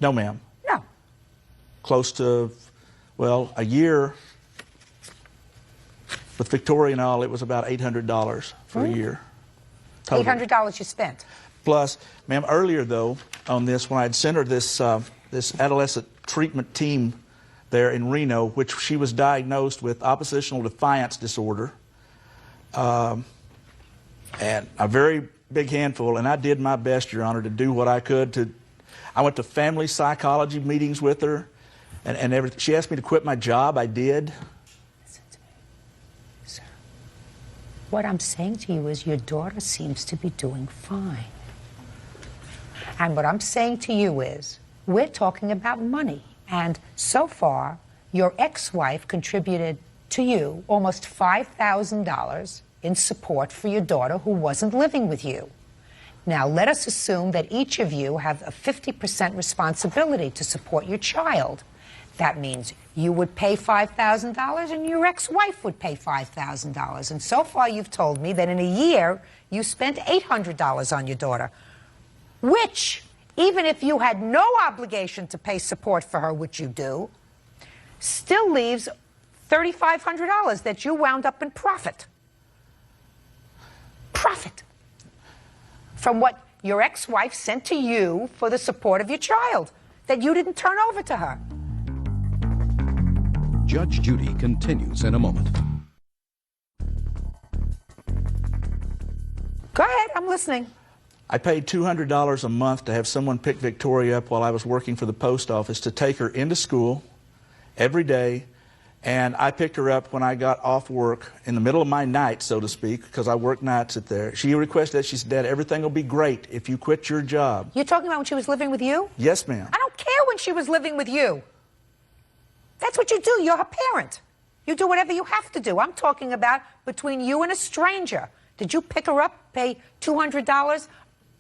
No, ma'am. No. Close to, well, a year. With Victoria and all, it was about $800 for a year. Total. $800 you spent. Plus, ma'am, earlier though, on this, when I had sent her this, this adolescent treatment team there in Reno, which she was diagnosed with oppositional defiance disorder, and a very big handful, and I did my best, Your Honor, to do what I could to. I went to family psychology meetings with her, and everything. She asked me to quit my job. I did. Listen to me, sir. What I'm saying to you is your daughter seems to be doing fine. And what I'm saying to you is, we're talking about money. And so far, your ex-wife contributed to you almost $5,000 in support for your daughter who wasn't living with you. Now, let us assume that each of you have a 50% responsibility to support your child. That means you would pay $5,000 and your ex-wife would pay $5,000. And so far, you've told me that in a year, you spent $800 on your daughter, which, even if you had no obligation to pay support for her, which you do, still leaves $3,500 that you wound up in profit. Profit. From what your ex-wife sent to you for the support of your child that you didn't turn over to her. Judge Judy continues in a moment. Go ahead, I'm listening. I paid $200 a month to have someone pick Victoria up while I was working for the post office to take her into school every day, and I picked her up when I got off work in the middle of my night, so to speak, because I work nights at there. She requested that. She said, Dad, everything will be great if you quit your job. You're talking about when she was living with you? Yes, ma'am. I don't care when she was living with you. That's what you do. You're her parent. You do whatever you have to do. I'm talking about between you and a stranger. Did you pick her up, pay $200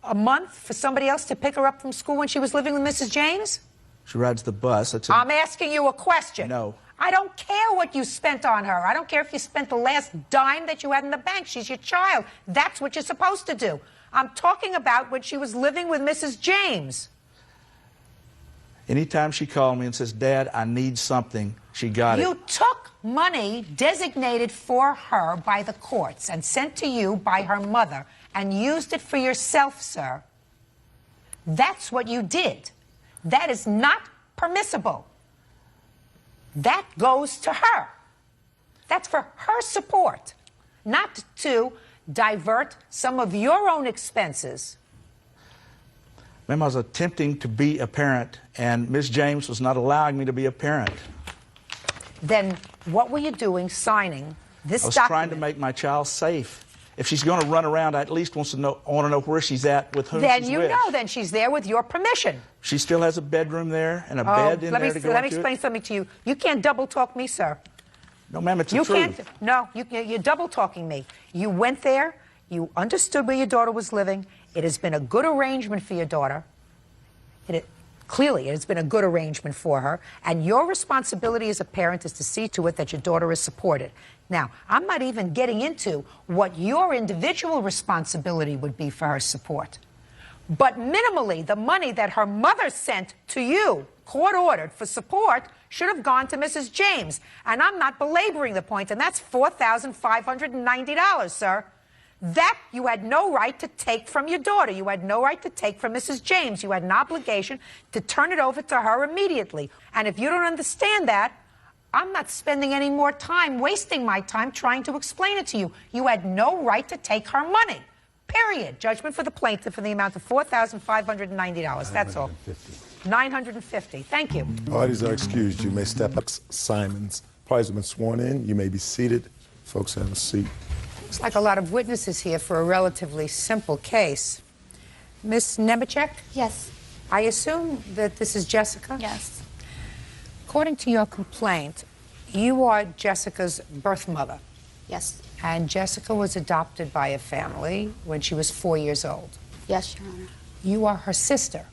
a month for somebody else to pick her up from school when she was living with Mrs. James? She rides the bus. I'm asking you a question. No. I don't care what you spent on her. I don't care if you spent the last dime that you had in the bank. She's your child. That's what you're supposed to do. I'm talking about when she was living with Mrs. James. Anytime she called me and says, Dad, I need something, she got it. You took money designated for her by the courts and sent to you by her mother and used it for yourself, sir. That's what you did. That is not permissible. That goes to her. That's for her support, not to divert some of your own expenses. Ma'am, I was attempting to be a parent, and Ms. James was not allowing me to be a parent. Then what were you doing signing this I was document? trying to make my child safe. If she's going to run around, I at least want to know where she's at, with whom Then she's you with. know, then she's there with your permission. She still has a bedroom there and a bed in there to go Let me into explain it. something to you. You can't double talk me, sir. No, ma'am, it's the You truth. can't. No, you're double talking me. You went there. You understood where your daughter was living. It has been a good arrangement for your daughter. Clearly, it has been a good arrangement for her, and your responsibility as a parent is to see to it that your daughter is supported. Now, I'm not even getting into what your individual responsibility would be for her support. But minimally, the money that her mother sent to you, court-ordered, for support, should have gone to Mrs. James. And I'm not belaboring the point, and that's $4,590, sir. That you had no right to take from your daughter. You had no right to take from Mrs. James. You had an obligation to turn it over to her immediately. And if you don't understand that, I'm not spending any more time, wasting my time trying to explain it to you. You had no right to take her money. Period. Judgment for the plaintiff in the amount of $4,590. That's all. $950. Thank you. Parties are excused. You may step up. Simons. Parties have been sworn in. You may be seated. Folks, have a seat. Looks like a lot of witnesses here for a relatively simple case. Miss Nemechek? Yes. I assume that this is Jessica? Yes. According to your complaint, you are Jessica's birth mother. Yes. And Jessica was adopted by a family when she was 4 years old. Yes, Your Honor. You are her sister.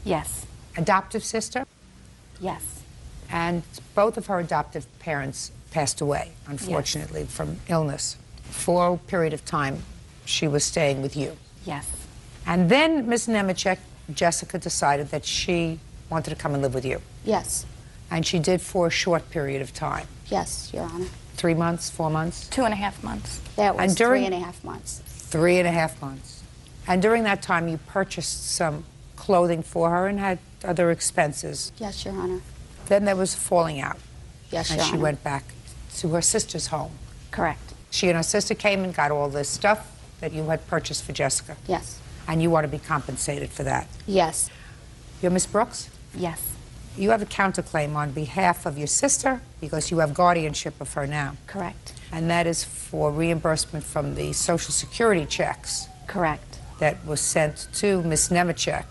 Yes. Adoptive sister? Yes. And both of her adoptive parents passed away, unfortunately, from illness. For a period of time, she was staying with you. Yes. And then, Ms. Nemechek, Jessica decided that she wanted to come and live with you. Yes. And she did for a short period of time. Yes, Your Honor. 3 months, 4 months? 2.5 months. That was And during 3.5 months. 3.5 months. And during that time, you purchased some clothing for her and had other expenses. Yes, Your Honor. Then there was a falling out. Yes, and Your she Honor. went back to her sister's home. Correct. She and her sister came and got all this stuff that you had purchased for Jessica. Yes. And you want to be compensated for that. Yes. You're Miss Brooks? Yes. You have a counterclaim on behalf of your sister because you have guardianship of her now. Correct. And that is for reimbursement from the Social Security checks. Correct. That was sent to Miss Nemechek.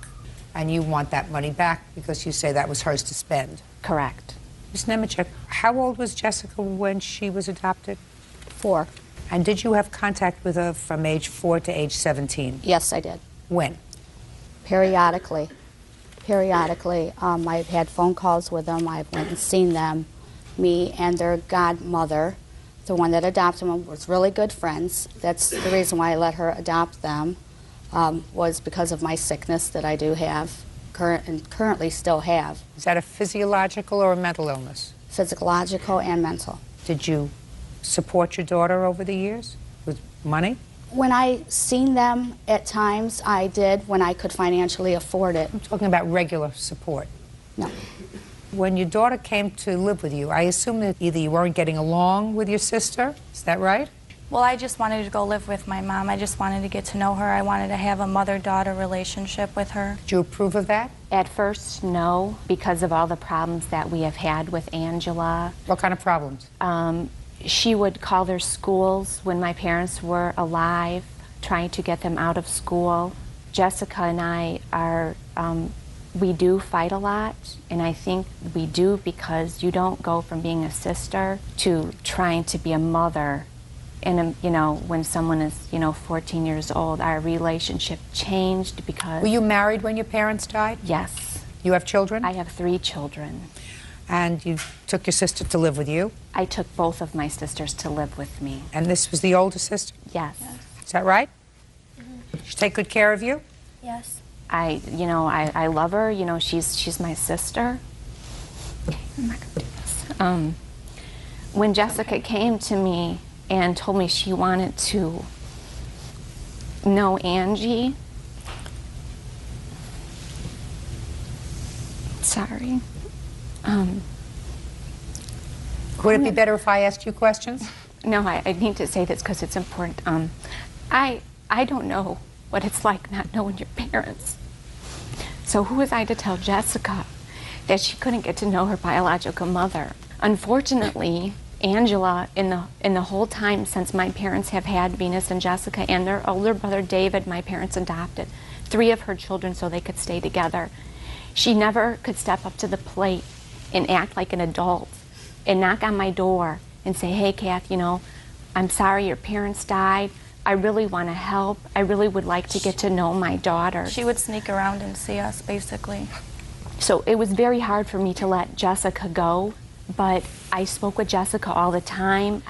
And you want that money back because you say that was hers to spend. Correct. Miss Nemechek, how old was Jessica when she was adopted? 4. And did you have contact with her from age 4 to age 17? Yes, I did. When? Periodically. I've had phone calls with them. I've went and seen them. Me and their godmother, the one that adopted them, was really good friends. That's the reason why I let her adopt them, was because of my sickness that I do have, and currently still have. Is that a physiological or a mental illness? Physiological and mental. Did you support your daughter over the years with money? When I seen them at times, I did when I could financially afford it. I'm talking about regular support. No. When your daughter came to live with you, I assume that either you weren't getting along with your sister, is that right? Well, I just wanted to go live with my mom. I just wanted to get to know her. I wanted to have a mother-daughter relationship with her. Did you approve of that? At first, no, because of all the problems that we have had with Angela. What kind of problems? She would call their schools when my parents were alive, trying to get them out of school. Jessica and I are, we do fight a lot, and I think we do because you don't go from being a sister to trying to be a mother. And, you know, when someone is, 14 years old, our relationship changed because... Were you married when your parents died? Yes. You have children? I have 3 children. And you took your sister to live with you? I took both of my sisters to live with me. And this was the older sister? Yes. Is that right? She take good care of you? Yes. I love her. She's my sister. Okay, I'm not gonna do this. When Jessica came to me and told me she wanted to know Angie, sorry. Would it be better if I asked you questions? No, I need to say this because it's important. I don't know what it's like not knowing your parents. So who was I to tell Jessica that she couldn't get to know her biological mother? Unfortunately, Angela, in the whole time since my parents have had Venus and Jessica and their older brother David, my parents adopted 3 of her children so they could stay together. She never could step up to the plate and act like an adult and knock on my door and say, hey, Kath, I'm sorry your parents died. I really want to help. I really would like to get to know my daughter. She would sneak around and see us, basically. So it was very hard for me to let Jessica go, but I spoke with Jessica all the time.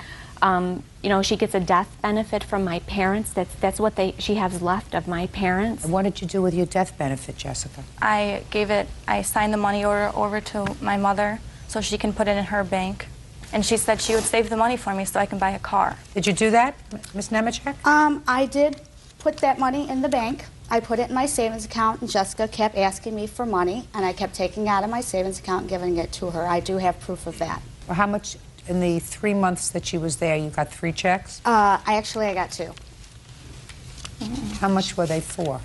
You know, she gets a death benefit from my parents. That's what she has left of my parents. What did you do with your death benefit, Jessica? I signed the money order over to my mother so she can put it in her bank. And she said she would save the money for me so I can buy a car. Did you do that, Ms. Nemechek? I did put that money in the bank. I put it in my savings account, and Jessica kept asking me for money, and I kept taking it out of my savings account and giving it to her. I do have proof of that. Well, how much in the 3 months that she was there? You got 3 checks? I got 2. How much were they for?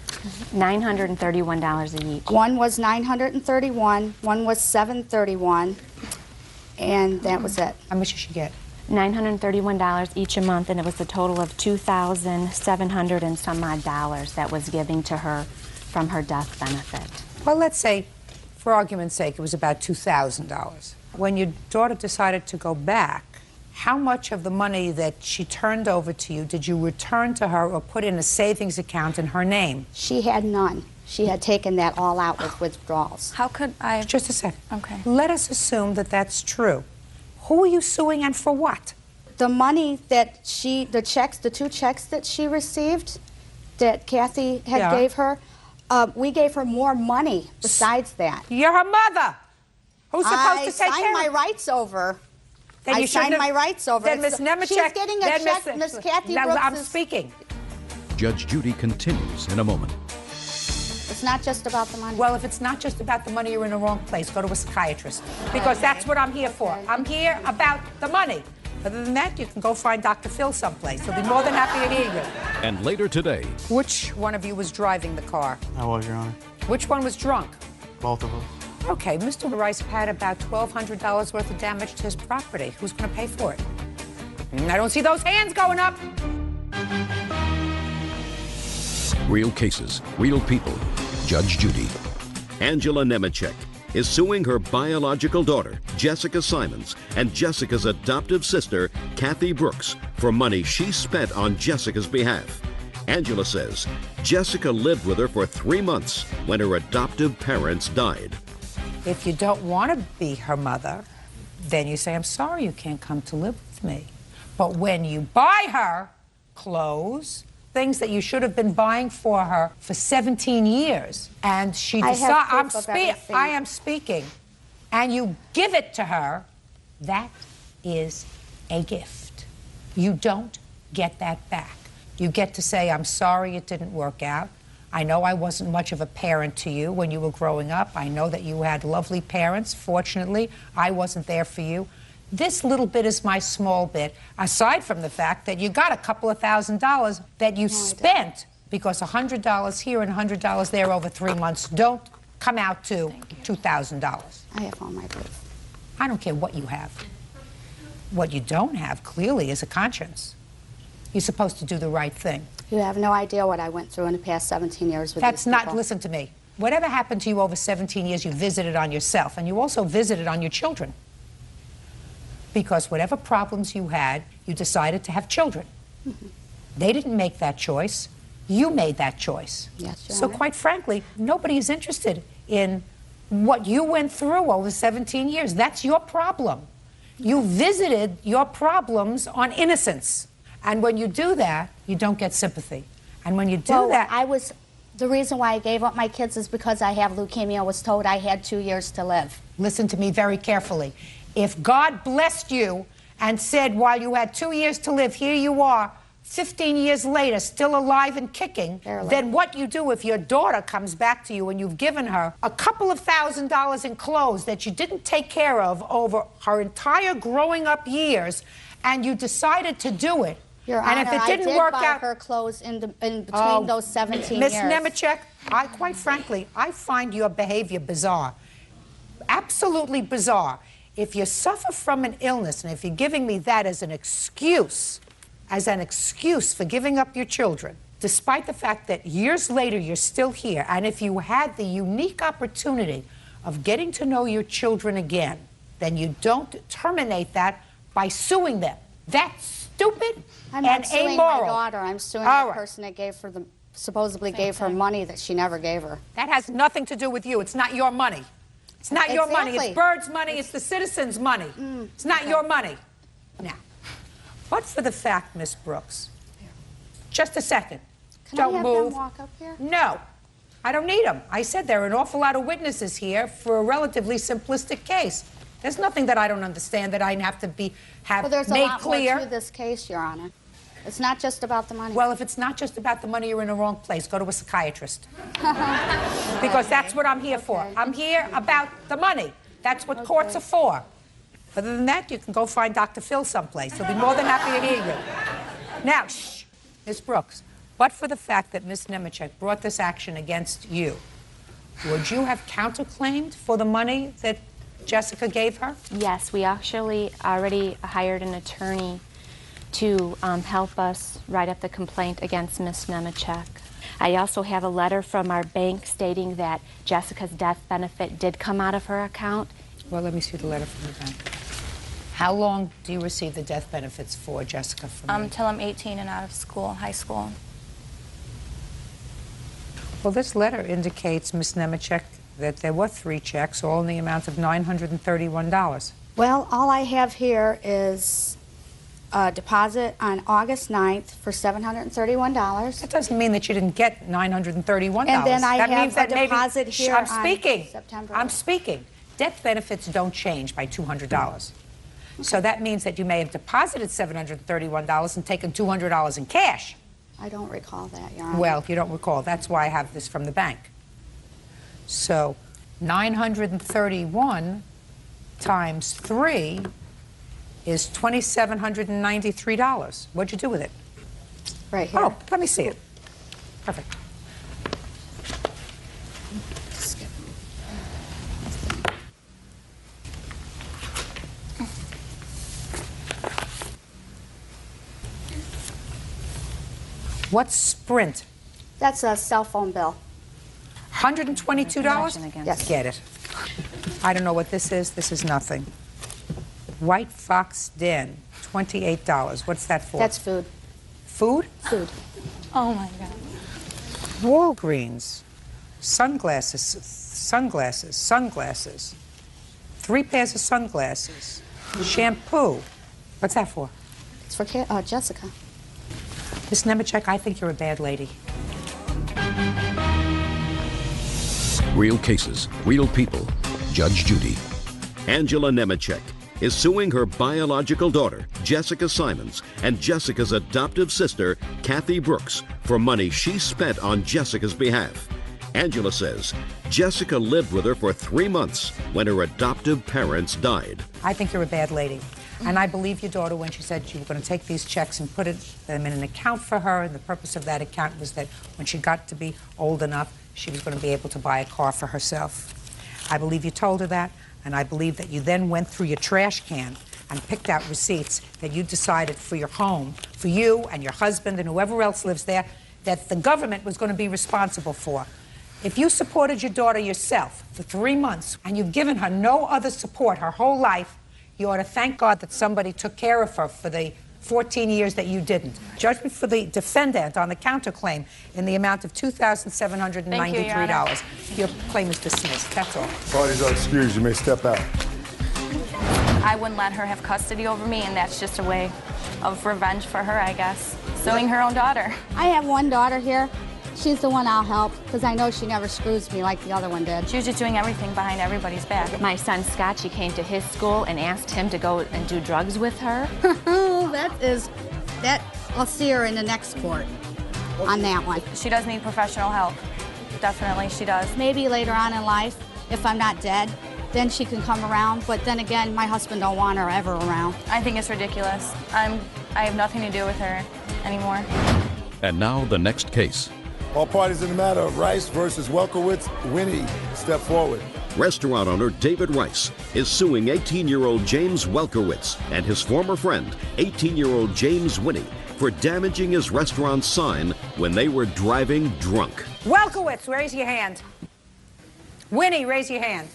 $931 a each. One was $931, one was $731, and that was it. How much did she get? $931 each a month, and it was a total of $2,700 and some odd dollars that was giving to her from her death benefit. Well, let's say, for argument's sake, it was about $2,000. When your daughter decided to go back, how much of the money that she turned over to you did you return to her or put in a savings account in her name? She had none. She had taken that all out with withdrawals. How could I? Just a second. Okay. Let us assume that that's true. Who are you suing and for what? The money that the 2 checks that she received, that Kathy had gave her, we gave her more money besides that. You're her mother. Who's supposed to take care of I signed my rights over. Then you signed my rights over. Then Ms. Nemechek. She's getting a check, Miss Kathy Now, Brooks I'm is- speaking. Judge Judy continues in a moment. It's not just about the money. Well, if it's not just about the money, you're in the wrong place. Go to a psychiatrist. Because that's what I'm here for. I'm here about the money. Other than that, you can go find Dr. Phil someplace. He'll be more than happy to hear you. And later today, Which one of you was driving the car? I was, Your Honor. Which one was drunk? Both of us. Okay, Mr. Rice had about $1,200 worth of damage to his property. Who's going to pay for it? I don't see those hands going up. real cases, real people. Judge Judy. Angela Nemechek is suing her biological daughter, Jessica Simons, and Jessica's adoptive sister, Kathy Brooks, for money she spent on Jessica's behalf. Angela says Jessica lived with her for 3 months when her adoptive parents died. If you don't want to be her mother, then you say, I'm sorry you can't come to live with me. But when you buy her clothes, things that you should have been buying for her for 17 years, and she decides, I am speaking, and you give it to her, that is a gift. You don't get that back. You get to say, I'm sorry it didn't work out. I know I wasn't much of a parent to you when you were growing up. I know that you had lovely parents. Fortunately, I wasn't there for you. This little bit is my small bit, aside from the fact that you got a couple of $1,000s that you spent, because $100 here and $100 there over 3 months don't come out to $2,000. I have all my proof. I don't care what you have. What you don't have, clearly, is a conscience. You're supposed to do the right thing. You have no idea what I went through in the past 17 years with That's these not, people. listen to me. Whatever happened to you over 17 years, you visited on yourself, and you also visited on your children. Because whatever problems you had, you decided to have children. Mm-hmm. They didn't make that choice. You made that choice. Yes, Your So Honor. quite frankly, nobody is interested in what you went through over 17 years. That's your problem. You visited your problems on innocence. And when you do that, you don't get sympathy. And when you do that... The reason why I gave up my kids is because I have leukemia. I was told I had 2 years to live. Listen to me very carefully. If God blessed you and said, while you had 2 years to live, here you are, 15 years later, still alive and kicking, then what you do if your daughter comes back to you and you've given her a couple of $1,000s in clothes that you didn't take care of over her entire growing up years, and you decided to do it, Your and Honor, if it didn't I did work buy out, her clothes in between those 17 years. Miss Nemechek, quite frankly, I find your behavior bizarre. Absolutely bizarre. If you suffer from an illness, and if you're giving me that as an excuse for giving up your children, despite the fact that years later you're still here, and if you had the unique opportunity of getting to know your children again, then you don't terminate that by suing them. That's stupid I'm and not suing amoral. my daughter. I'm suing All the right. person that gave her the supposedly gave her money that she never gave her. That has nothing to do with you. It's not your money. It's not your money. It's Exactly. Bird's money. It's the citizens' money. It's not your money. Now, but for the fact, Miss Brooks, just a second. Can Don't I have move. them walk up here? No, I don't need them. I said there are an awful lot of witnesses here for a relatively simplistic case. There's nothing that I don't understand that I have to have Well, there's a made lot clear. more to this case, Your Honor. It's not just about the money. Well, if it's not just about the money, you're in the wrong place. Go to a psychiatrist. Because that's what I'm here for. I'm here about the money. That's what courts are for. Other than that, you can go find Dr. Phil someplace. He'll be more than happy to hear you. Now, shh, Miss Brooks, but for the fact that Miss Nemechek brought this action against you, would you have counterclaimed for the money that Jessica gave her? Yes, we actually already hired an attorney to help us write up the complaint against Miss Nemechek. I also have a letter from our bank stating that Jessica's death benefit did come out of her account. Well, let me see the letter from the bank. How long do you receive the death benefits for, Jessica? From Till I'm 18 and out of school, high school. Well, this letter indicates, Miss Nemechek, that there were 3 checks, all in the amount of $931. Well, all I have here is a deposit on August 9th for $731. That doesn't mean that you didn't get $931. And then I that have means that a deposit maybe, here I'm on speaking. September. I'm speaking. Death benefits don't change by $200. So that means that you may have deposited $731 and taken $200 in cash. I don't recall that, Your Honor. Well, if you don't recall, that's why I have this from the bank. So 931 times 3 is $2,793. What'd you do with it? Right here. Oh, let me see it. Perfect. What's Sprint? That's a cell phone bill. $122? Yes. Get it. I don't know what this is. This is nothing. White Fox Den, $28. What's that for? That's food. Food? Food. Oh my God. Walgreens. Sunglasses. 3 pairs of sunglasses. Shampoo. What's that for? It's for Jessica. Miss Nemechek, I think you're a bad lady. Real cases, real people. Judge Judy. Angela Nemechek is suing her biological daughter, Jessica Simons, and Jessica's adoptive sister, Kathy Brooks, for money she spent on Jessica's behalf. Angela says Jessica lived with her for 3 months when her adoptive parents died. I think you're a bad lady. And I believe your daughter when she said you were going to take these checks and put them in an account for her, and the purpose of that account was that when she got to be old enough, she was going to be able to buy a car for herself. I believe you told her that, and I believe that you then went through your trash can and picked out receipts that you decided for your home, for you and your husband and whoever else lives there, that the government was going to be responsible for. If you supported your daughter yourself for 3 months and you've given her no other support her whole life, you ought to thank God that somebody took care of her for the 14 years that you didn't. Judgment for the defendant on the counterclaim in the amount of $2,793. Your claim is dismissed. That's all. Parties are excused. You may step out. I wouldn't let her have custody over me, and that's just a way of revenge for her, I guess. Suing her own daughter. I have one daughter here. She's the one I'll help, because I know she never screws me like the other one did. She was just doing everything behind everybody's back. My son Scott, she came to his school and asked him to go and do drugs with her. I'll see her in the next court on that one. She does need professional help. Definitely, she does. Maybe later on in life, if I'm not dead, then she can come around. But then again, my husband don't want her ever around. I think it's ridiculous. I have nothing to do with her anymore. And now the next case. All parties in the matter of Rice versus Welkowitz. Winnie, step forward. Restaurant owner David Rice is suing 18-year-old James Welkowitz and his former friend, 18-year-old James Winnie, for damaging his restaurant's sign when they were driving drunk. Welkowitz, raise your hand. Winnie, raise your hand.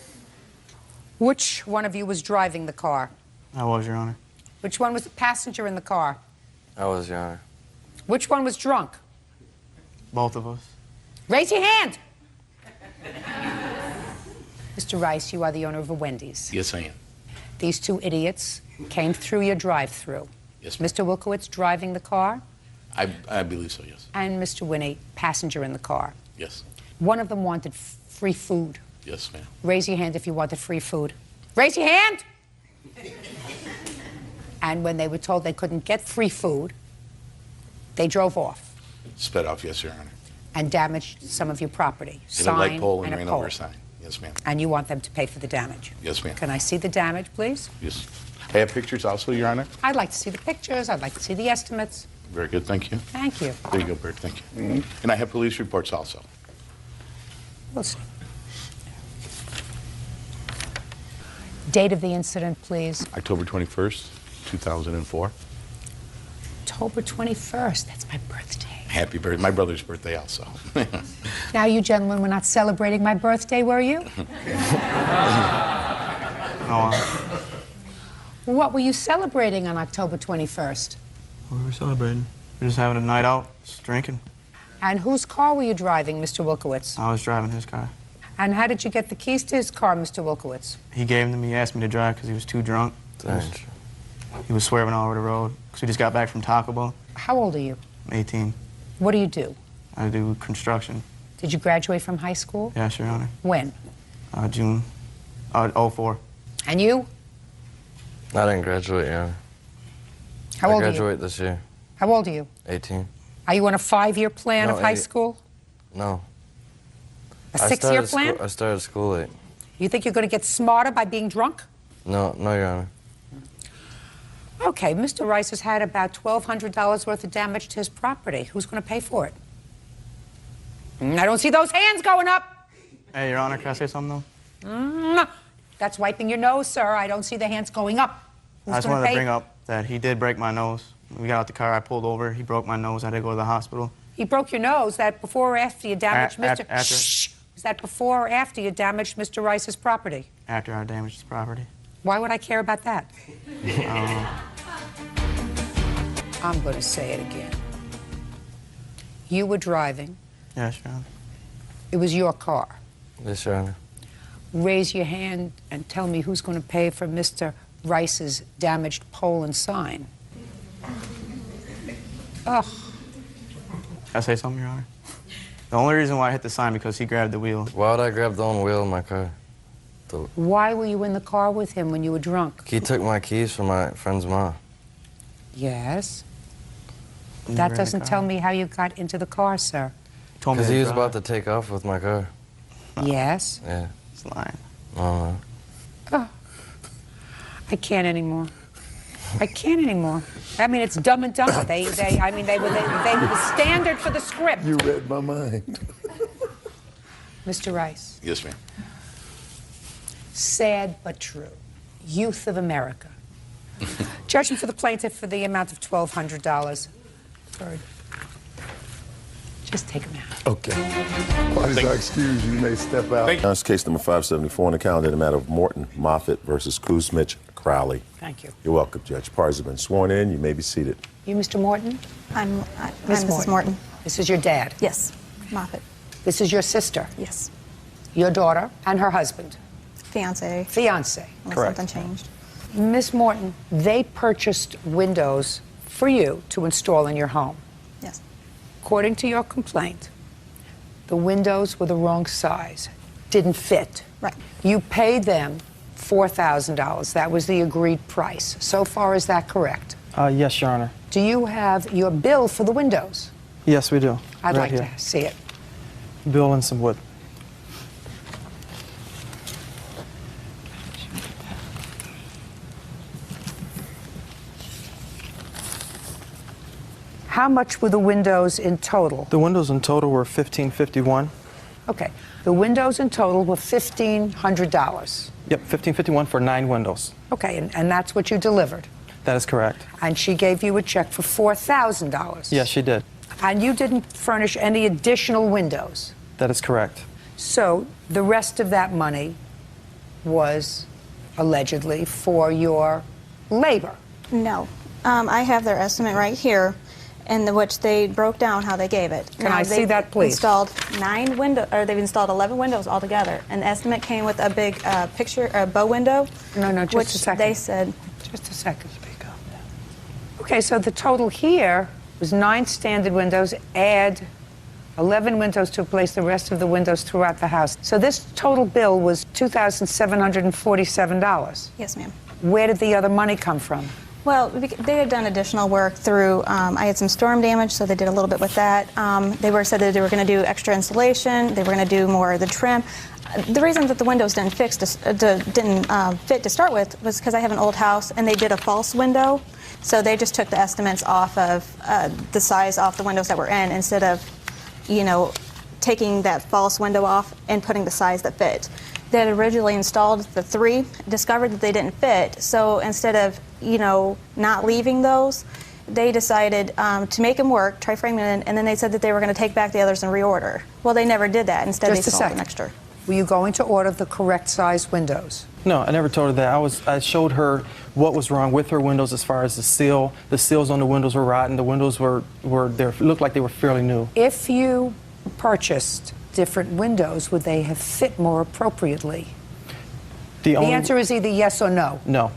Which one of you was driving the car? I was, Your Honor. Which one was the passenger in the car? I was, Your Honor. Which one was drunk? Both of us. Raise your hand. Mr. Rice, you are the owner of a Wendy's. Yes, I am. These two idiots came through your drive-through. Yes, ma'am. Mr. Wilkowitz driving the car, I believe so, yes. and Mr. Winnie, passenger in the car. Yes. One of them wanted free food. Yes, ma'am. Raise your hand if you wanted free food. Raise your hand! And when they were told they couldn't get free food, they drove off Sped off, yes, Your Honor. and damaged some of your property. Hit a light pole and and a ran pole. over a sign. Yes, ma'am. And you want them to pay for the damage. Yes, ma'am. Can I see the damage, please? Yes. I have pictures also, Your Honor. I'd like to see the pictures. I'd like to see the estimates. Very good, thank you. Thank you. There you go, Bert, thank you. And I have police reports also. We'll see. Date of the incident, please. October 21st, 2004. October 21st. That's my birthday. Happy birthday. My brother's birthday also. Now, you gentlemen were not celebrating my birthday, were you? No, What were you celebrating on October 21st? we were celebrating. We were just having a night out, just drinking. And whose car were you driving, Mr. Wilkowitz? I was driving his car. And how did you get the keys to his car, Mr. Wilkowitz? He gave them to me. He asked me to drive because he was too drunk. He was swerving all over the road because we just got back from Taco Bell. How old are you? I'm 18. What do you do? I do construction. Did you graduate from high school? Yes, Your Honor. When? June 04. And you? I didn't graduate, Your Honor. How old I are you? graduate this year. How old are you? 18. Are you on a 5-year plan No, of high 8. school? No. A I 6-year started plan? I started school late. You think you're going to get smarter by being drunk? No, Your Honor. Okay, Mr. Rice has had about $1,200 worth of damage to his property. Who's going to pay for it? I don't see those hands going up. Hey, Your Honor, can I say something, though? That's wiping your nose, sir. I don't see the hands going up. Who's I just gonna wanted to pay? bring up that he did break my nose. We got out the car, I pulled over, he broke my nose, I had to go to the hospital. He broke your nose. That before or after you damaged Mr. After. Shh. Is that before or after you damaged Mr. Rice's property? After I damaged his property. Why would I care about that? I'm going to say it again. You were driving. Yes, Your Honor. It was your car. Yes, Your Honor. Raise your hand and tell me who's going to pay for Mr. Rice's damaged pole and sign. Ugh. Can I say something, Your Honor? The only reason why I hit the sign because he grabbed the wheel. Why would I grab the own wheel in my car? Why were you in the car with him when you were drunk? He took my keys from my friend's mom. Yes. You That were in the doesn't car. tell me how you got into the car, sir. Because he was about to take off with my car. Yes. Yeah. It's lying. Oh, Oh. I can't anymore. I can't anymore. I mean, it's Dumb and Dumber. They were the standard for the script. You read my mind. Mr. Rice, Yes, ma'am. sad but true. Youth of America. Judgment for the plaintiff for the amount of $1,200. Bird. Just take him out. Okay. Parties are excused. You may step out. That's case number 574 on the calendar in the matter of Morton Moffitt versus Kuzmich Crowley. Thank you. You're welcome, Judge. Parties have been sworn in. You may be seated. You, Mr. Morton? I'm Miss Mrs. Morton. This is your dad? Yes, Moffitt. This is your sister? Yes. Your daughter and her husband? Fiance. Fiance. Unless Correct. something changed. Miss Morton, they purchased windows for you to install in your home. Yes. According to your complaint, the windows were the wrong size, didn't fit. Right. You paid them $4,000. That was the agreed price. So far, is that correct? Yes, Your Honor. Do you have your bill for the windows? Yes, we do. I'd Right like here. to see it. Bill and some wood. How much were the windows in total? The windows in total were $1,551. Okay. The windows in total were $1,500. Yep, $1,551 for 9 windows. Okay, and that's what you delivered. That is correct. And she gave you a check for $4,000. Yes, she did. And you didn't furnish any additional windows. That is correct. So the rest of that money was allegedly for your labor. No. I have their estimate right here, in which they broke down how they gave it. Can I see that, please? Installed 9 windows, or they've installed 11 windows altogether, and the estimate came with a big bow window. No, just which a second. They said. Just a second. Okay, so the total here was 9 standard windows, add 11 windows to replace the rest of the windows throughout the house. So this total bill was $2,747. Yes, ma'am. Where did the other money come from? Well, they had done additional work through, I had some storm damage, so they did a little bit with that. They said that they were going to do extra insulation, they were going to do more of the trim. The reason that the windows didn't fit to start with was because I have an old house and they did a false window. So they just took the estimates off of the size off the windows that were in, instead of, taking that false window off and putting the size that fit. They had originally installed the 3, discovered that they didn't fit. So instead of, not leaving those, they decided to make them work, try framing it, and then they said that they were going to take back the others and reorder. Well, they never did that. Instead, they sold an extra. Were you going to order the correct size windows? No, I never told her that. I showed her what was wrong with her windows as far as the seal. The seals on the windows were rotten. The windows looked like they were fairly new. If you purchased different windows, would they have fit more appropriately? The answer is either yes or no. No.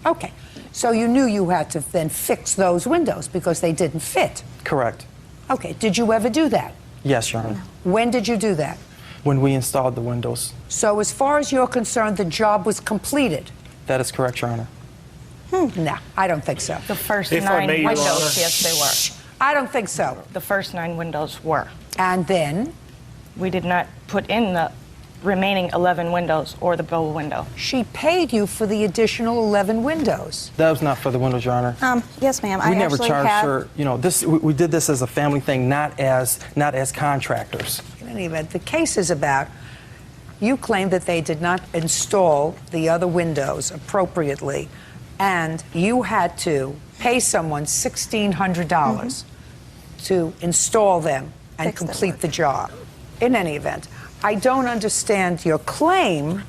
Okay. So you knew you had to then fix those windows because they didn't fit. Correct. Okay. Did you ever do that? Yes, Your Honor. When did you do that? When we installed the windows. So as far as you're concerned, the job was completed? That is correct, Your Honor. No, I don't think so. The first 9 windows, yes, they were. I don't think so. The first 9 windows were. And then? We did not put in the remaining 11 windows or the bow window. She paid you for the additional 11 windows. That was not for the windows, Your Honor. Yes, ma'am. We never charged her. We did this as a family thing, not as contractors. In any event, the case is about you claim that they did not install the other windows appropriately, and you had to pay someone $1,600 to install them and complete the job. In any event, I don't understand your claim,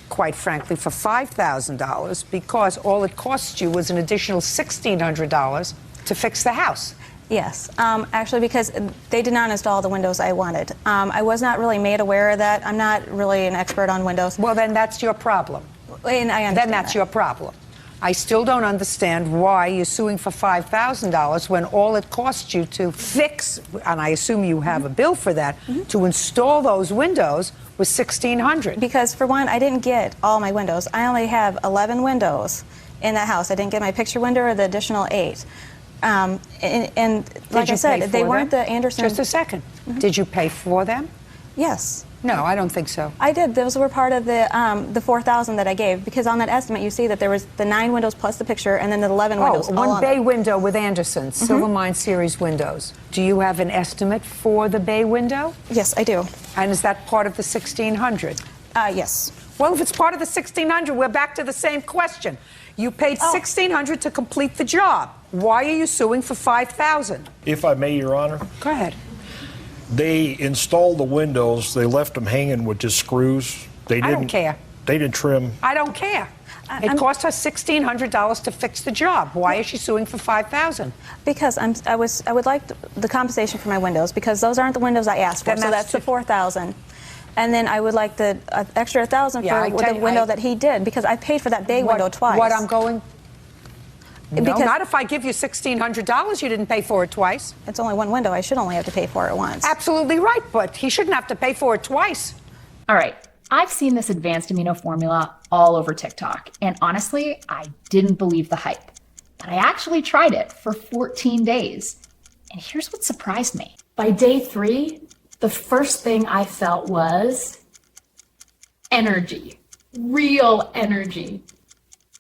quite frankly, for $5,000 because all it cost you was an additional $1,600 to fix the house. Yes, actually, because they did not install the windows I wanted. I was not really made aware of that. I'm not really an expert on windows. Well, then that's your problem. And I understand then that's your problem. I still don't understand why you're suing for $5,000 when all it cost you to fix, and I assume you have a bill for that, to install those windows was $1,600. Because for one, I didn't get all my windows. I only have 11 windows in that house. I didn't get my picture window or the additional 8. And like I said, they weren't the Anderson. Just a second. Did you pay for them? Yes. No, I don't think so. I did. Those were part of the $4,000 that I gave, because on that estimate you see that there was the 9 windows plus the picture, and then the 11 windows. One bay window with Anderson, Silvermine Series windows. Do you have an estimate for the bay window? Yes, I do. And is that part of the $1,600? Yes. Well, if it's part of the $1,600, we're back to the same question. You paid $1,600 to complete the job. Why are you suing for $5,000? If I may, Your Honor. Go ahead. They installed the windows. They left them hanging with just screws. I don't care. They didn't trim. I don't care. It cost her $1,600 to fix the job. Why is she suing for $5,000? Because I would like the compensation for my windows, because those aren't the windows I asked for. So that's the $4,000. And then I would like the extra $1,000 for the window that he did, because I paid for that bay window twice. What I'm going... No, not if I give you $1,600. You didn't pay for it twice. It's only one window. I should only have to pay for it once. Absolutely right, but he shouldn't have to pay for it twice. All right. I've seen this advanced amino formula all over TikTok, and honestly, I didn't believe the hype. But I actually tried it for 14 days, and here's what surprised me. By day 3, the first thing I felt was energy. Real energy.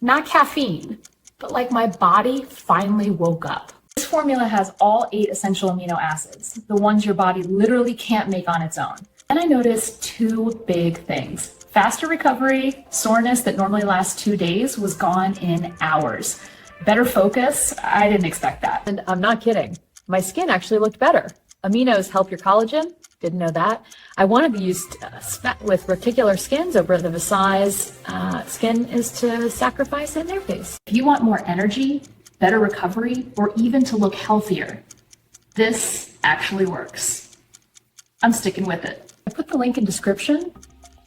Not caffeine, but like my body finally woke up. This formula has all 8 essential amino acids, the ones your body literally can't make on its own. And I noticed 2 big things. Faster recovery, soreness that normally lasts 2 days was gone in hours. Better focus, I didn't expect that. And I'm not kidding. My skin actually looked better. Aminos help your collagen. Didn't know that. I wanted to use with reticular skins over the Versailles skin is to sacrifice in their face. If you want more energy better recovery, or even to look healthier. This actually works. I'm sticking with it. I put the link in description.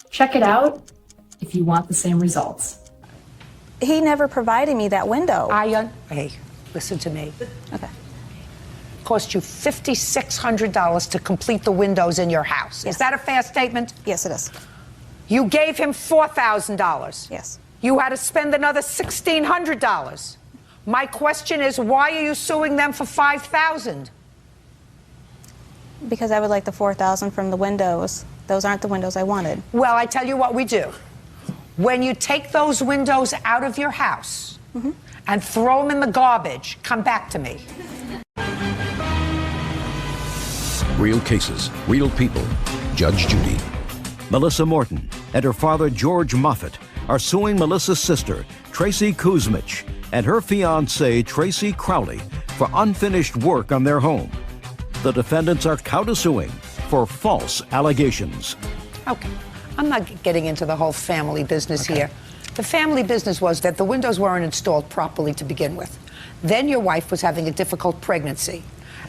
Check it out if you want the same results. He never provided me that window. Hey, listen to me. Okay. Cost you $5,600 to complete the windows in your house. Yes. Is that a fair statement? Yes, it is. You gave him $4,000. Yes. You had to spend another $1,600. My question is, why are you suing them for $5,000? Because I would like the $4,000 from the windows. Those aren't the windows I wanted. Well, I tell you what we do. When you take those windows out of your house and throw them in the garbage, come back to me. Real cases, real people. Judge Judy. Melissa Morton and her father, George Moffat, are suing Melissa's sister, Tracy Kuzmich, and her fiancé, Tracy Crowley, for unfinished work on their home. The defendants are countersuing for false allegations. Okay. I'm not getting into the whole family business here. The family business was that the windows weren't installed properly to begin with. Then your wife was having a difficult pregnancy,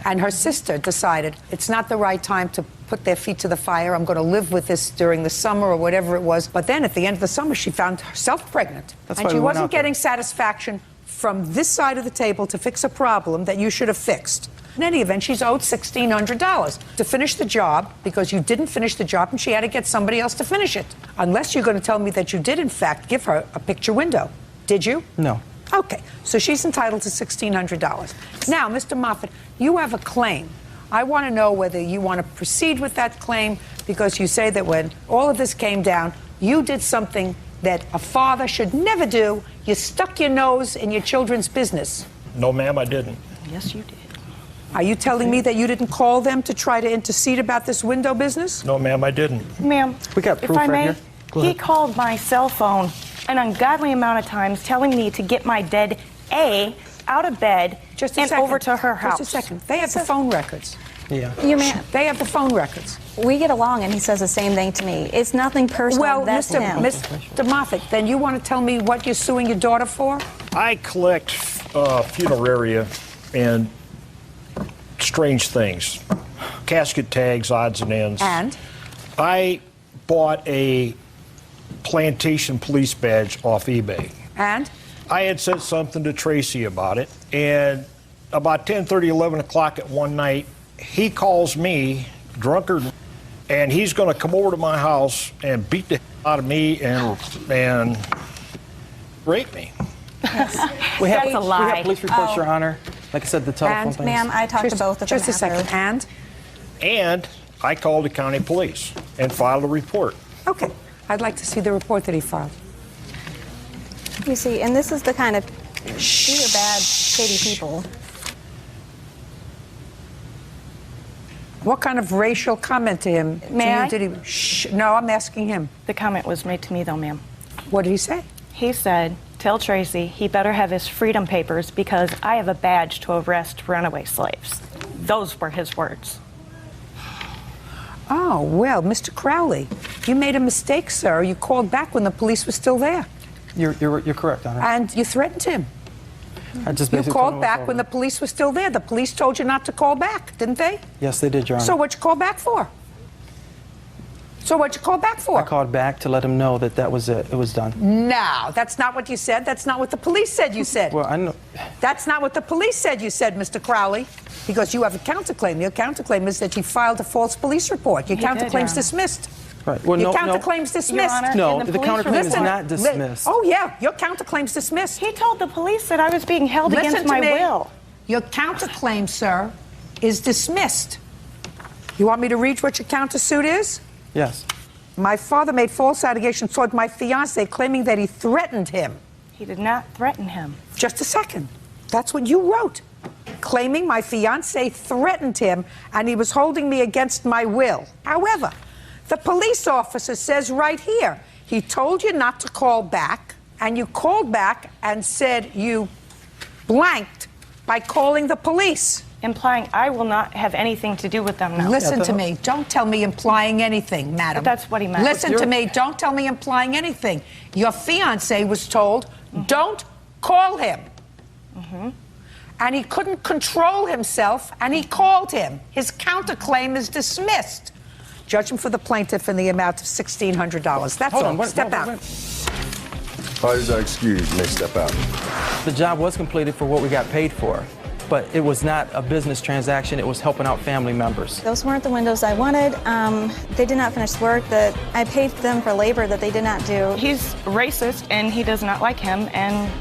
and her sister decided it's not the right time to put their feet to the fire. I'm going to live with this during the summer or whatever it was. But then at the end of the summer, she found herself pregnant. And she wasn't getting satisfaction from this side of the table to fix a problem that you should have fixed. In any event, she's owed $1,600 to finish the job because you didn't finish the job and she had to get somebody else to finish it. Unless you're going to tell me that you did, in fact, give her a picture window. Did you? No. Okay, so she's entitled to $1,600. Now, Mr. Moffat, you have a claim. I want to know whether you want to proceed with that claim because you say that when all of this came down, you did something that a father should never do. You stuck your nose in your children's business. No, ma'am, I didn't. Yes, you did. Are you telling me that you didn't call them to try to intercede about this window business? No, ma'am, I didn't. Ma'am, We got if proof I right may, here. Go he ahead. called my cell phone an ungodly amount of times telling me to get my dead A out of bed and over to her house. Just a second. They have the phone records. Yeah. They have the phone records. We get along, and he says the same thing to me. It's nothing personal. Well, That's him. Mr. Moffat, then you want to tell me what you're suing your daughter for? I collect funeraria and strange things. Casket tags, odds and ends. And? I bought a plantation police badge off eBay. And? I had said something to Tracy about it, and about 10:30, 11 o'clock at one night, he calls me, drunkard, and he's going to come over to my house and beat the hell out of me and rape me. We have That's a lie. We have police reports, Your Honor. Like I said, the telephone things. Ma'am, I talked to both of them Just a second. after. And I called the county police and filed a report. Okay. I'd like to see the report that he filed. You see, and this is the kind of, these are bad, shady people. What kind of racial comment to him? May I? Did he? Shh. No, I'm asking him. The comment was made to me, though, ma'am. What did he say? He said, tell Tracy he better have his freedom papers because I have a badge to arrest runaway slaves. Those were his words. Oh, well, Mr. Crowley, you made a mistake, sir. You called back when the police were still there. You're correct, Honor. And you threatened him. I just You basically told him called what's back over. when the police were still there. The police told you not to call back, didn't they? Yes, they did, Your Honor. So what'd you call back for? So what'd you call back for? I called back to let him know that was it. It was done. No, that's not what you said. That's not what the police said you said. Well, I know. That's not what the police said you said, Mr. Crowley, because you have a counterclaim. Your counterclaim is that you filed a false police report. Your He did, counterclaim's Your Honor. dismissed. Right. Well, Your no, counterclaim's dismissed. Honor, No, in the police counterclaim is report- not dismissed. Oh, yeah, your counterclaim's dismissed. He told the police that I was being held Listen against to my me. will. Your counterclaim, sir, is dismissed. You want me to read what your countersuit is? Yes. My father made false allegations toward my fiance, claiming that he threatened him. He did not threaten him. Just a second. That's what you wrote. Claiming my fiance threatened him and he was holding me against my will. However, the police officer says right here, he told you not to call back, and you called back and said you blanked by calling the police. Implying I will not have anything to do with them now. Listen to me. Don't tell me implying anything, madam. But that's what he meant. Listen to me. Don't tell me implying anything. Your fiance was told, don't call him. and he couldn't control himself, and he called him. His counterclaim is dismissed. Judgment for the plaintiff in the amount of $1,600. That's all. Step out. Parties are excused. You may step out. The job was completed for what we got paid for, but it was not a business transaction. It was helping out family members. Those weren't the windows I wanted. They did not finish work. I paid them for labor that they did not do. He's racist and he does not like him, and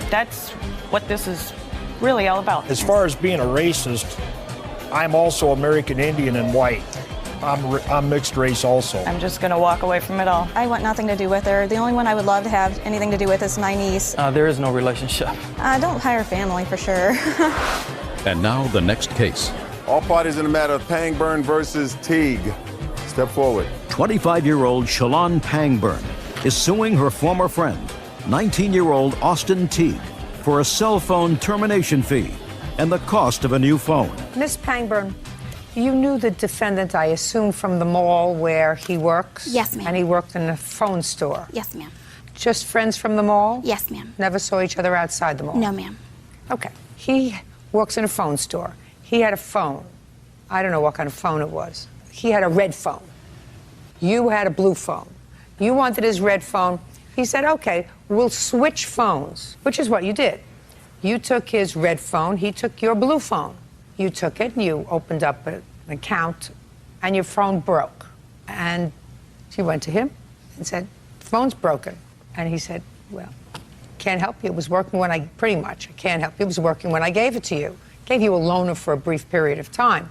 that's what this is really all about. As far as being a racist, I'm also American Indian and white. I'm mixed race also. I'm just going to walk away from it all. I want nothing to do with her. The only one I would love to have anything to do with is my niece. There is no relationship. Don't hire family for sure. And now the next case. All parties in the matter of Pangburn versus Teague. Step forward. 25-year-old Shalon Pangburn is suing her former friend, 19-year-old Austin Teague, for a cell phone termination fee and the cost of a new phone. Miss Pangburn, you knew the defendant, I assume, from the mall where he works? Yes, ma'am. And he worked in a phone store? Yes, ma'am. Just friends from the mall? Yes, ma'am. Never saw each other outside the mall? No, ma'am. Okay. He works in a phone store. He had a phone. I don't know what kind of phone it was. He had a red phone. You had a blue phone. You wanted his red phone. He said, okay, we'll switch phones, which is what you did. You took his red phone. He took your blue phone. You took it and you opened up an account and your phone broke. And you went to him and said, phone's broken. And he said, well, can't help you. It was working when I, pretty much, I can't help you. It was working when I gave it to you. Gave you a loaner for a brief period of time.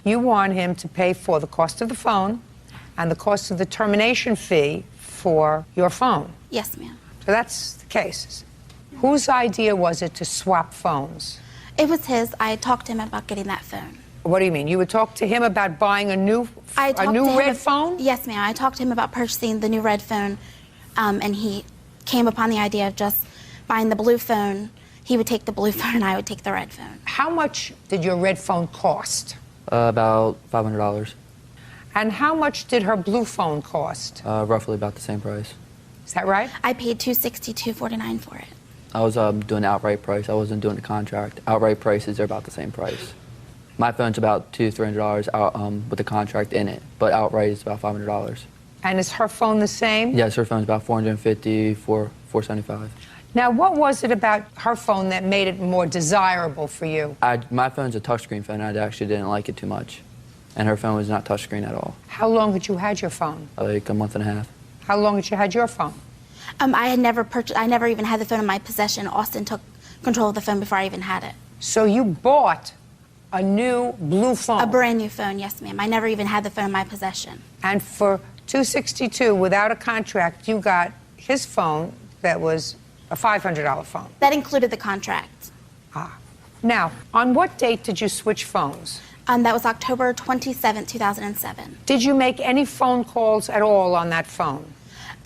You want him to pay for the cost of the phone and the cost of the termination fee for your phone. Yes, ma'am. So that's the case. Whose idea was it to swap phones? It was his. I talked to him about getting that phone. What do you mean? You would talk to him about buying a new red phone? Yes, ma'am. I talked to him about purchasing the new red phone, and he came upon the idea of just buying the blue phone. He would take the blue phone and I would take the red phone. How much did your red phone cost? About $500. And how much did her blue phone cost? Roughly about the same price. Is that right? I paid $262.49 for it. I was doing the outright price. I wasn't doing the contract. Outright prices are about the same price. My phone's about $200-300 with the contract in it, but outright is about $500. And is her phone the same? Yes, her phone's about $450, $475. Now, what was it about her phone that made it more desirable for you? My phone's a touchscreen phone. I actually didn't like it too much, and her phone was not touchscreen at all. How long had you had your phone? Like a month and a half. How long had you had your phone? I had never purchased. I never even had the phone in my possession. Austin took control of the phone before I even had it. So you bought a new blue phone? A brand new phone, yes, ma'am. I never even had the phone in my possession. And for $262, without a contract, you got his phone that was a $500 phone. That included the contract. Ah. Now, on what date did you switch phones? That was October 27, 2007. Did you make any phone calls at all on that phone?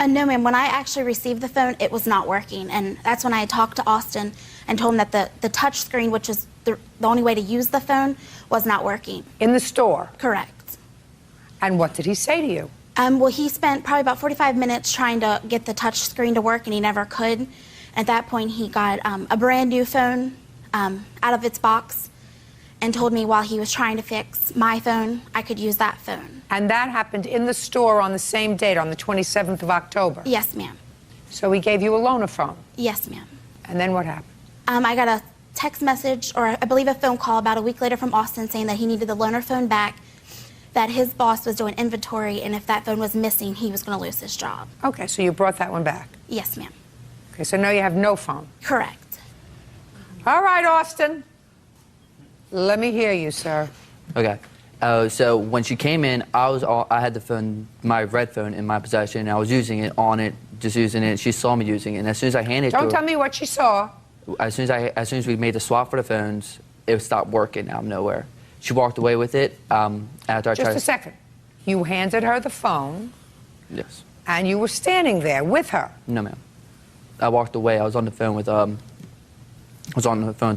No, ma'am. When I actually received the phone, it was not working. And that's when I had talked to Austin and told him that the touch screen, which is the only way to use the phone, was not working. In the store? Correct. And what did he say to you? Well, he spent probably about 45 minutes trying to get the touch screen to work, and he never could. At that point, he got a brand new phone out of its box and told me while he was trying to fix my phone, I could use that phone. And that happened in the store on the same date, on the 27th of October? Yes, ma'am. So he gave you a loaner phone? Yes, ma'am. And then what happened? I got a text message, or I believe a phone call about a week later from Austin saying that he needed the loaner phone back, that his boss was doing inventory, and if that phone was missing, he was going to lose his job. Okay, so you brought that one back? Yes, ma'am. Okay, so now you have no phone? Correct. All right, Austin. Let me hear you, sir. Okay. So when she came in, I had the phone, my red phone, in my possession, and I was using it on it, just using it. She saw me using it, and as soon as I handed it to her... Don't tell me what she saw. As soon as we made the swap for the phones, it stopped working out of nowhere. She walked away with it after I tried... Just a second. You handed her the phone. Yes. And you were standing there with her. No, ma'am. I walked away. I was on the phone with the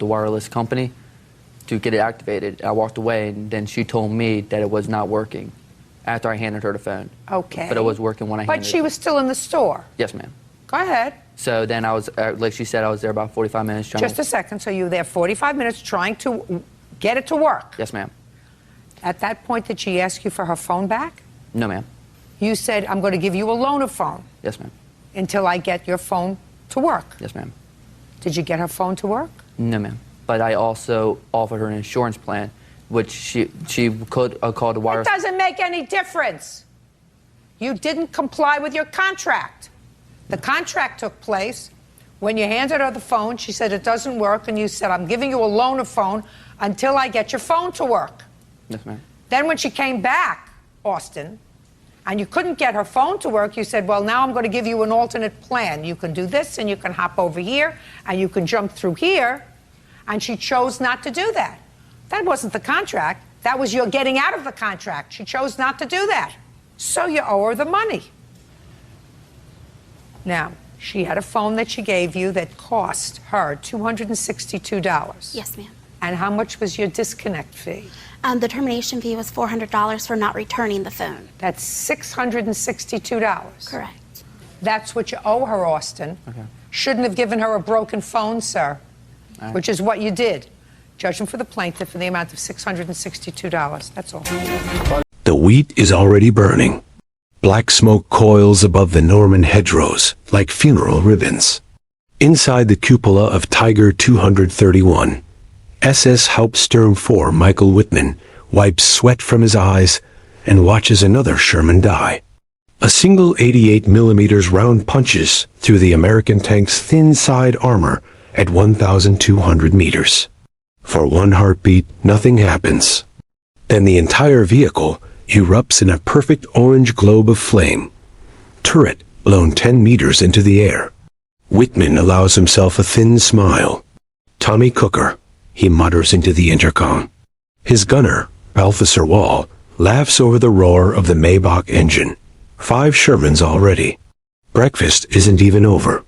wireless company to get it activated. I walked away, and then she told me that it was not working after I handed her the phone. Okay. But it was working when I handed it. But she was still in the store? Yes, ma'am. Go ahead. So then I was, like she said, I was there about 45 minutes trying Just a second. So you were there 45 minutes trying to get it to work. Yes, ma'am. At that point, did she ask you for her phone back? No, ma'am. You said, I'm going to give you a loaner phone. Yes, ma'am. Until I get your phone to work. Yes, ma'am. Did you get her phone to work? No, ma'am. But I also offered her an insurance plan, which she could call the wire. It doesn't make any difference. You didn't comply with your contract. The contract took place when you handed her the phone. She said it doesn't work, and you said, I'm giving you a loaner phone until I get your phone to work. Yes, ma'am. Then when she came back, Austin, and you couldn't get her phone to work, you said, well, now I'm going to give you an alternate plan. You can do this, and you can hop over here, and you can jump through here. And she chose not to do that. That wasn't the contract. That was your getting out of the contract. She chose not to do that. So you owe her the money. Now, she had a phone that she gave you that cost her $262. Yes, ma'am. And how much was your disconnect fee? The termination fee was $400 for not returning the phone. That's $662. Correct. That's what you owe her, Austin. Okay. Shouldn't have given her a broken phone, sir, which is what you did. Judgment for the plaintiff in the amount of $662. That's all. The wheat is already burning. Black smoke coils above the Norman hedgerows like funeral ribbons. Inside the cupola of Tiger 231, SS Hauptsturm 4 Michael Whitman wipes sweat from his eyes and watches another Sherman die. A single 88mm round punches through the American tank's thin side armor at 1,200 meters. For one heartbeat, nothing happens. Then the entire vehicle erupts in a perfect orange globe of flame. Turret blown 10 meters into the air. Whitman allows himself a thin smile. Tommy Cooker, he mutters into the intercom. His gunner, Balthasar Wall, laughs over the roar of the Maybach engine. 5 Shermans already. Breakfast isn't even over.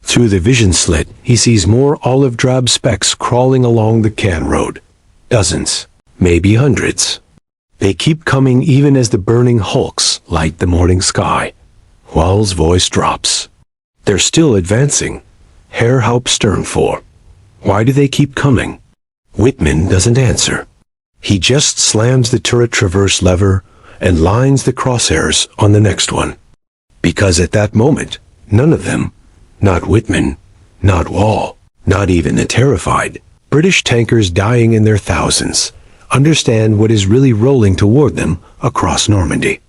Through the vision slit, he sees more olive drab specks crawling along the can road. Dozens, maybe hundreds. They keep coming even as the burning hulks light the morning sky. Wall's voice drops. They're still advancing. Herr Hauptsturm 4. Why do they keep coming? Whitman doesn't answer. He just slams the turret traverse lever and lines the crosshairs on the next one. Because at that moment, none of them, not Whitman, not Wall, not even the terrified British tankers dying in their thousands, understand what is really rolling toward them across Normandy.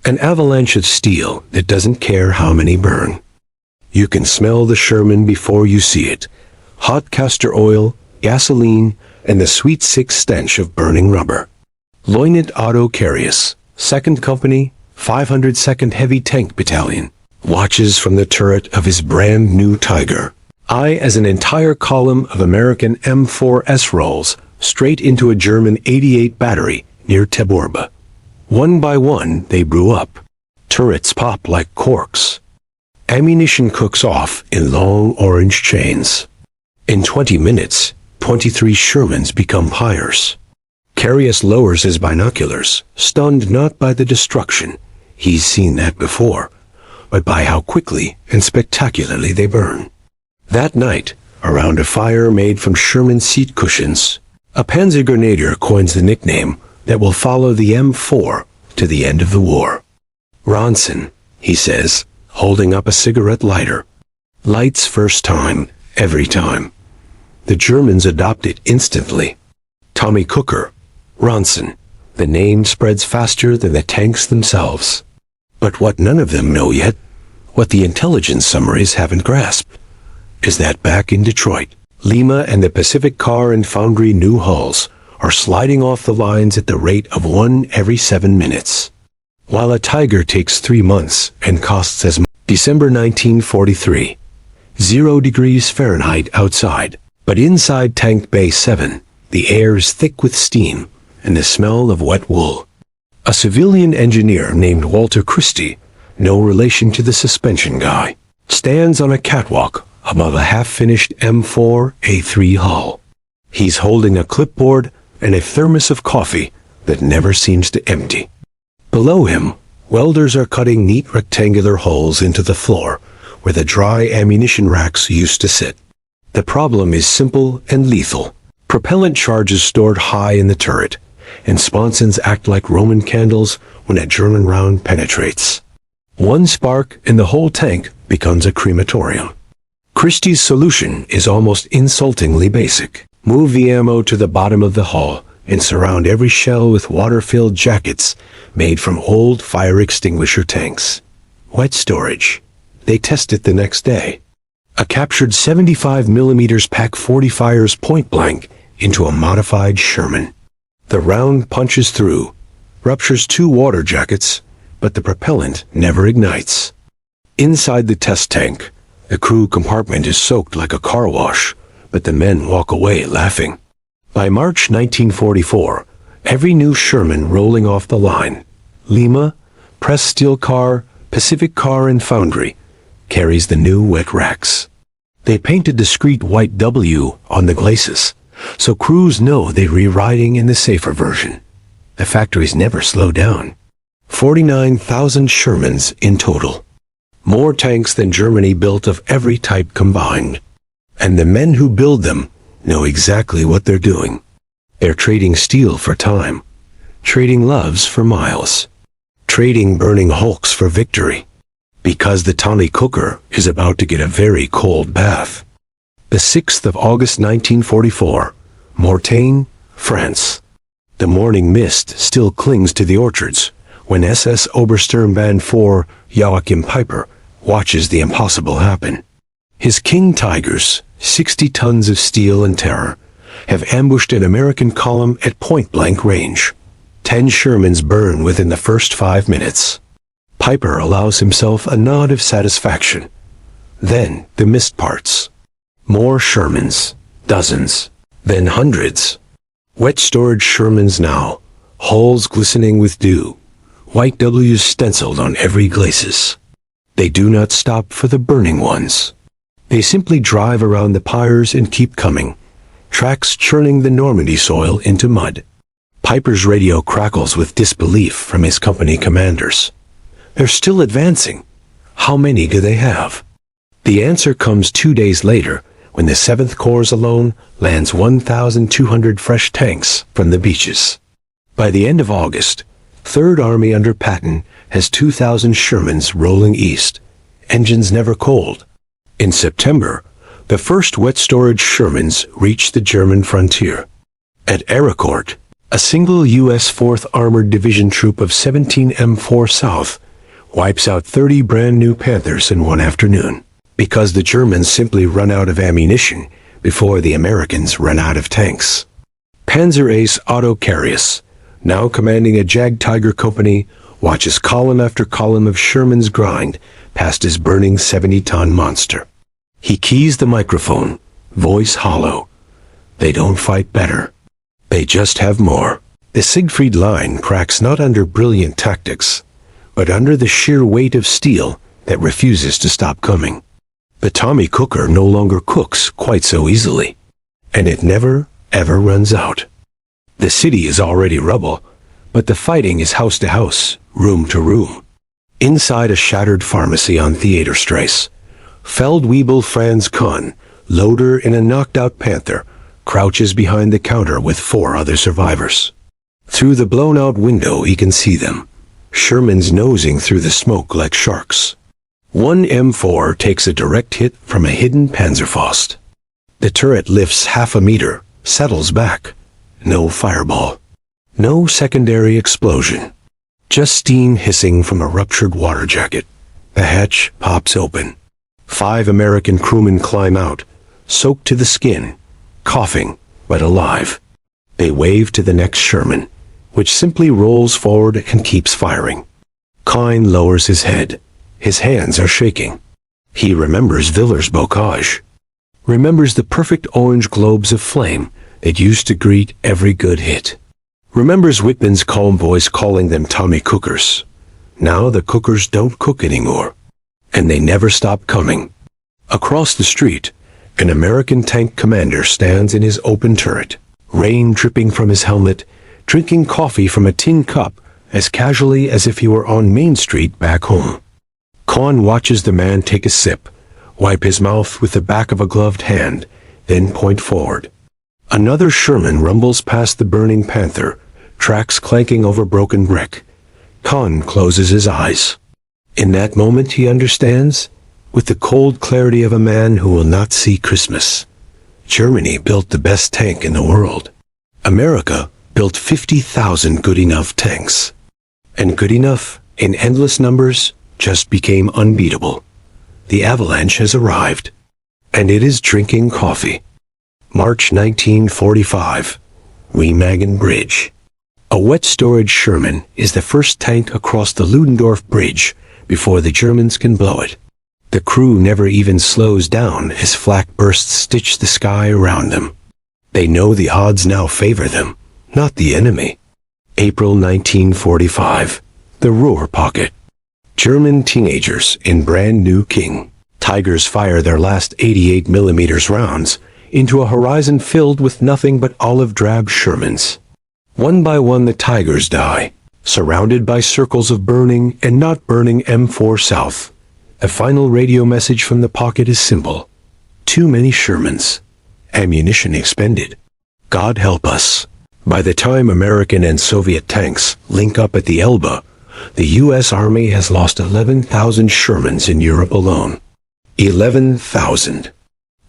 An avalanche of steel that doesn't care how many burn. You can smell the Sherman before you see it. Hot castor oil, gasoline, and the sweet sick stench of burning rubber. Leutnant Otto Carius, 2nd Company, 502nd Heavy Tank Battalion, watches from the turret of his brand new Tiger. I, as an entire column of American M4S rolls straight into a German 88 battery near Teborba. One by one, they brew up. Turrets pop like corks. Ammunition cooks off in long orange chains. In 20 minutes, 23 Shermans become pyres. Carius lowers his binoculars, stunned not by the destruction, he's seen that before, but by how quickly and spectacularly they burn. That night, around a fire made from Sherman seat cushions, a Panzer Grenadier coins the nickname that will follow the M4 to the end of the war. Ronson, he says, holding up a cigarette lighter. Lights first time, every time. The Germans adopt it instantly. Tommy Cooker, Ronson. The name spreads faster than the tanks themselves. But what none of them know yet, what the intelligence summaries haven't grasped, is that back in Detroit, Lima and the Pacific Car and Foundry new hulls are sliding off the lines at the rate of 1 every 7 minutes. While a Tiger takes 3 months and costs as much. December 1943. 0 degrees Fahrenheit outside. But inside Tank Bay 7, the air is thick with steam and the smell of wet wool. A civilian engineer named Walter Christie, no relation to the suspension guy, stands on a catwalk above a half-finished M4A3 hull. He's holding a clipboard and a thermos of coffee that never seems to empty. Below him, welders are cutting neat rectangular holes into the floor where the dry ammunition racks used to sit. The problem is simple and lethal. Propellant charges stored high in the turret, and sponsons act like Roman candles when a German round penetrates. One spark and the whole tank becomes a crematorium. Christie's solution is almost insultingly basic. Move the ammo to the bottom of the hull and surround every shell with water-filled jackets made from old fire extinguisher tanks. Wet storage. They test it the next day. A captured 75mm PAC-40 fires point blank into a modified Sherman. The round punches through, ruptures 2 water jackets, but the propellant never ignites. Inside the test tank, the crew compartment is soaked like a car wash, but the men walk away laughing. By March 1944, every new Sherman rolling off the line, Lima, Press Steel Car, Pacific Car and Foundry, carries the new wet racks. They paint a discreet white W on the glacis, so crews know they're re-riding in the safer version. The factories never slow down. 49,000 Shermans in total. More tanks than Germany built of every type combined. And the men who build them know exactly what they're doing. They're trading steel for time, trading loves for miles, trading burning hulks for victory. Because the Tommy Cooker is about to get a very cold bath. The 6th of August 1944, Mortain, France. The morning mist still clings to the orchards when SS Obersturmbahn 4 Joachim Peiper watches the impossible happen. His King Tigers, 60 tons of steel and terror, have ambushed an American column at point-blank range. 10 Shermans burn within the first 5 minutes. Peiper allows himself a nod of satisfaction. Then the mist parts. More Shermans, dozens, then hundreds. Wet storage Shermans now, hulls glistening with dew, white W's stenciled on every glacis. They do not stop for the burning ones. They simply drive around the pyres and keep coming, tracks churning the Normandy soil into mud. Peiper's radio crackles with disbelief from his company commanders. They're still advancing. How many do they have? The answer comes 2 days later when the 7th Corps alone lands 1,200 fresh tanks from the beaches. By the end of August, 3rd Army under Patton has 2,000 Shermans rolling east, engines never cold. In September, the first wet storage Shermans reach the German frontier. At Ericourt, a single U.S. 4th Armored Division troop of 17 M4 South wipes out 30 brand new Panthers in one afternoon, because the Germans simply run out of ammunition before the Americans run out of tanks. Panzer Ace Otto Carius, now commanding a Jag Tiger company, watches column after column of Shermans grind past his burning 70-ton monster. He keys the microphone, voice hollow. They don't fight better. They just have more. The Siegfried line cracks not under brilliant tactics, but under the sheer weight of steel that refuses to stop coming. The Tommy Cooker no longer cooks quite so easily, and it never, ever runs out. The city is already rubble, but the fighting is house to house, room to room. Inside a shattered pharmacy on Theaterstrasse, Feldwebel Franz Kahn, loader in a knocked-out Panther, crouches behind the counter with 4 other survivors. Through the blown-out window he can see them, Shermans nosing through the smoke like sharks. One M4 takes a direct hit from a hidden Panzerfaust. The turret lifts half a meter, settles back. No fireball. No secondary explosion. Just steam hissing from a ruptured water jacket. The hatch pops open. 5 American crewmen climb out, soaked to the skin, coughing, but alive. They wave to the next Sherman, which simply rolls forward and keeps firing. Kahn lowers his head. His hands are shaking. He remembers Viller's bocage. Remembers the perfect orange globes of flame that used to greet every good hit. Remembers Whitman's calm voice calling them Tommy Cookers. Now the Cookers don't cook anymore. And they never stop coming. Across the street, an American tank commander stands in his open turret, rain dripping from his helmet, drinking coffee from a tin cup as casually as if he were on Main Street back home. Kahn watches the man take a sip, wipe his mouth with the back of a gloved hand, then point forward. Another Sherman rumbles past the burning Panther, tracks clanking over broken brick. Kahn closes his eyes. In that moment he understands, with the cold clarity of a man who will not see Christmas. Germany built the best tank in the world. America built 50,000 good enough tanks. And good enough, in endless numbers, just became unbeatable. The avalanche has arrived. And it is drinking coffee. March 1945. Remagen Bridge. A wet storage Sherman is the first tank across the Ludendorff Bridge before the Germans can blow it. The crew never even slows down as flak bursts stitch the sky around them. They know the odds now favor them, not the enemy. April 1945. The Ruhr Pocket. German teenagers in brand new King Tigers fire their last 88mm rounds into a horizon filled with nothing but olive drab Shermans. One by one the Tigers die, surrounded by circles of burning and not burning M4 South. A final radio message from the pocket is simple. Too many Shermans. Ammunition expended. God help us. By the time American and Soviet tanks link up at the Elbe, the U.S. Army has lost 11,000 Shermans in Europe alone. 11,000.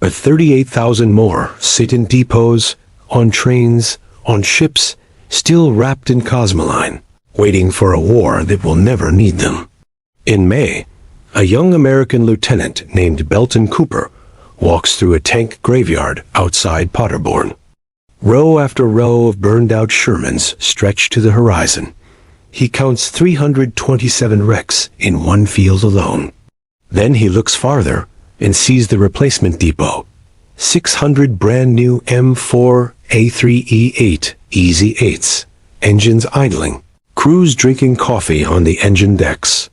But 38,000 more sit in depots, on trains, on ships, still wrapped in cosmoline, waiting for a war that will never need them. In May, a young American lieutenant named Belton Cooper walks through a tank graveyard outside Paderborn. Row after row of burned-out Shermans stretch to the horizon. He counts 327 wrecks in one field alone. Then he looks farther and sees the replacement depot. 600 brand-new M4 A3E8 Easy 8s, engines idling, crews drinking coffee on the engine decks.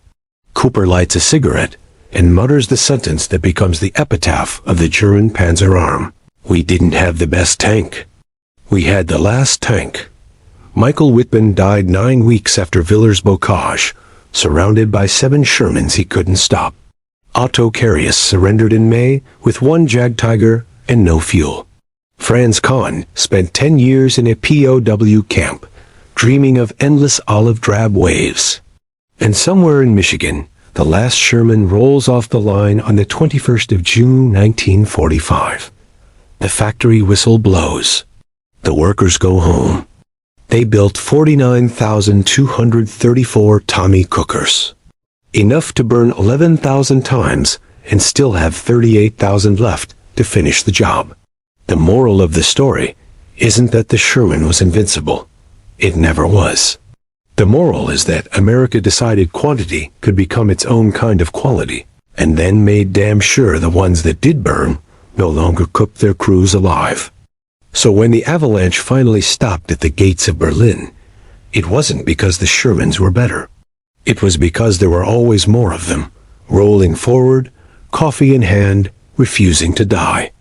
Cooper lights a cigarette and mutters the sentence that becomes the epitaph of the German Panzer Arm. We didn't have the best tank. We had the last tank. Michael Whitman died 9 weeks after Villers Bocage, surrounded by 7 Shermans he couldn't stop. Otto Carius surrendered in May with 1 Jagdtiger and no fuel. Franz Kahn spent 10 years in a POW camp, dreaming of endless olive drab waves. And somewhere in Michigan, the last Sherman rolls off the line on the 21st of June, 1945. The factory whistle blows. The workers go home. They built 49,234 Tommy cookers. Enough to burn 11,000 times and still have 38,000 left to finish the job. The moral of the story isn't that the Sherman was invincible. It never was. The moral is that America decided quantity could become its own kind of quality, and then made damn sure the ones that did burn no longer cooked their crews alive. So when the avalanche finally stopped at the gates of Berlin, it wasn't because the Shermans were better. It was because there were always more of them, rolling forward, coffee in hand, refusing to die.